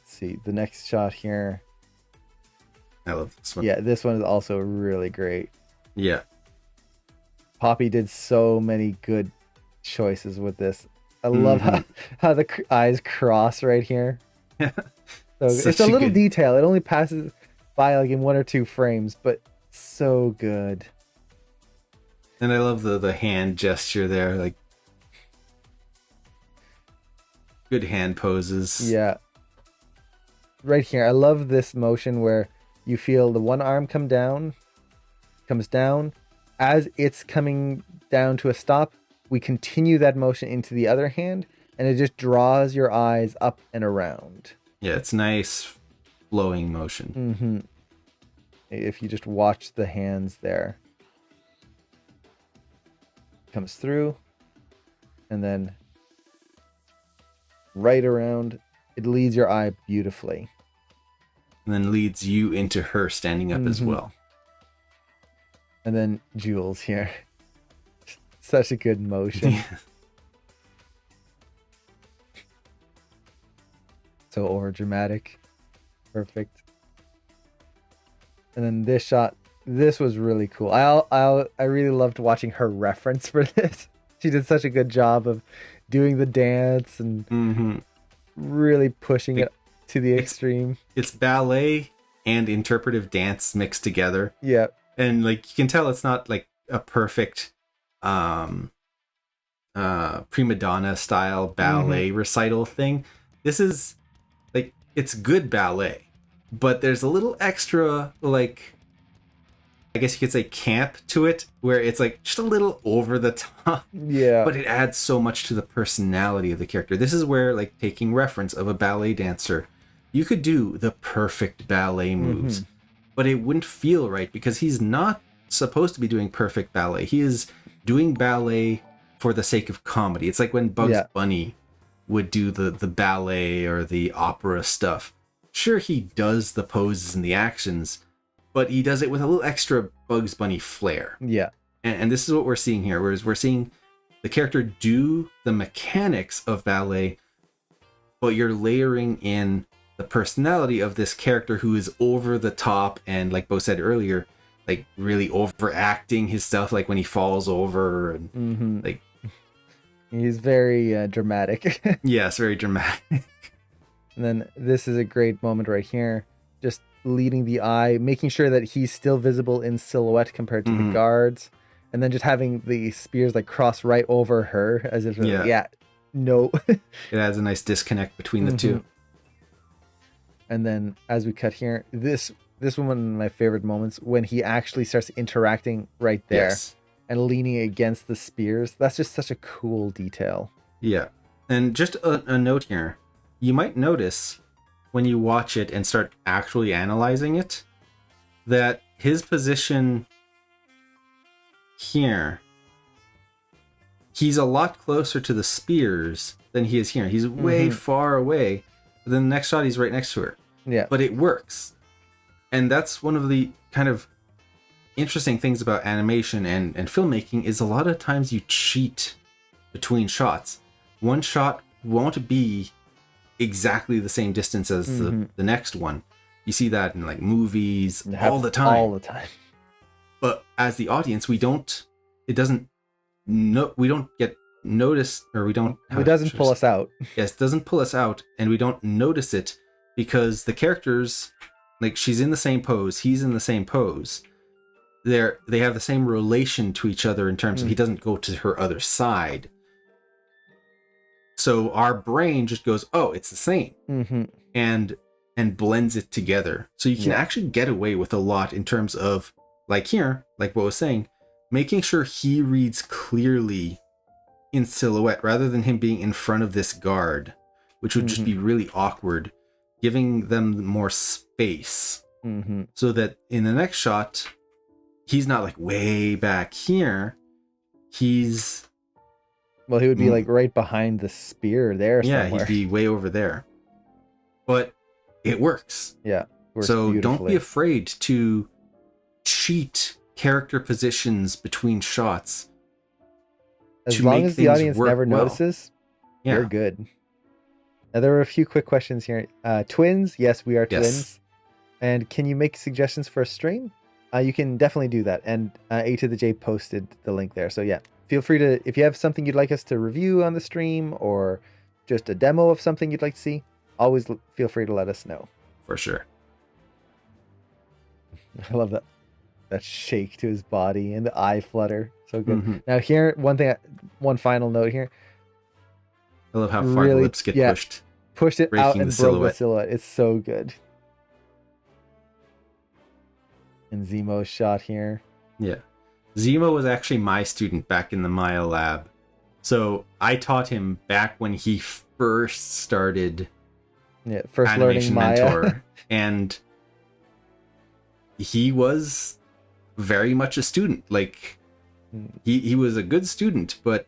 let's see. The next shot here. I love this one. Yeah, this one is also really great. Yeah. Poppy did so many good choices with this. I love how the eyes cross right here. So it's Such a a little good- detail. It only passes by like in 1 or 2 frames, but so good. And I love the hand gesture there, like good hand poses. Yeah. Right here, I love this motion where you feel the one arm comes down. As it's coming down to a stop, we continue that motion into the other hand, and it just draws your eyes up and around. Yeah, it's nice flowing motion. If you just watch the hands there. Comes through, and then right around, it leads your eye beautifully. And then leads you into her standing up as well. And then Jules here. Such a good motion. So over dramatic. Perfect. And then this shot, this was really cool. I really loved watching her reference for this. She did such a good job of doing the dance and really pushing it to the extreme. It's ballet and interpretive dance mixed together. Yeah. And like you can tell it's not like a perfect prima donna style ballet recital thing. This is like, it's good ballet, but there's a little extra, like, I guess you could say camp to it, where it's like just a little over the top. Yeah. But it adds so much to the personality of the character. This is where, like, taking reference of a ballet dancer, you could do the perfect ballet moves, but it wouldn't feel right because he's not supposed to be doing perfect ballet. He is doing ballet for the sake of comedy. It's like when Bugs Bunny would do the ballet or the opera stuff. Sure, he does the poses and the actions, but he does it with a little extra Bugs Bunny flair. Yeah. And this is what we're seeing here, whereas we're seeing the character do the mechanics of ballet, but you're layering in the personality of this character who is over the top and, like Bo said earlier, like really overacting his stuff, like when he falls over and like he's very dramatic. yes, very dramatic. And then this is a great moment right here, just leading the eye, making sure that he's still visible in silhouette compared to the guards, and then just having the spears like cross right over her as if no. It adds a nice disconnect between the two. And then as we cut here, this was one of my favorite moments when he actually starts interacting right there and leaning against the spears. That's just such a cool detail. Yeah. And just a note here. You might notice when you watch it and start actually analyzing it that his position here, he's a lot closer to the spears than he is here. He's way far away. But then the next shot, he's right next to her. Yeah. But it works. And that's one of the kind of interesting things about animation and filmmaking is a lot of times you cheat between shots. One shot won't be exactly the same distance as the next one. You see that in like movies all the time. All the time. But as the audience, we don't get noticed, or we don't. It doesn't pull us out. Yes, it doesn't pull us out, and we don't notice it because the characters, like she's in the same pose, he's in the same pose. They have the same relation to each other in terms of he doesn't go to her other side. So our brain just goes, oh, it's the same, and blends it together. So you can actually get away with a lot in terms of, like here, like what I was saying, making sure he reads clearly in silhouette rather than him being in front of this guard, which would just be really awkward, giving them more space so that in the next shot, he's not like way back here. Well, he would be like right behind the spear there somewhere. Yeah, he'd be way over there. But it works. Yeah. So don't be afraid to cheat character positions between shots. As long as the audience never notices, you're good. Now, there were a few quick questions here. Twins? Yes, we are Yes. twins. And can you make suggestions for a stream? You can definitely do that. And A to the J posted the link there. So yeah, feel free to, if you have something you'd like us to review on the stream or just a demo of something you'd like to see, always feel free to let us know. For sure. I love that shake to his body and the eye flutter. So good. Mhm. Now here, one final note here. I love how far Really- the lips get yeah. pushed. Pushed it out Breaking and the broke the silhouette. silhouette. It's so good. And Zemo's shot here. Yeah. Zemo was actually my student back in the Maya lab. So I taught him back when he first started Yeah, first learning Animation Maya. Mentor. And he was very much a student. Like, he was a good student, but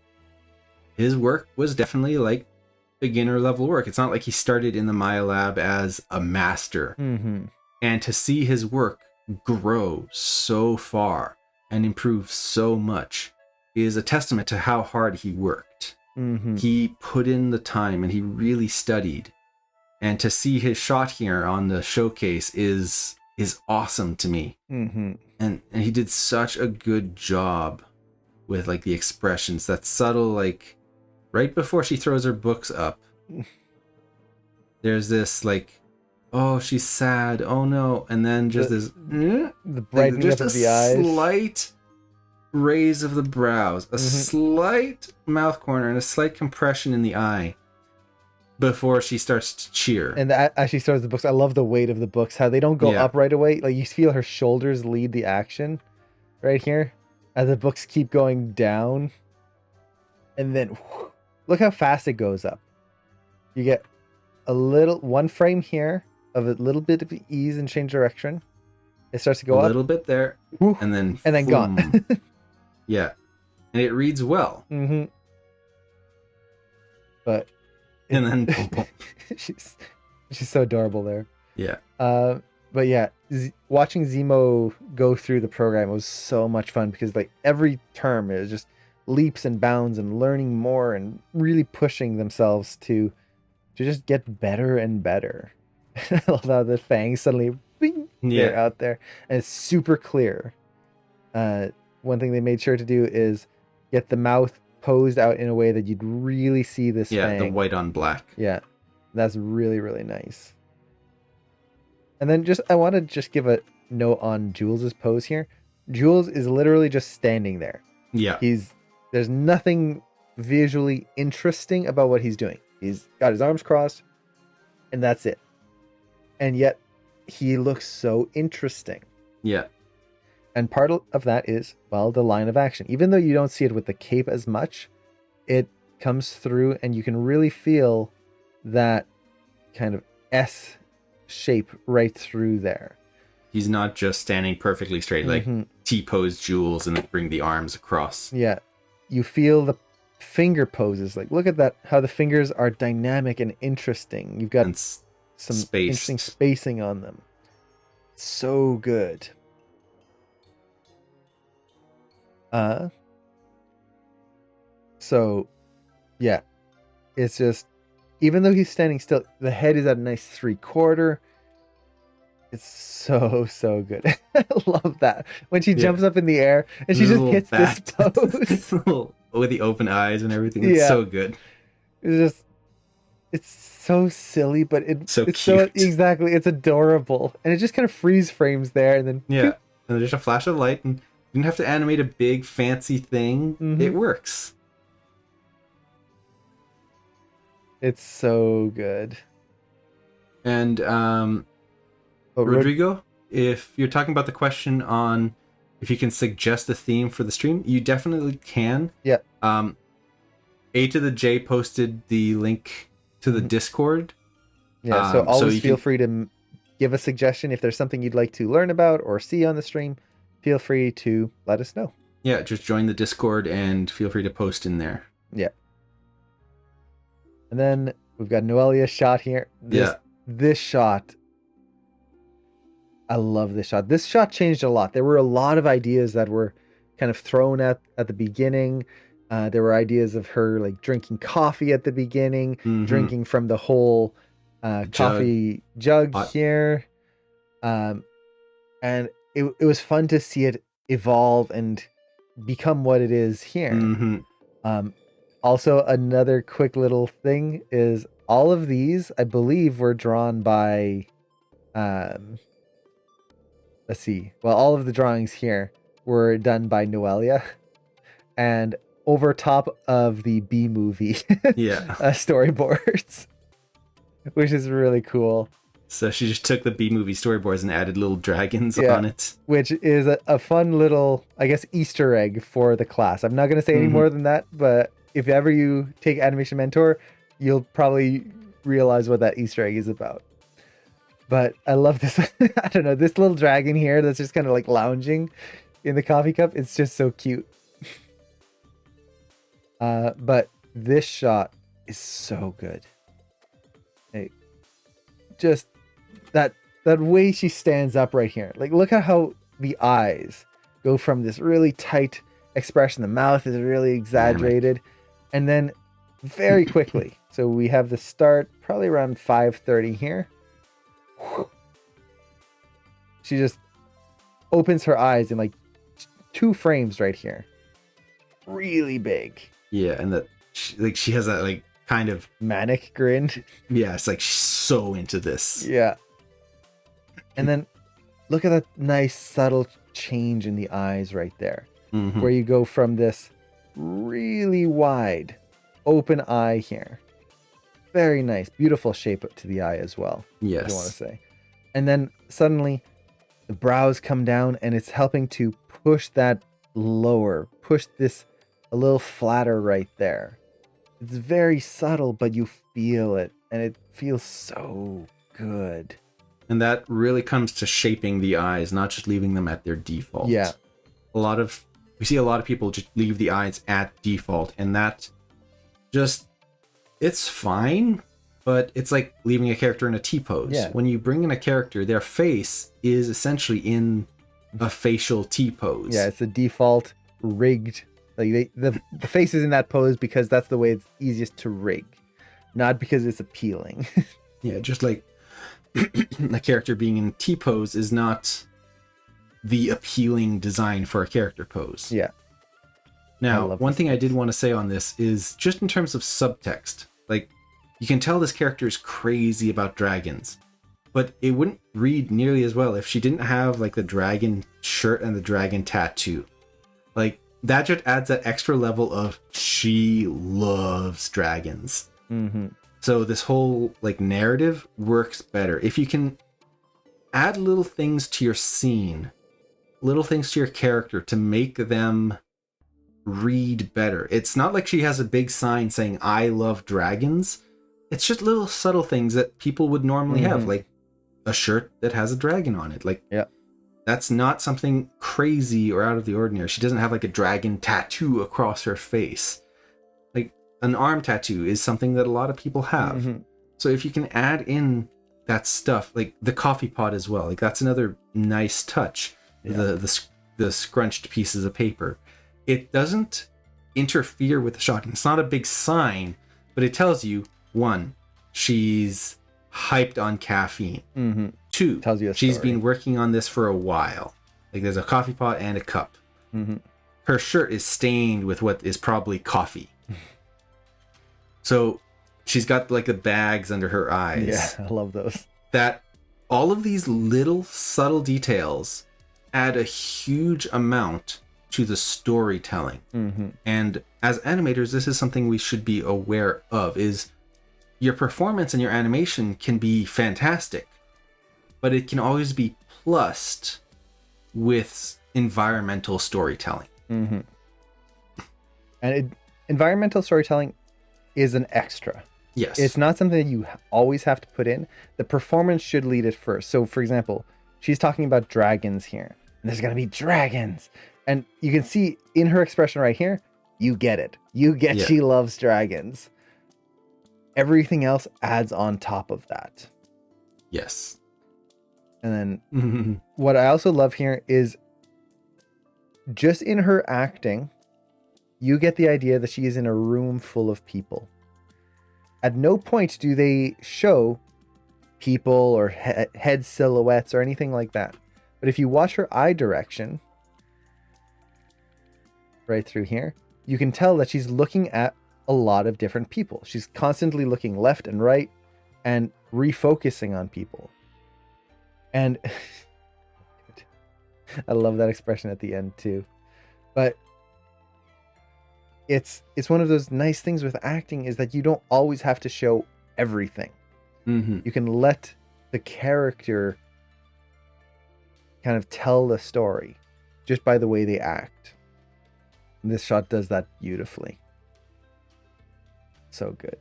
his work was definitely like beginner level work. It's not like he started in the Maya lab as a master. Mm-hmm. And to see his work grow so far and improve so much is a testament to how hard he worked. Mm-hmm. He put in the time and he really studied. And to see his shot here on the showcase is awesome to me. Mm-hmm. And he did such a good job with like the expressions, that subtle, like right before she throws her books up, there's this like, oh, she's sad, oh no, and then just this The brightening just up a of the eyes. slight raise of the brows, a slight mouth corner, and a slight compression in the eye before she starts to cheer. And as she starts the books, I love the weight of the books, how they don't go Yeah. up right away. Like you feel her shoulders lead the action right here as the books keep going down. And then look how fast it goes up. You get one frame here of a little bit of ease and change direction. It starts to go a up. little bit there, Whew, and then gone. boom. Yeah, and it reads well, Mm-hmm. But and then boom, boom. she's so adorable there. Yeah, But yeah, watching Zemo go through the program was so much fun because like every term it was just leaps and bounds and learning more and really pushing themselves to just get better and better. I love how the fangs suddenly bing, they're yeah, out there and it's super clear. One thing they made sure to do is get the mouth posed out in a way that you'd really see this yeah. fang. The white on black. Yeah, that's really, really nice. And then I want to just give a note on Jules's pose here. Jules is literally just standing there. Yeah, There's nothing visually interesting about what he's doing. He's got his arms crossed, and that's it. And yet, he looks so interesting. yeah, And part of that is, well, the line of action. Even though you don't see it with the cape as much, it comes through and you can really feel that kind of S shape right through there. he's not just standing perfectly straight, like Mhm. T-pose Jules and then bring the arms across. Yeah. You feel the finger poses. Like, look at that, how the fingers are dynamic and interesting. You've got And some spaced. interesting spacing on them. So good. So yeah, it's just, even though he's standing still, the head is at a nice 3/4. It's so good. I love that when she Yeah. jumps up in the air and she just Little hits this bat. pose. Little- with the open eyes and everything. It's Yeah. so good. It's so silly, but it's So so cute. exactly, it's adorable, and it just kind of freeze frames there, and then Yeah, and there's a flash of light, and you didn't have to animate a big fancy thing. Mhm. It works. it's so good. And But Rodrigo, if you're talking about the question on if you can suggest a theme for the stream, you definitely can. Yeah. A to the J posted the link to the Mhm. Discord. Yeah, so so always you feel can- free to give a suggestion if there's something you'd like to learn about or see on the stream. Feel free to let us know. Yeah, just join the Discord and feel free to post in there. And then we've got Noelia's shot here. This shot, I love this shot. This shot changed a lot. There were a lot of ideas that were kind of thrown at the beginning, There were ideas of her like drinking coffee at the beginning, Mhm. drinking from the whole coffee jug Hot. here. And it was fun to see it evolve and become what it is here. Mhm. Also, another quick little thing is all of these, I believe, were drawn by, let's see. Well, all of the drawings here were done by Noelia, and over top of the B movie Yeah. storyboards, which is really cool. So she just took the B movie storyboards and added little dragons Yeah. on it. Which is a fun little, I guess, Easter egg for the class. I'm not going to say any Mhm. more than that, but if ever you take Animation Mentor, you'll probably realize what that Easter egg is about. But I love this. I don't know, this little dragon here that's just kind of like lounging in the coffee cup. It's just so cute. But this shot is so good. Hey, just that way she stands up right here. Like, look at how the eyes go from this really tight expression. The mouth is really exaggerated. And then very quickly. So we have the start probably around 5:30 here. She just opens her eyes in like 2 frames right here. Really big. Yeah, and that she has that like kind of Manic grin. yeah, it's like she's so into this. Yeah. And then look at that nice subtle change in the eyes right there. Mhm. Where you go from this really wide open eye here. Very nice, beautiful shape to the eye as well. I want to Yes. say. And then suddenly the brows come down and it's helping to push that lower, push this a little flatter right there. It's very subtle, but you feel it and it feels so good. And that really comes to shaping the eyes, not just leaving them at their default. Yeah. We see a lot of people just leave the eyes at default, and that just, it's fine, but it's like leaving a character in a T-pose. Yeah. When you bring in a character, their face is essentially in a facial T-pose. Yeah, it's the default rigged. Like the face is in that pose because that's the way it's easiest to rig, not because it's appealing. Yeah, just like a character being in T-pose is not the appealing design for a character pose. Yeah. I Now, love one this thing I did want to say on this is just in terms of subtext, like you can tell this character is crazy about dragons, but it wouldn't read nearly as well if she didn't have like the dragon shirt and the dragon tattoo. Like that just adds that extra level of she loves dragons. Mm-hmm. So this whole like narrative works better if you can add little things to your scene, little things to your character to make them read better. It's not like she has a big sign saying I love dragons. It's just little subtle things that people would normally have, like a shirt that has a dragon on it. Like, yeah, that's not something crazy or out of the ordinary. She doesn't have like a dragon tattoo across her face. Like an arm tattoo is something that a lot of people have. Mm-hmm. So if you can add in that stuff, like the coffee pot as well, like that's another nice touch. Yeah. The scrunched pieces of paper. It doesn't interfere with the shot. It's not a big sign, but it tells you, 1, she's hyped on caffeine. Mm-hmm. 2, Tells you a she's story. been working on this for a while. Like there's a coffee pot and a cup. Mm-hmm. Her shirt is stained with what is probably coffee. So she's got like the bags under her eyes. Yeah, I love those. That all of these little subtle details add a huge amount to the storytelling. Mm-hmm. And as animators, this is something we should be aware of, is your performance and your animation can be fantastic, but it can always be plussed with environmental storytelling. Mm-hmm. And environmental storytelling is an extra. Yes. It's not something that you always have to put in. The performance should lead it first. So, for example, she's talking about dragons here. And there's going to be dragons. And you can see in her expression right here, you get it. You get Yeah. she loves dragons. Everything else adds on top of that. Yes. And then what I also love here is just in her acting, you get the idea that she is in a room full of people. At no point do they show people or head silhouettes or anything like that. But if you watch her eye direction, right through here, you can tell that she's looking at a lot of different people. She's constantly looking left and right and refocusing on people. And I love that expression at the end too. But it's one of those nice things with acting, is that you don't always have to show everything. Mm-hmm. You can let the character kind of tell the story just by the way they act. And this shot does that beautifully. So good.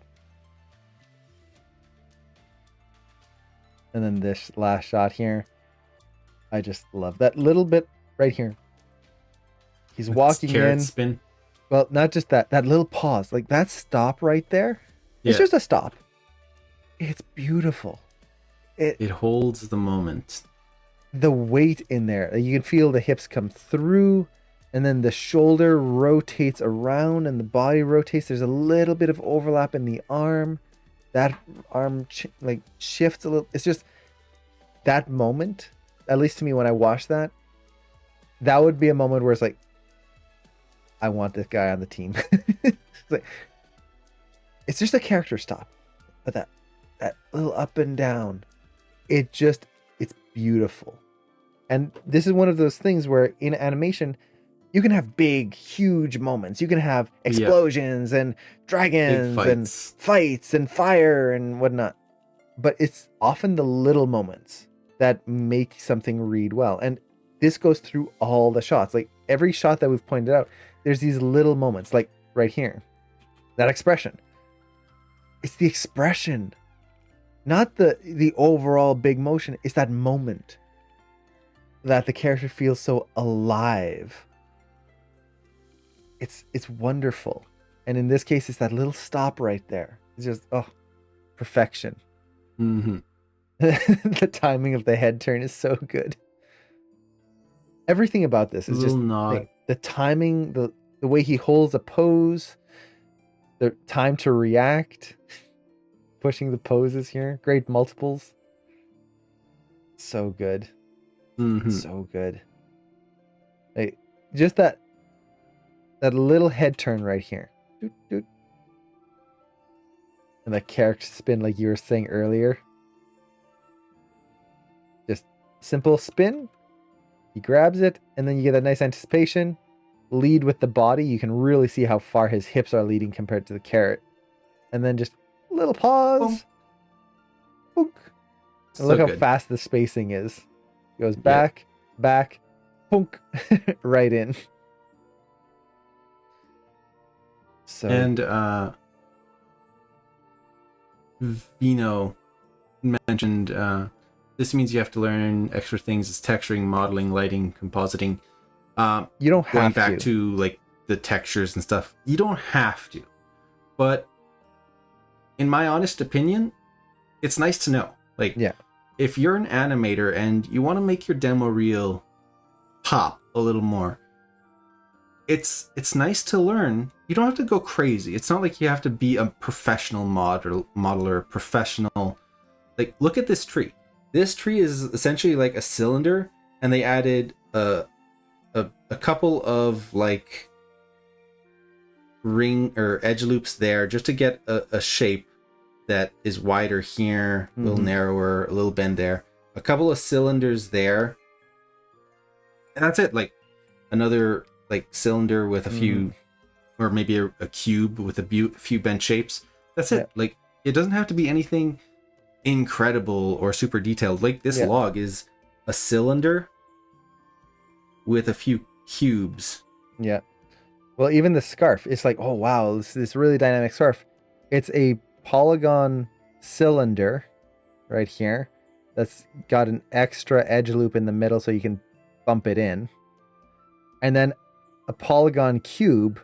And then this last shot here, I just love that little bit right here. He's walking carrot in. spin. Well, not just that little pause, like that stop right there. It's Yeah. just a stop. It's beautiful. It holds the moment. The weight in there, you can feel the hips come through, and then the shoulder rotates around and the body rotates. There's a little bit of overlap in the arm. That arm shifts a little. It's just that moment, at least to me when I watch that, that would be a moment where it's like, I want this guy on the team. It's just a character stop, but that little up and down, it's beautiful. And this is one of those things where in animation, you can have big, huge moments. You can have explosions and dragons and fights and fire and whatnot. But it's often the little moments that make something read well. And this goes through all the shots. Like every shot that we've pointed out, there's these little moments, like right here. That expression. It's the expression, not the overall big motion. It's that moment that the character feels so alive. It's wonderful. And in this case, it's that little stop right there. It's just, perfection. Mm-hmm. The timing of the head turn is so good. Everything about this is just the timing, the way he holds a pose, the time to react, pushing the poses here, great multiples. So good. Mm-hmm. So good. Like, just that little head turn right here. Doot, doot. And that character spin like you were saying earlier. Just simple spin. He grabs it, and then you get a nice anticipation. Lead with the body. You can really see how far his hips are leading compared to the carrot. And then just a little pause. Boom. And look how fast the spacing is. Goes back, back, punk, right in. So, and Vino mentioned this means you have to learn extra things as texturing, modeling, lighting, compositing. You don't have going back to like the textures and stuff. You don't have to, but in my honest opinion, it's nice to know. Like, if you're an animator and you want to make your demo reel pop a little more, it's nice to learn. You don't have to go crazy. It's not like you have to be a professional modeler, professional. Like, look at this tree. This tree is essentially like a cylinder, and they added a couple of like ring or edge loops there just to get a shape that is wider here, a little narrower, a little bend there, a couple of cylinders there, and that's it. Like another like cylinder with a few, or maybe a cube with a few bent shapes. That's it. Like, it doesn't have to be anything incredible or super detailed. Like this log is a cylinder with a few cubes. Yeah. Well, even the scarf, it's like, oh wow, this really dynamic scarf. It's a polygon cylinder right here that's got an extra edge loop in the middle so you can bump it in. And then a polygon cube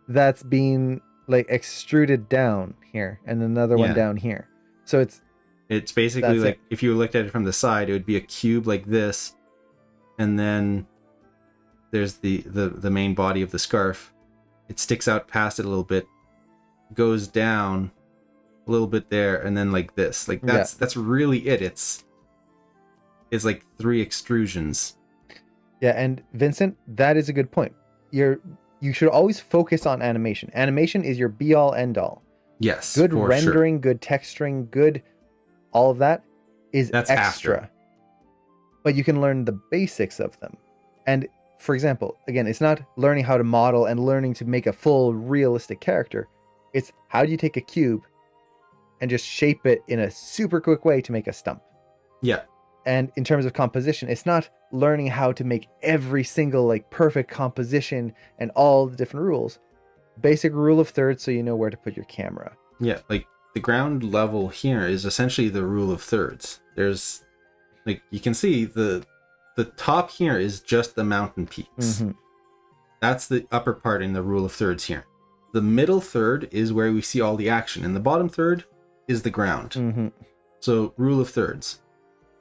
that's being like extruded down here, and another one down here. So it's basically like if you looked at it from the side, it would be a cube like this, and then there's the main body of the scarf, it sticks out past it a little bit, goes down a little bit there, and then like this. Like that's really it. It's like 3 extrusions. Yeah, and Vincent, that is a good point. You should always focus on animation. Animation is your be all end all. Yes. Good for rendering, sure. good texturing, good all of that is That's extra. after. But you can learn the basics of them. And for example, again, it's not learning how to model and learning to make a full realistic character. It's how do you take a cube and just shape it in a super quick way to make a stump. Yeah. And in terms of composition, it's not learning how to make every single like perfect composition and all the different rules. Basic rule of thirds so you know where to put your camera. Yeah, like the ground level here is essentially the rule of thirds. There's like you can see the top here is just the mountain peaks. Mm-hmm. That's the upper part in the rule of thirds here. The middle third is where we see all the action, and the bottom third is the ground. Mm-hmm. So rule of thirds.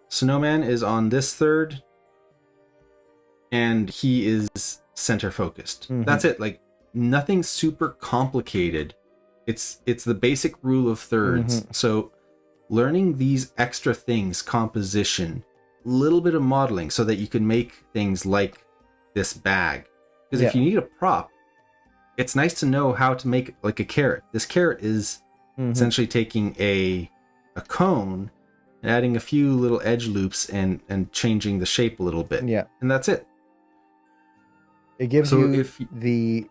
Snowman is on this third, and he is center focused. Mm-hmm. That's it. Like nothing super complicated. It's the basic rule of thirds. Mm-hmm. So learning these extra things, composition, little bit of modeling, so that you can make things like this bag. Because if you need a prop, it's nice to know how to make like a carrot. This carrot is essentially taking a cone and adding a few little edge loops and changing the shape a little bit. Yeah. And that's it. It gives So you if the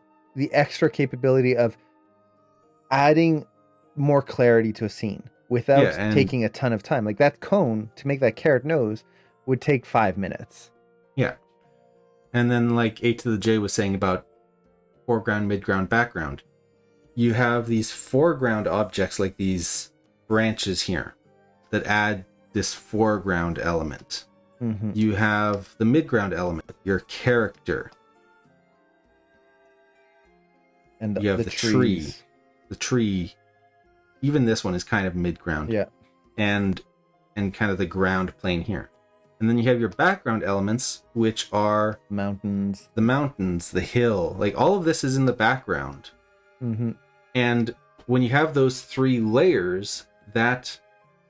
extra capability of adding more clarity to a scene without taking a ton of time. Like that cone to make that carrot nose would take 5 minutes. Yeah. And then like A to the J was saying about foreground, midground, background. You have these foreground objects like these branches here that add this foreground element. Mm-hmm. You have the midground element, your character. And You have the tree. trees. The tree. Even this one is kind of midground. Yeah. And kind of the ground plane here. And then you have your background elements, which are Mountains. the mountains, the hill. Like all of this is in the background. Mm-hmm. And when you have those 3 layers, that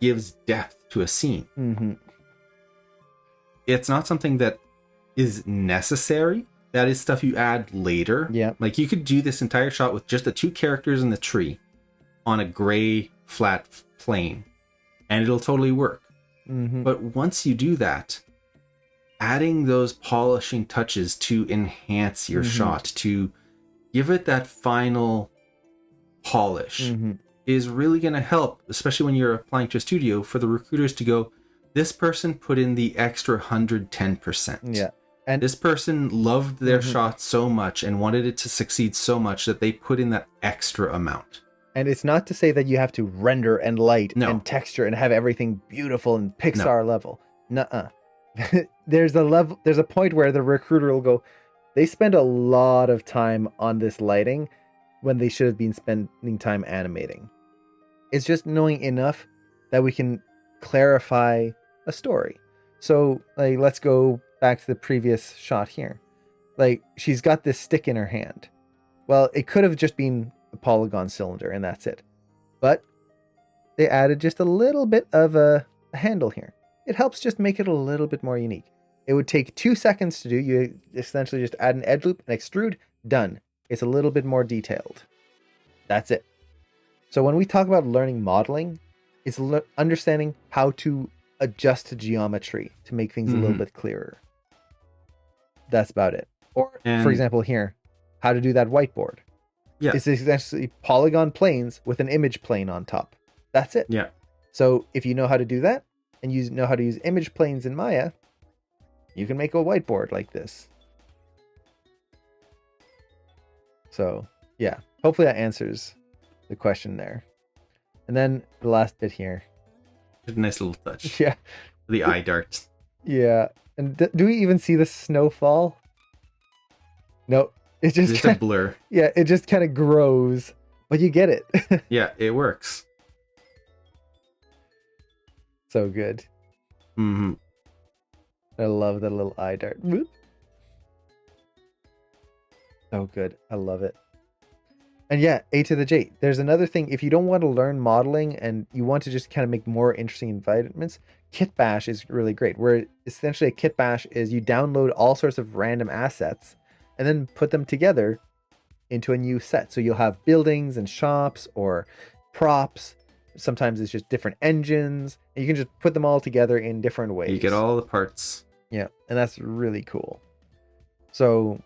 gives depth to a scene. Mm-hmm. It's not something that is necessary. That is stuff you add later. Yeah. Like you could do this entire shot with just the 2 characters in the tree on a gray flat plane, and it'll totally work. Mm-hmm. But once you do that, adding those polishing touches to enhance your shot, to give it that final polish, is really going to help, especially when you're applying to a studio, for the recruiters to go, this person put in the extra 110%. Yeah. And this person loved their shot so much and wanted it to succeed so much that they put in that extra amount. And it's not to say that you have to render and light and texture and have everything beautiful and Pixar level. Nuh-uh. There's a point where the recruiter will go, they spend a lot of time on this lighting when they should have been spending time animating. It's just knowing enough that we can clarify a story. So like, let's go back to the previous shot here. Like she's got this stick in her hand. Well, it could have just been a polygon cylinder and that's it. But they added just a little bit of a handle here. It helps just make it a little bit more unique. It would take 2 seconds to do. You essentially just add an edge loop and extrude, done. It's a little bit more detailed. That's it. So when we talk about learning modeling, it's understanding how to adjust to geometry to make things a little bit clearer. That's about it. Or, for example, here, how to do that whiteboard. Yeah. It's essentially polygon planes with an image plane on top. That's it. Yeah. So if you know how to do that, and you know how to use image planes in Maya, you can make a whiteboard like this. So, yeah. Hopefully that answers the question there. And then the last bit here. A nice little touch. Yeah. The eye darts. Yeah. And do we even see the snowfall? No. It's just a blur. Yeah, it just kind of grows. But you get it. Yeah, it works. So good. Mm-hmm. I love the little eye dart. Whoop. So good. I love it. And yeah, A to the J. There's another thing. If you don't want to learn modeling and you want to just kind of make more interesting environments, Kit Bash is really great. Where essentially a Kit Bash is you download all sorts of random assets and then put them together into a new set. So you'll have buildings and shops or props. Sometimes it's just different engines, and you can just put them all together in different ways. You get all the parts. Yeah, and that's really cool. So,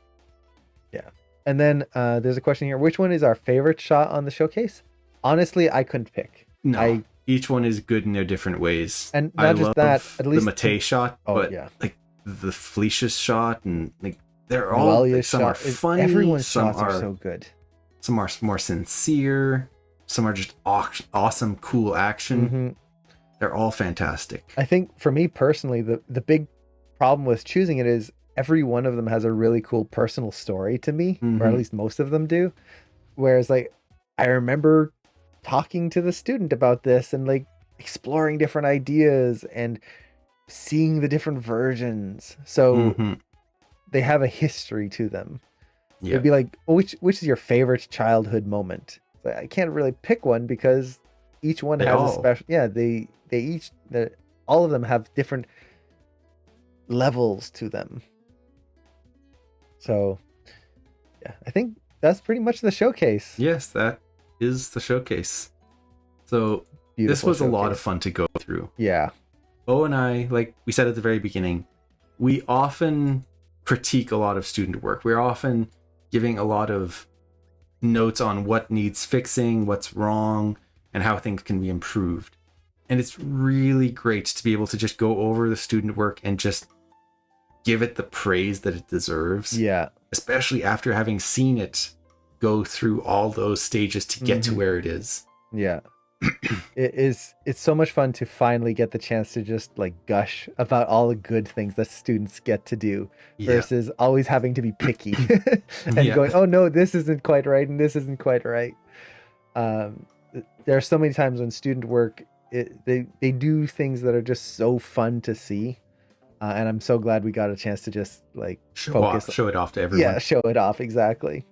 yeah. And then there's a question here. Which one is our favorite shot on the showcase? Honestly, I couldn't pick. No, each one is good in their different ways. And not just that, at least the Matei shot, but yeah. like the Felicia's shot, and like they're all like, some are funny. Everyone's some shots are so good. Some are more sincere. Some are just awesome, cool action. Mm-hmm. They're all fantastic. I think for me personally, the big problem with choosing it is every one of them has a really cool personal story to me, or at least most of them do. Whereas like I remember talking to the student about this and like exploring different ideas and seeing the different versions. So they have a history to them. Yeah. It'd be like, which is your favorite childhood moment? But I can't really pick one because each one has a special. Yeah, they each all of them have different levels to them. So, yeah, I think that's pretty much the showcase. Yes, that is the showcase. So this was a lot of fun to go through. Yeah. Bo and I, like we said at the very beginning, we often critique a lot of student work. We're often giving a lot of notes on what needs fixing, what's wrong, and how things can be improved. And it's really great to be able to just go over the student work and just give it the praise that it deserves. Yeah. Especially after having seen it go through all those stages to get to where it is. Yeah. It's so much fun to finally get the chance to just like gush about all the good things that students get to do versus always having to be picky and going, oh no, this isn't quite right and this isn't quite right. There are so many times when student work, they do things that are just so fun to see. And I'm so glad we got a chance to just like show it off to everyone. Yeah, show it off. Exactly.